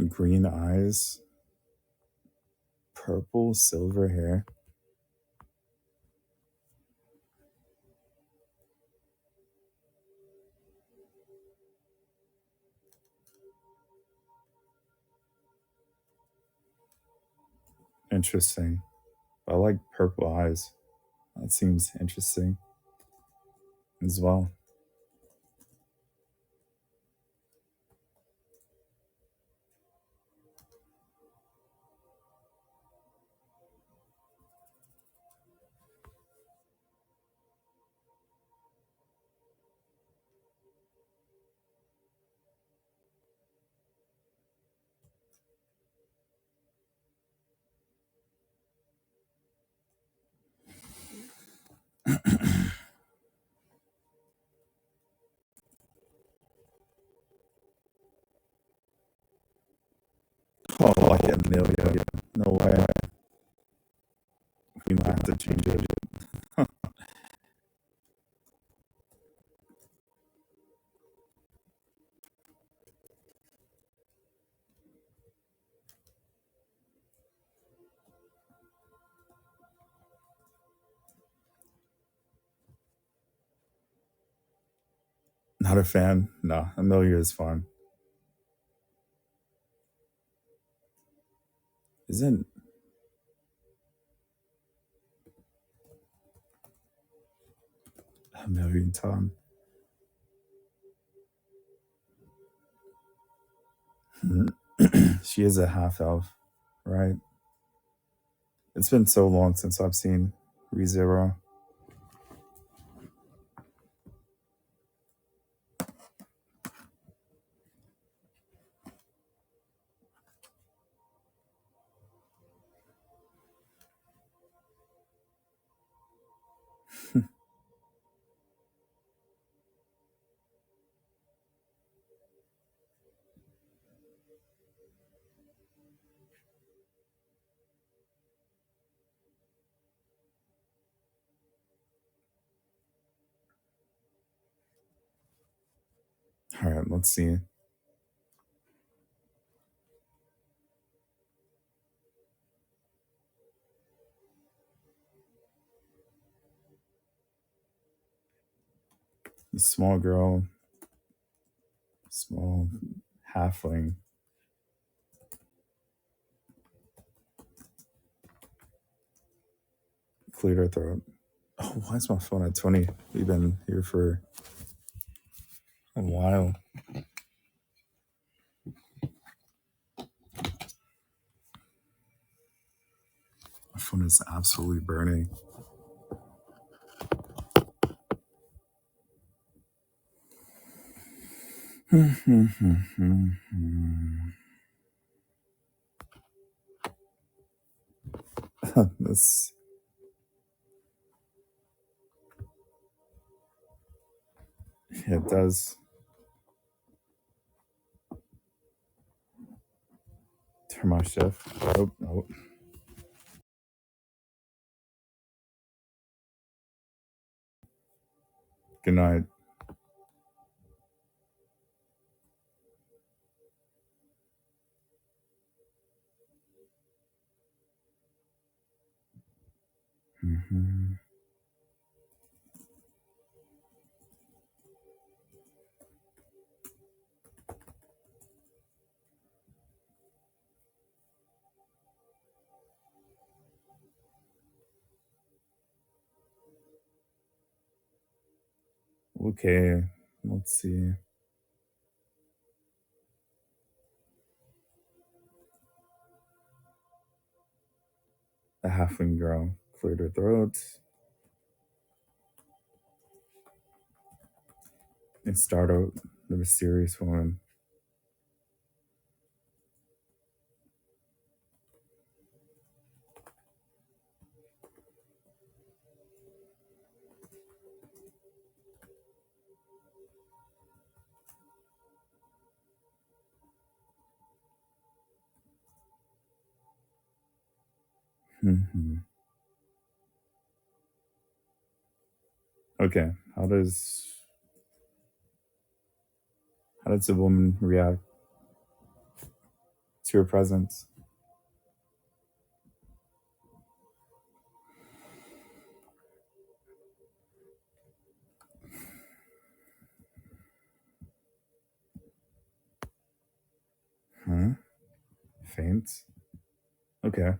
Green eyes, purple silver hair. Interesting. I like purple eyes. That seems interesting as well. Oh, like Amelia. No way. We might have to change it. Not a fan. No, Amelia is fun. Isn't a million times. She is a half elf, right? It's been so long since I've seen ReZero. All right, let's see. The small girl, small halfling, cleared her throat. Oh, why is my phone at 20? We've been here for a while. My phone is absolutely burning. This, yeah, it does. Turn my chef. Oh, oh. Good night. Mhm. Okay, let's see. The halfling girl cleared her throat and startled the mysterious woman. Mhm. Okay, how does the woman react to her presence? Huh? Faint? Okay.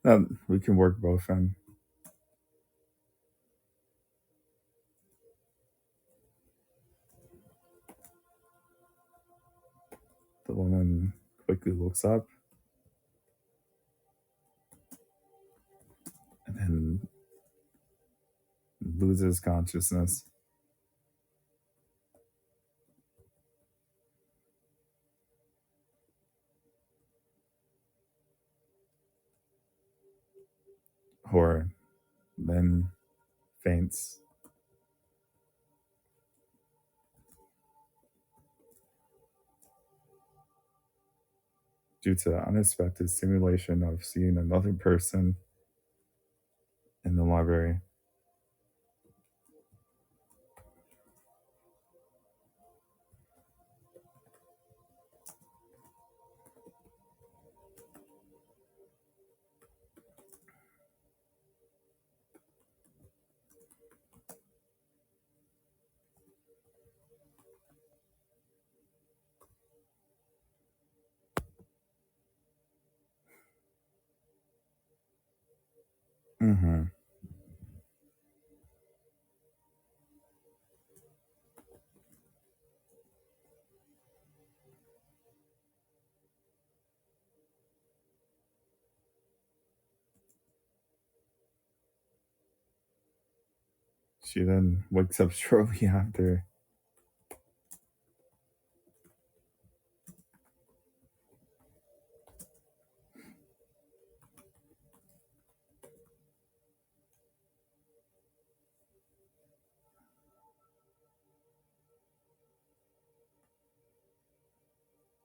No, we can work both in. The woman quickly looks up and then loses consciousness. Or then faints due to the unexpected stimulation of seeing another person in the library. Mm-hmm. She then wakes up shortly after.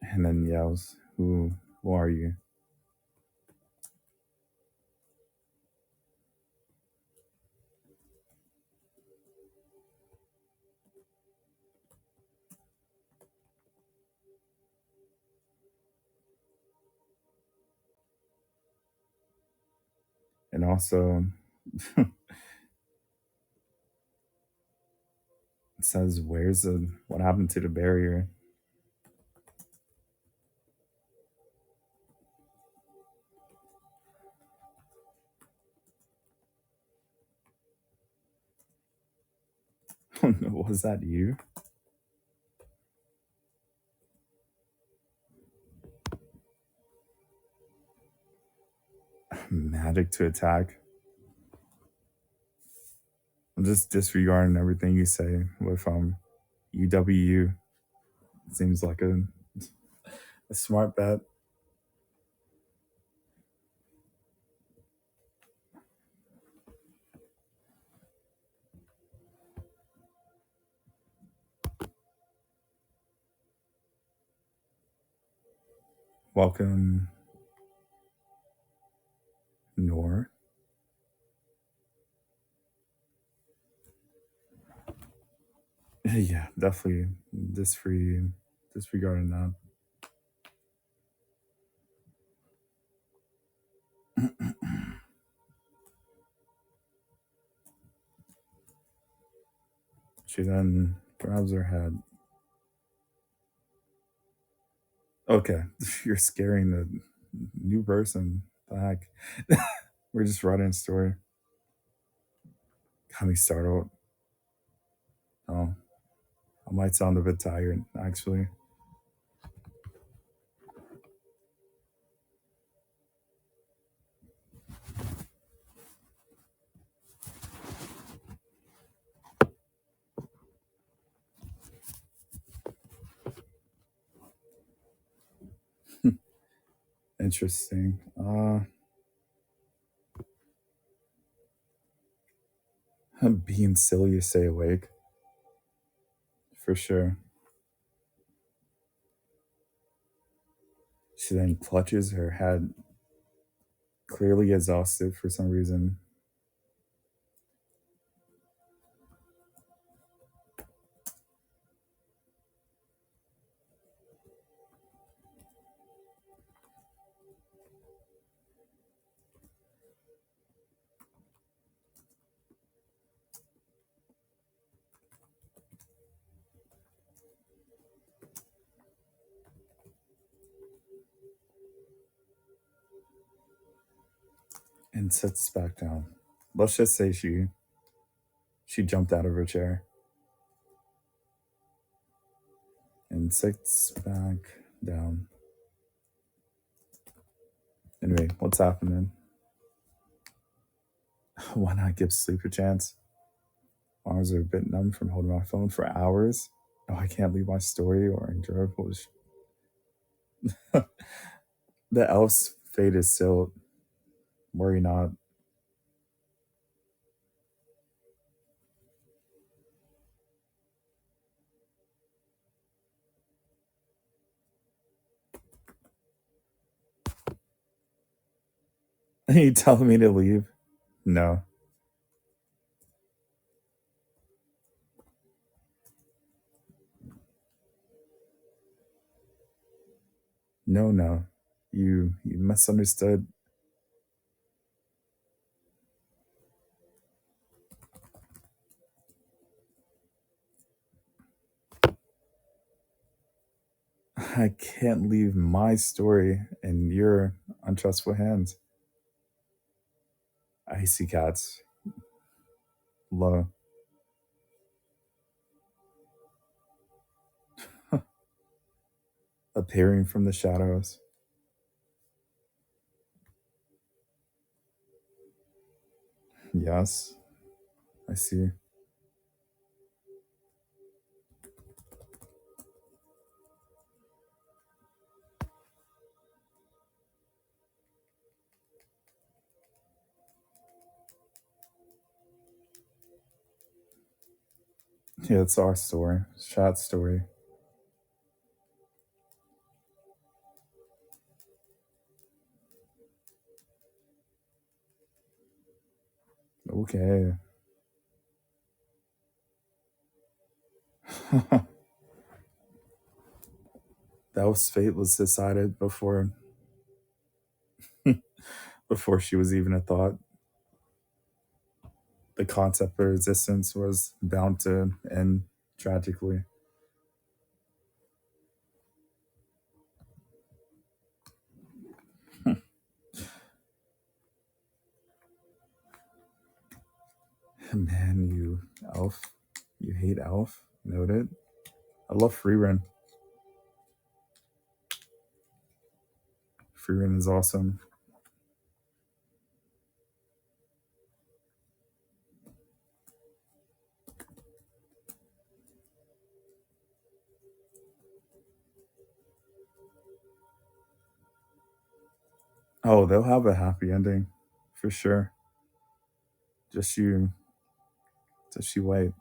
And then yells, who are you? And also says, where's the, what happened to the barrier? Was that you? Magic to attack. I'm just disregarding everything you say with UWU. Seems like a smart bet. Welcome, Nor. Yeah, definitely disregarding that. She then grabs her head. Okay, you're scaring the new person. The heck? We're just writing a story. Got me startled. Oh, I might sound a bit tired, actually. Interesting. Being silly to stay awake, for sure. She then clutches her head, clearly exhausted for some reason, and sits back down. Let's just say she jumped out of her chair and sits back down. Anyway, what's happening? Why not give sleep a chance? Arms are a bit numb from holding my phone for hours. Oh, I can't leave my story or endure. The elf's fate is sealed. Worry not. You telling me to leave? No, no, no. You misunderstood. I can't leave my story in your untrustful hands. Icy cats. Low. Appearing from the shadows. Yes, I see. Yeah, it's our story. Shot story. Okay. That was fate was decided before she was even a thought. The concept of resistance was bound to end tragically. Man, you elf. You hate elf. Noted. I love free run. Free run is awesome. Oh, they'll have a happy ending. For sure. Just you just you wait.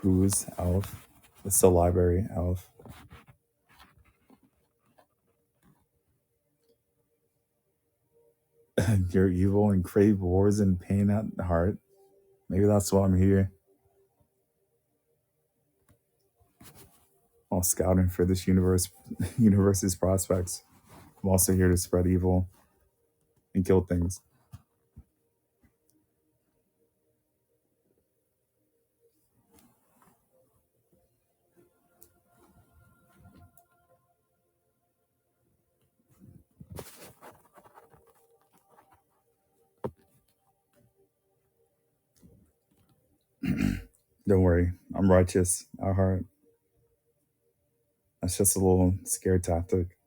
Who's elf? It's the library elf. You're evil and crave wars and pain at heart. Maybe that's why I'm here. While scouting for this universe's prospects. I'm also here to spread evil and kill things. Don't worry, I'm righteous at heart. That's just a little scare tactic.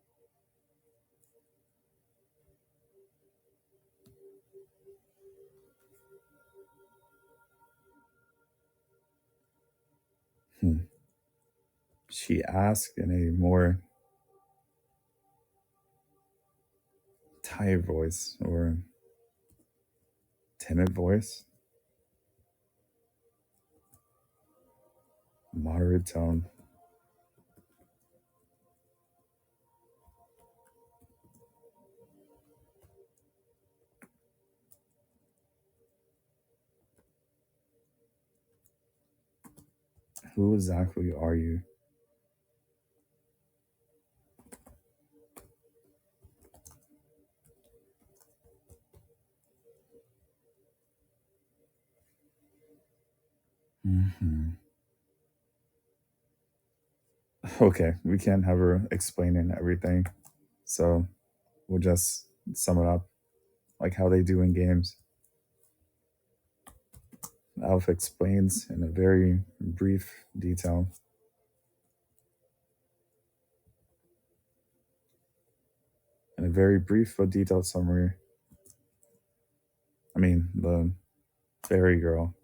Hmm. She asked in a more tired voice or timid voice, moderate tone. Who exactly are you? Hmm. Okay, we can't have her explaining everything, so we'll just sum it up like how they do in games. Alf explains in a very brief detail, in a very brief but detailed summary. I mean, the fairy girl.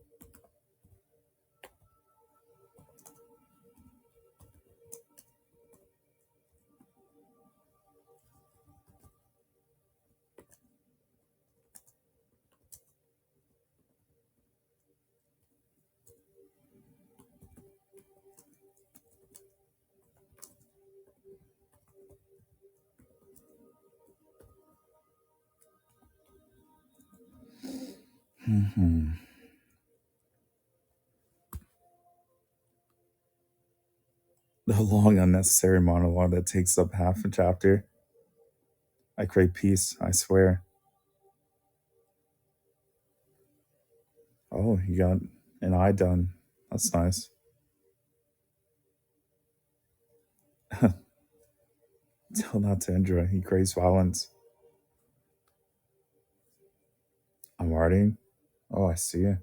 Hmm. The long, unnecessary monologue that takes up half a chapter. I crave peace, I swear. Oh, you got an eye done. That's nice. Tell that to Indra. He craves violence. I'm writing. Oh, I see it.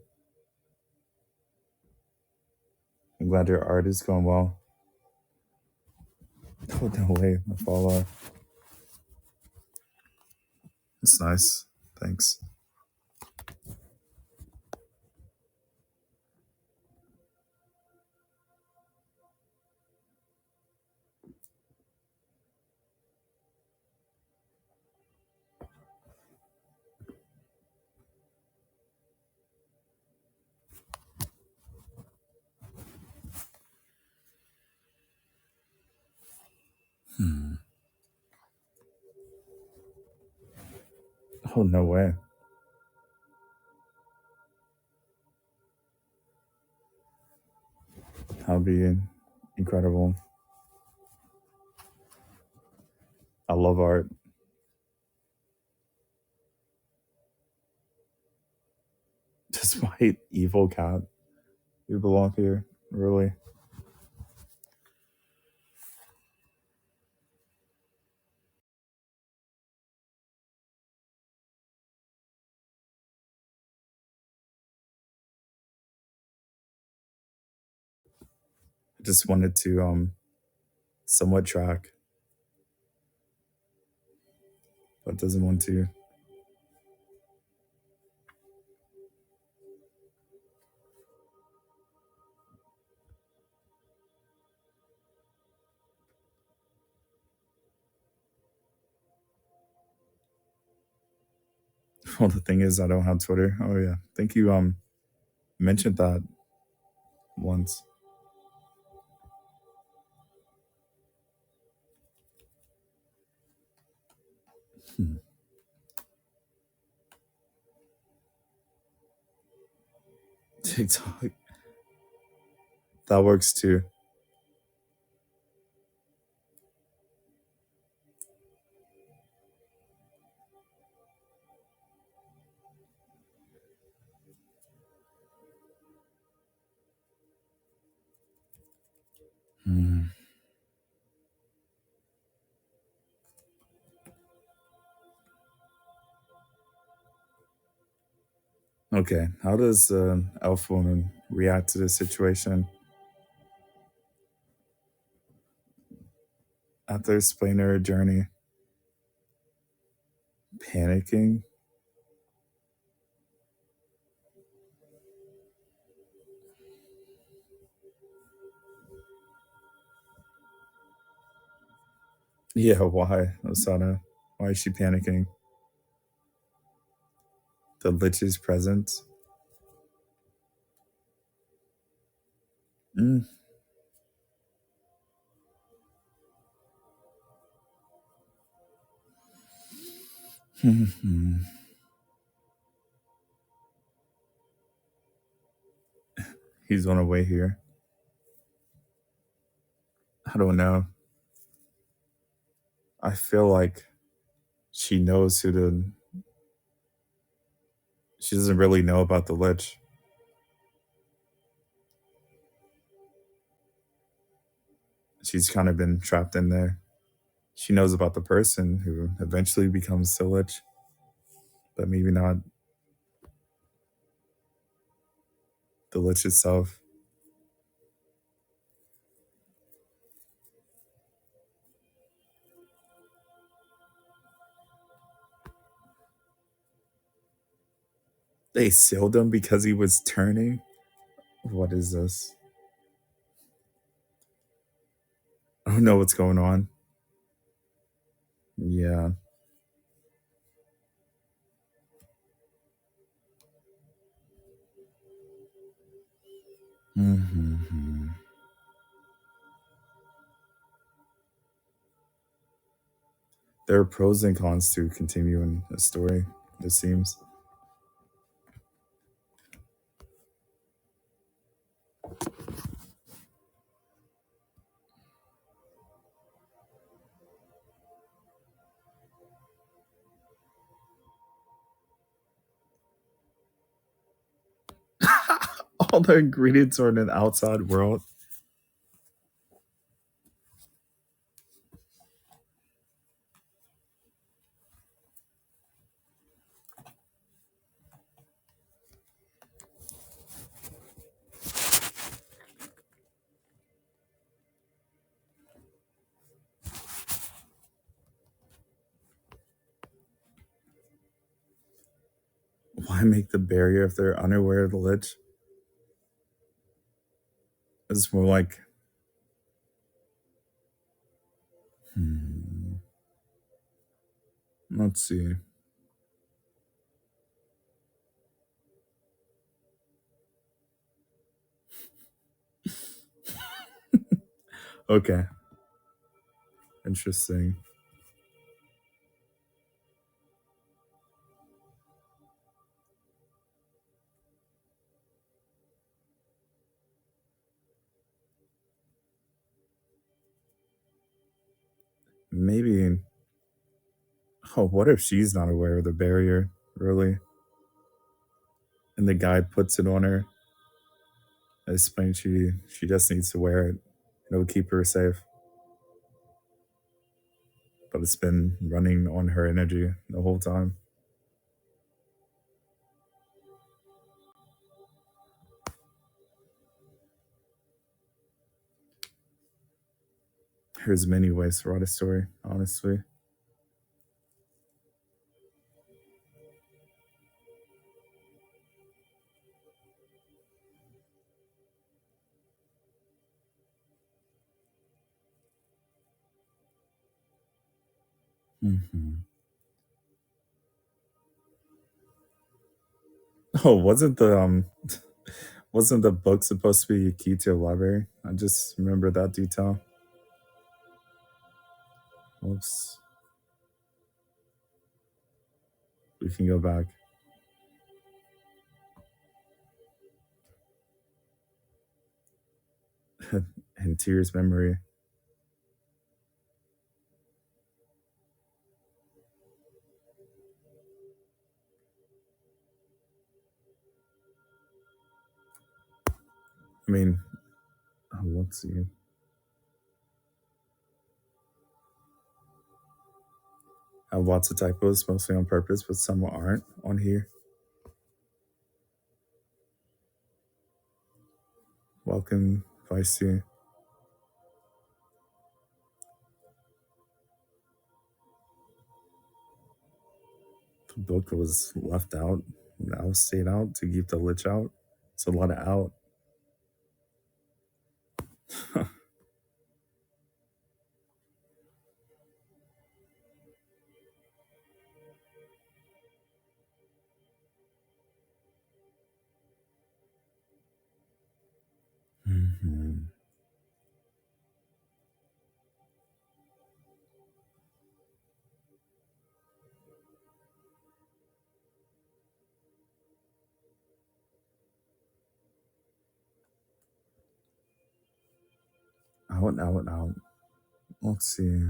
I'm glad your art is going well. Oh, no way. The follow. It's nice. Thanks. Hmm. Oh, no way. That'll be incredible. I love art. Despite evil cat, you belong here. Really. I just wanted to somewhat track, but doesn't want to. Well, the thing is, I don't have Twitter. Oh yeah, I think you mentioned that once. Hmm. TikTok, that works too. Hmm. Okay, how does Elf Woman react to this situation after explaining her journey? Panicking? Yeah, why, Osana? Why is she panicking? The Lich's presence? Mm. He's on the way here. I don't know. I feel like she knows who the. She doesn't really know about the Lich. She's kind of been trapped in there. She knows about the person who eventually becomes the Lich, but maybe not the Lich itself. They sealed him because he was turning? What is this? I don't know what's going on. Yeah. Mm-hmm. There are pros and cons to continuing a story, it seems. All the ingredients are in an outside world. Why make the barrier if they're unaware of the lich? It's more like, hmm, let's see. Okay, interesting. Maybe. Oh, what if she's not aware of the barrier, really? And the guy puts it on her. Explain she just needs to wear it. It'll keep her safe. But it's been running on her energy the whole time. There's many ways to write a story, honestly. Hmm. Oh, wasn't the book supposed to be a key to a library? I just remember that detail. Oops. We can go back. And Tears memory. I mean, let's see. I have lots of typos, mostly on purpose, but some aren't on here. Welcome, Vicey. The book was left out. Now stayed out to keep the lich out. It's a lot of out. Hmm. Out, out, out. Let's see.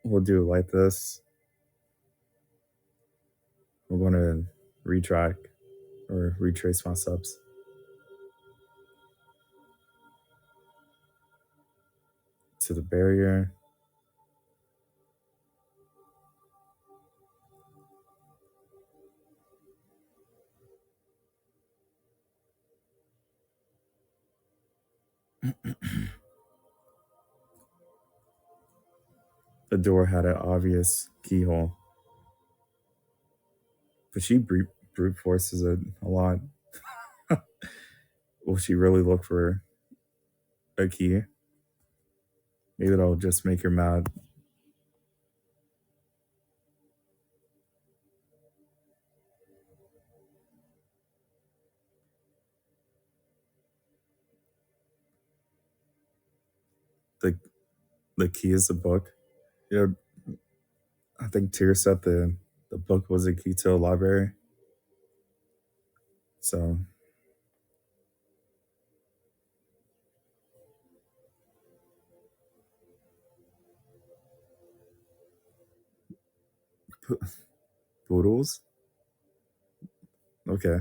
We'll do it like this. We're going to retrack or retrace my subs to the barrier. The door had an obvious keyhole, but she brute forces it a lot. Will she really look for a key? Maybe that'll just make her mad. The the key is the book. Yeah, I think Tyr said the book was a key to a library. So P- Poodles? Okay.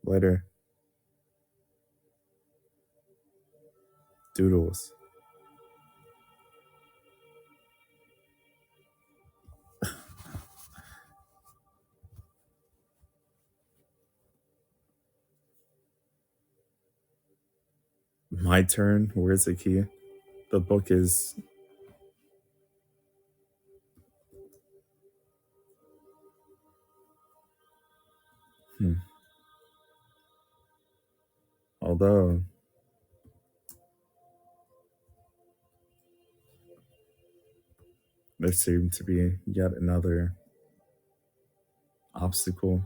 Later. Doodles. My turn. Where's the key? The book is. Hmm. Although there seemed to be yet another obstacle.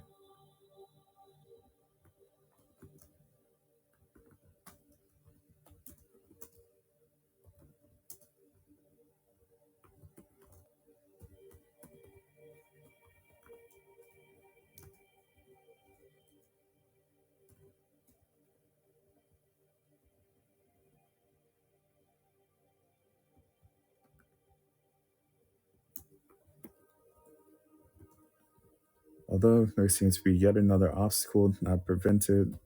Although there seems to be yet another obstacle that prevented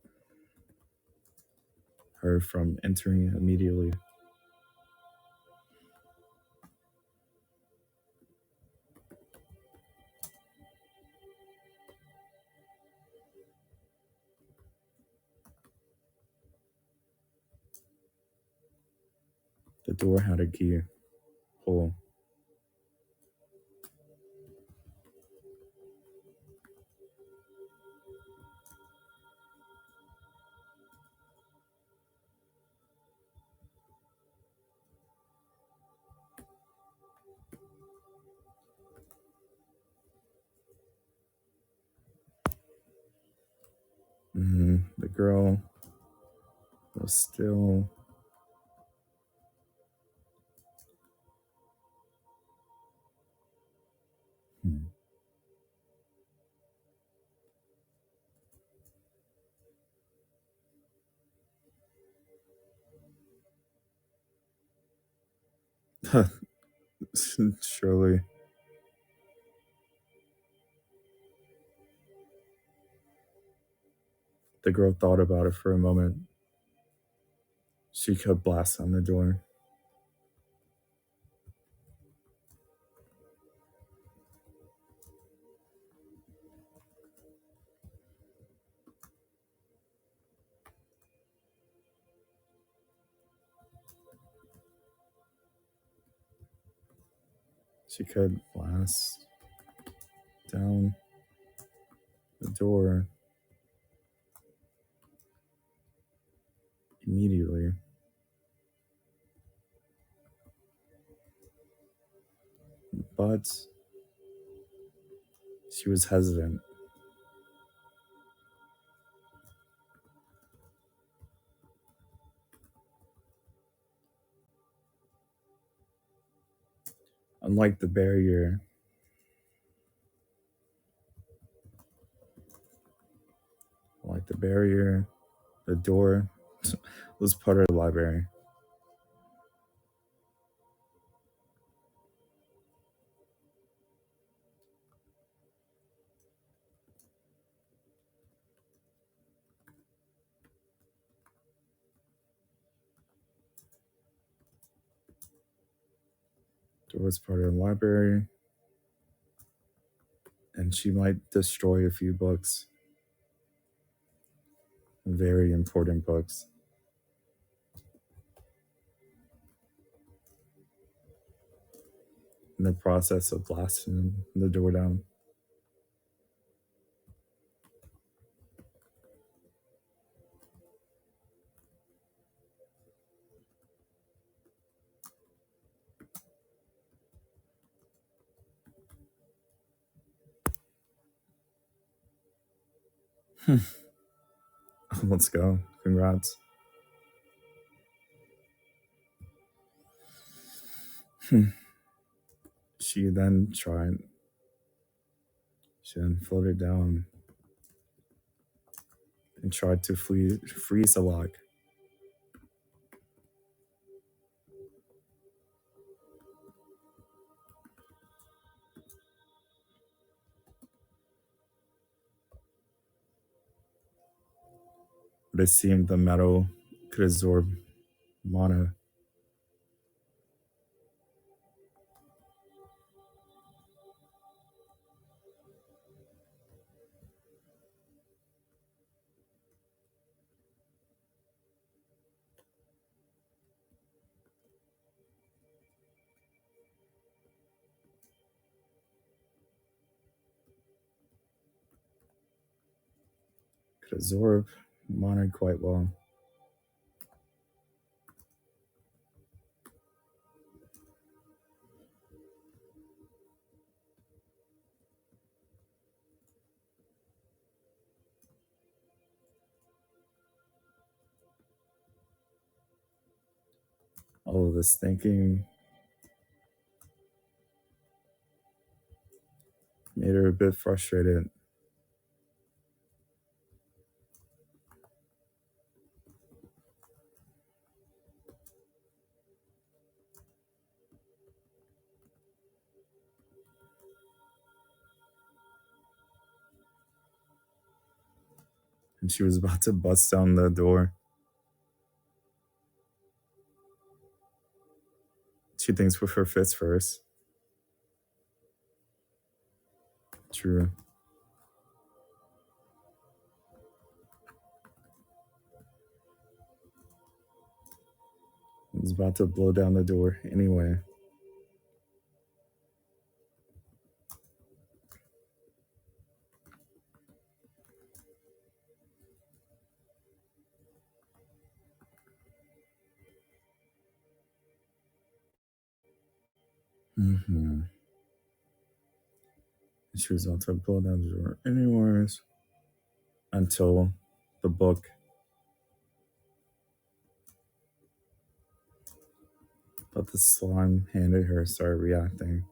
her from entering immediately. The door had a key hole. The girl was still. Hmm. Surely the girl thought about it for a moment. She could blast on the door. She could blast down the door immediately. But she was hesitant. Unlike the barrier, like the barrier, the door was part of the library. Door was part of the library, and she might destroy a few books, very important books, in the process of blasting the door down. Let's go. Congrats. She then tried, she then floated down and tried to freeze the lock. but it seemed the metal could absorb mana. Could absorb mana quite well. All of this thinking made her a bit frustrated. And she was about to bust down the door. She thinks with her fists first. True. I was about to blow down the door anyway. Mm-hmm. She was about to blow down the door anyways until the book that the slime handed her started reacting.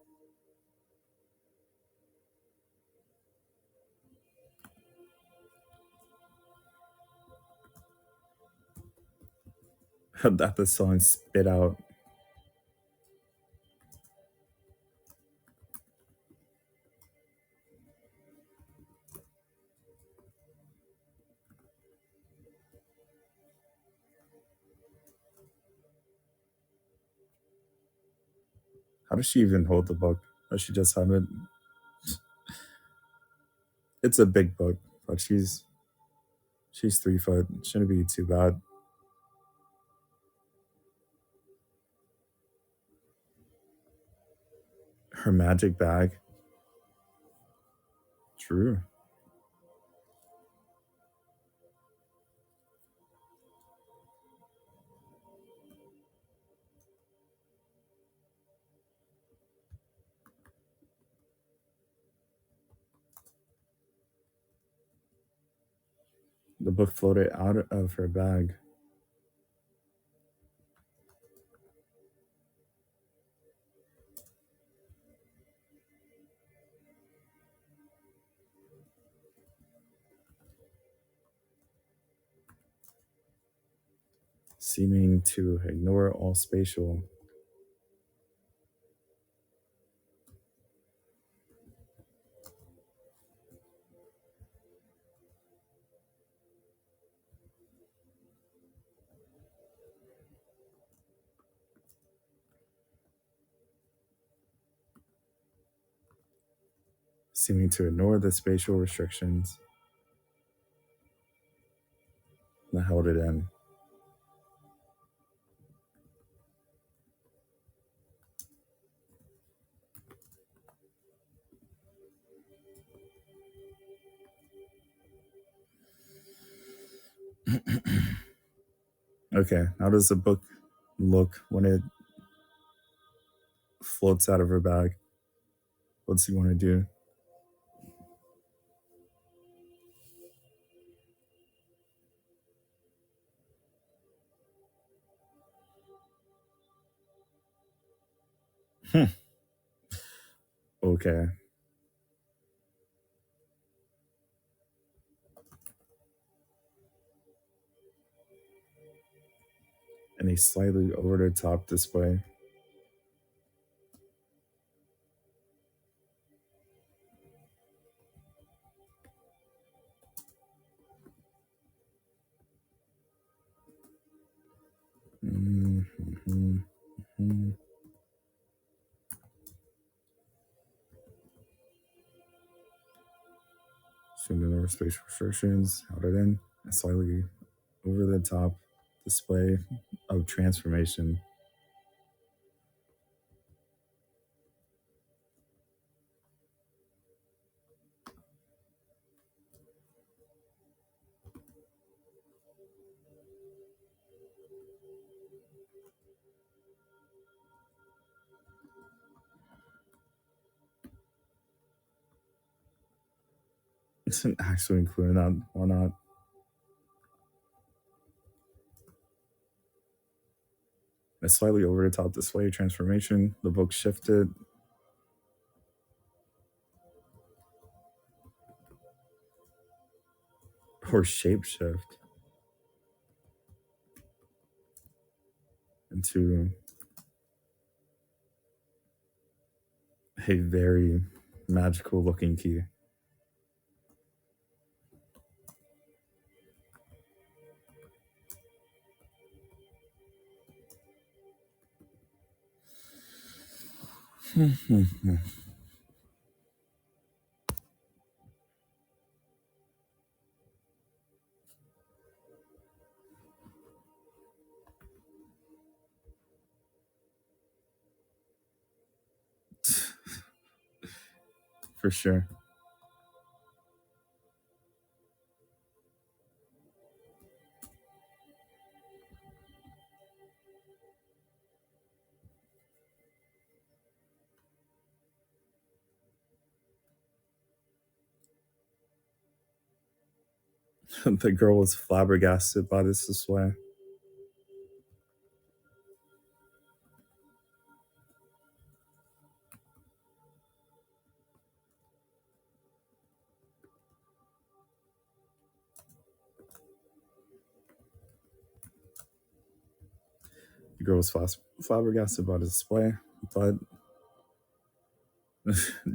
That the slime spit out. How does she even hold the book? Does she just have it? It's a big book, but she's 3 foot. Shouldn't be too bad. Her magic bag. True. The book floated out of her bag, seeming to ignore all spatial. Seeming to ignore the spatial restrictions that held it in. Okay, how does the book look when it floats out of her bag? What's he want to do? Okay. And a slightly over the top display. Soon there were space restrictions added in a slightly over the top display of transformation. It's actually including that. Why not? A slightly over the top display transformation. The book shifted or shapeshift into a very magical looking key. For sure. The girl was flabbergasted by this display. The girl was flabbergasted by the display, but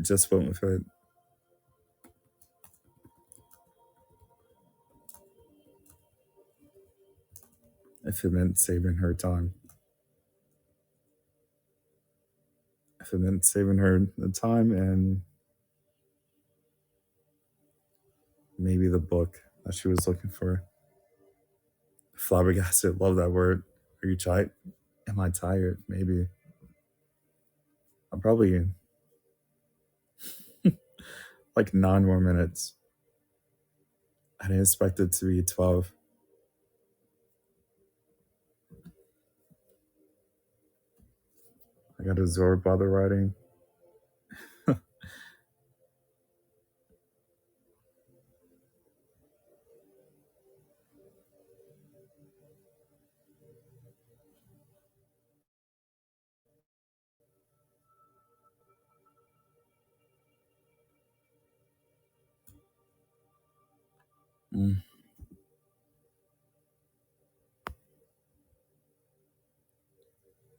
just went with it. If it meant saving her time. If it meant saving her the time and maybe the book that she was looking for. Flabbergasted, love that word. Are you tired? Am I tired? Maybe. I'm probably like 9 more minutes. I didn't expect it to be 12. I got absorbed by the writing. Mm.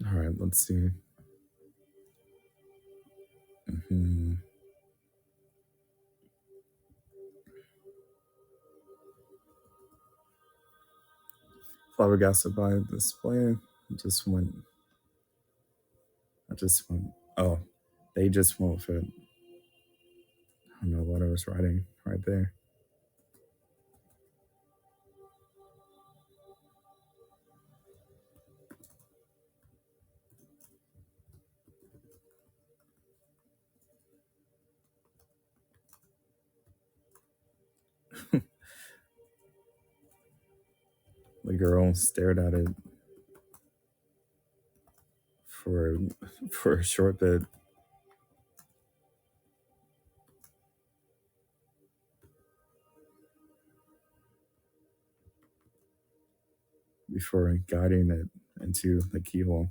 All right, let's see. Mm-hmm. Flabbergasted by the display. Just went. I just went. Oh, they just won't fit. I don't know what I was writing right there. The girl stared at it for for a short bit before guiding it into the keyhole.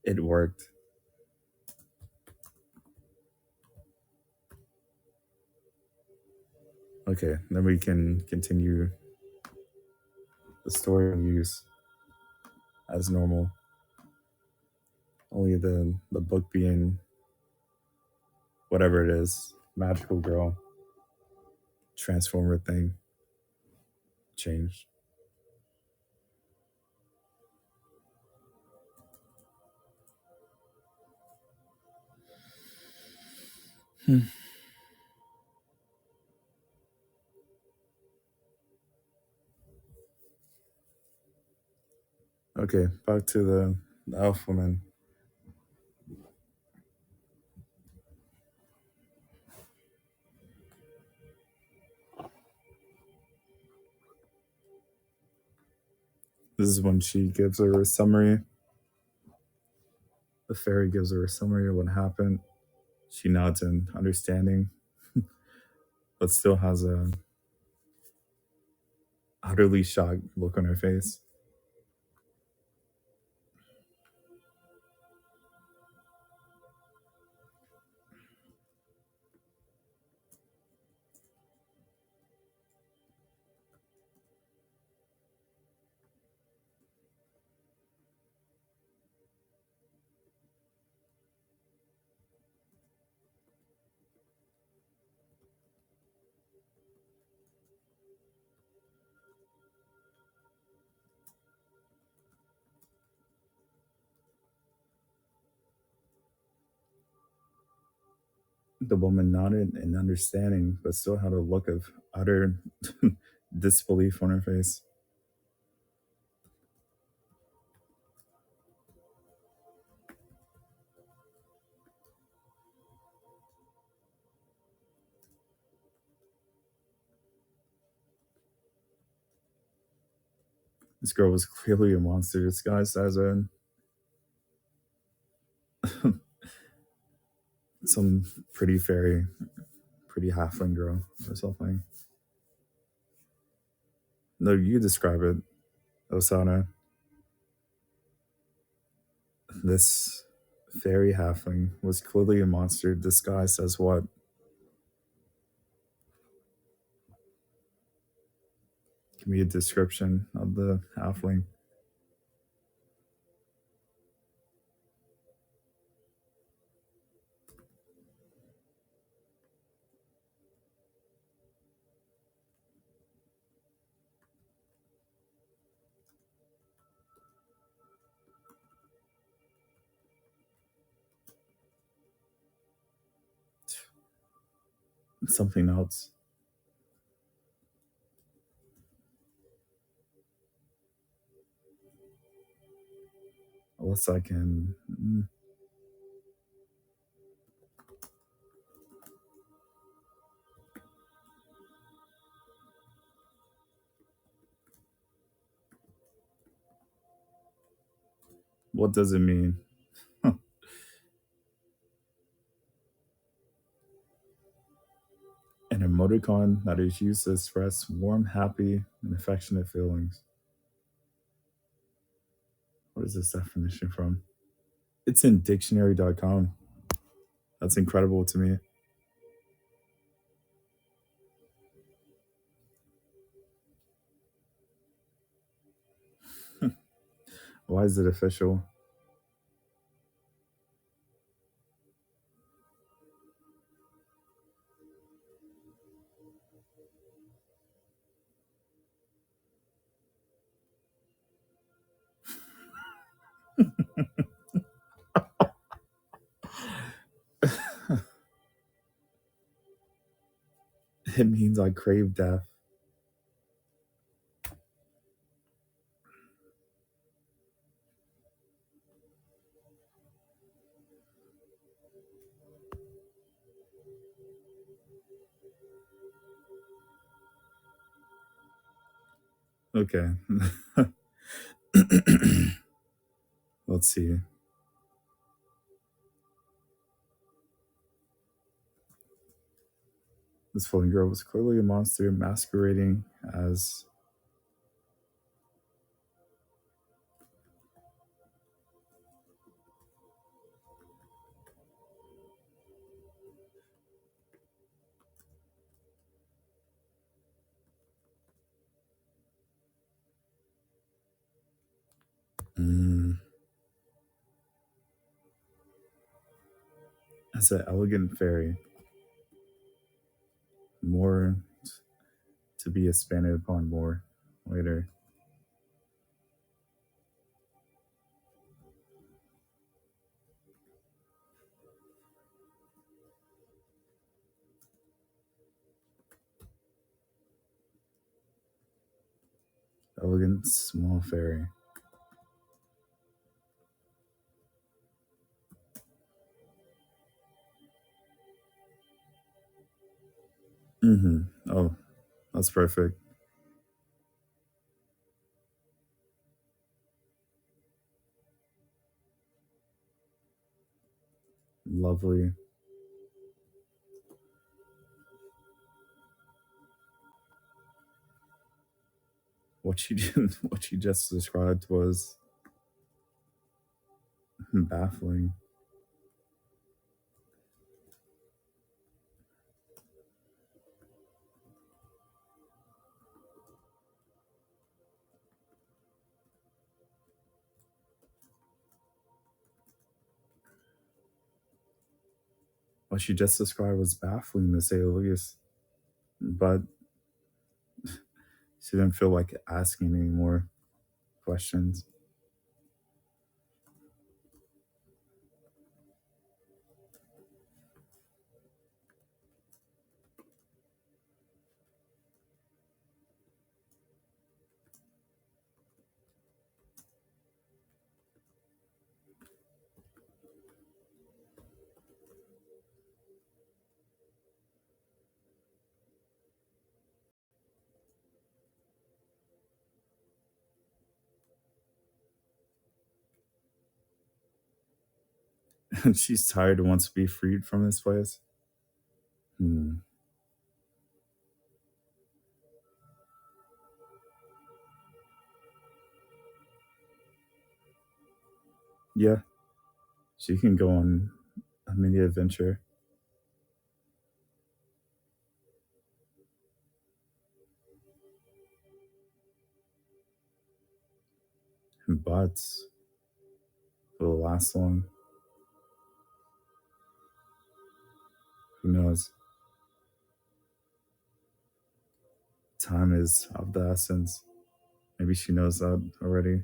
It worked. Okay, then we can continue the story of use. as normal. Only the book being whatever it is, magical girl, transformer thing, changed. Hmm. Okay, back to the elf woman. This is when she gives her a summary. The fairy gives her a summary of what happened. She nods in understanding, but still has a utterly shocked look on her face. The woman nodded in understanding, but still had a look of utter disbelief on her face. This girl was clearly a monster disguised as a some pretty fairy, pretty halfling girl or something. No, you describe it, Osana. This fairy halfling was clearly a monster disguised as what? Give me a description of the halfling. Something else. Unless I can. What does it mean? An emoticon that is used to express warm, happy, and affectionate feelings. What is this definition from? It's in dictionary.com. That's incredible to me. Why is it official? It means I crave death. Okay. Let's see. This floating girl was clearly a monster masquerading as. As an elegant fairy, more to be expanded upon more later. Elegant small fairy. Oh, that's perfect. Lovely. What she did, what she just described was baffling. What she just described was baffling to say the least. But she didn't feel like asking any more questions. And she's tired and wants to be freed from this place. Hmm. Yeah, she can go on a mini adventure. But will it last long? Who knows? Time is of the essence. Maybe she knows that already.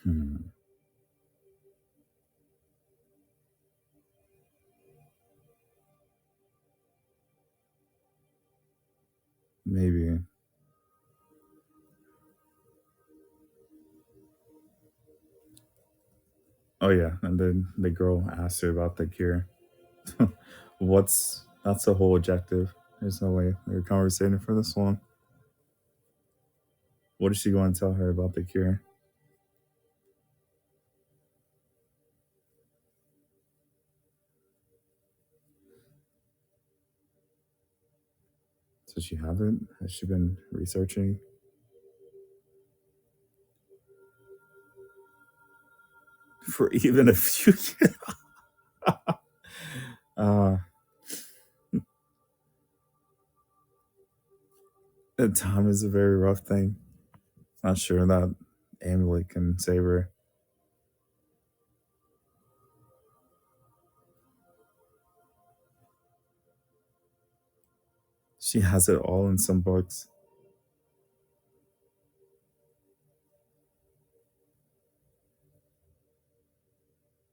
Hmm. Maybe. Oh yeah, and then the girl asked her about the cure. What's that's the whole objective. There's no way we are conversating for this long. What is she going to tell her about the cure? Does she have it? Has she been researching for even a few years? uh, Time is a very rough thing. Not sure that amulet can save her. She has it all in some books.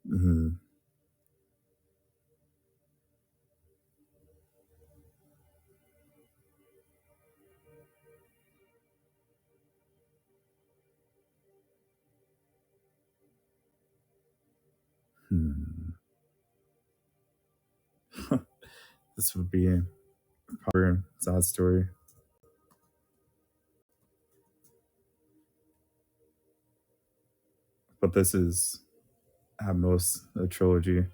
Hmm. Hmm. This would be a proper sad story, but this is at most a trilogy.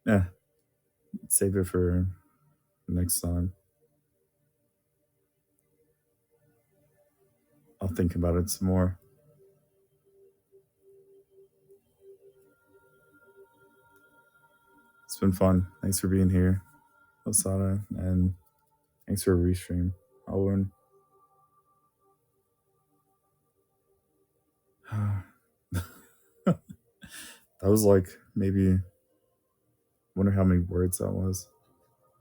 Yeah, save it for next time. I'll think about it some more. It's been fun. Thanks for being here, Osada, and thanks for a restream. Owen. That was like maybe, wonder how many words that was.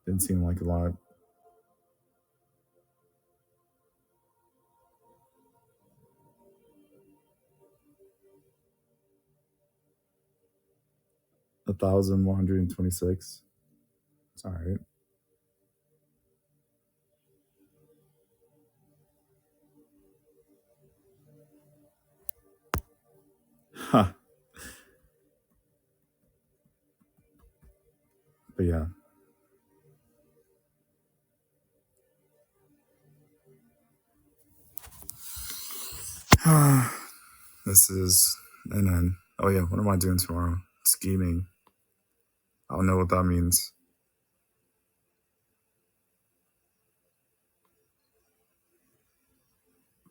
Didn't seem like a lot. A 1,126. It's all right. Huh. But yeah. This is, and then, oh yeah, what am I doing tomorrow? Scheming. I don't know what that means,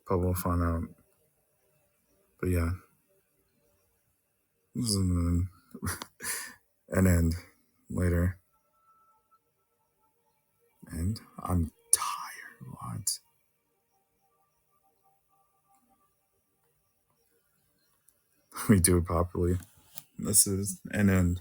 but we'll find out. But yeah, this is an end later. And I'm tired. What? We do it properly. This is an end.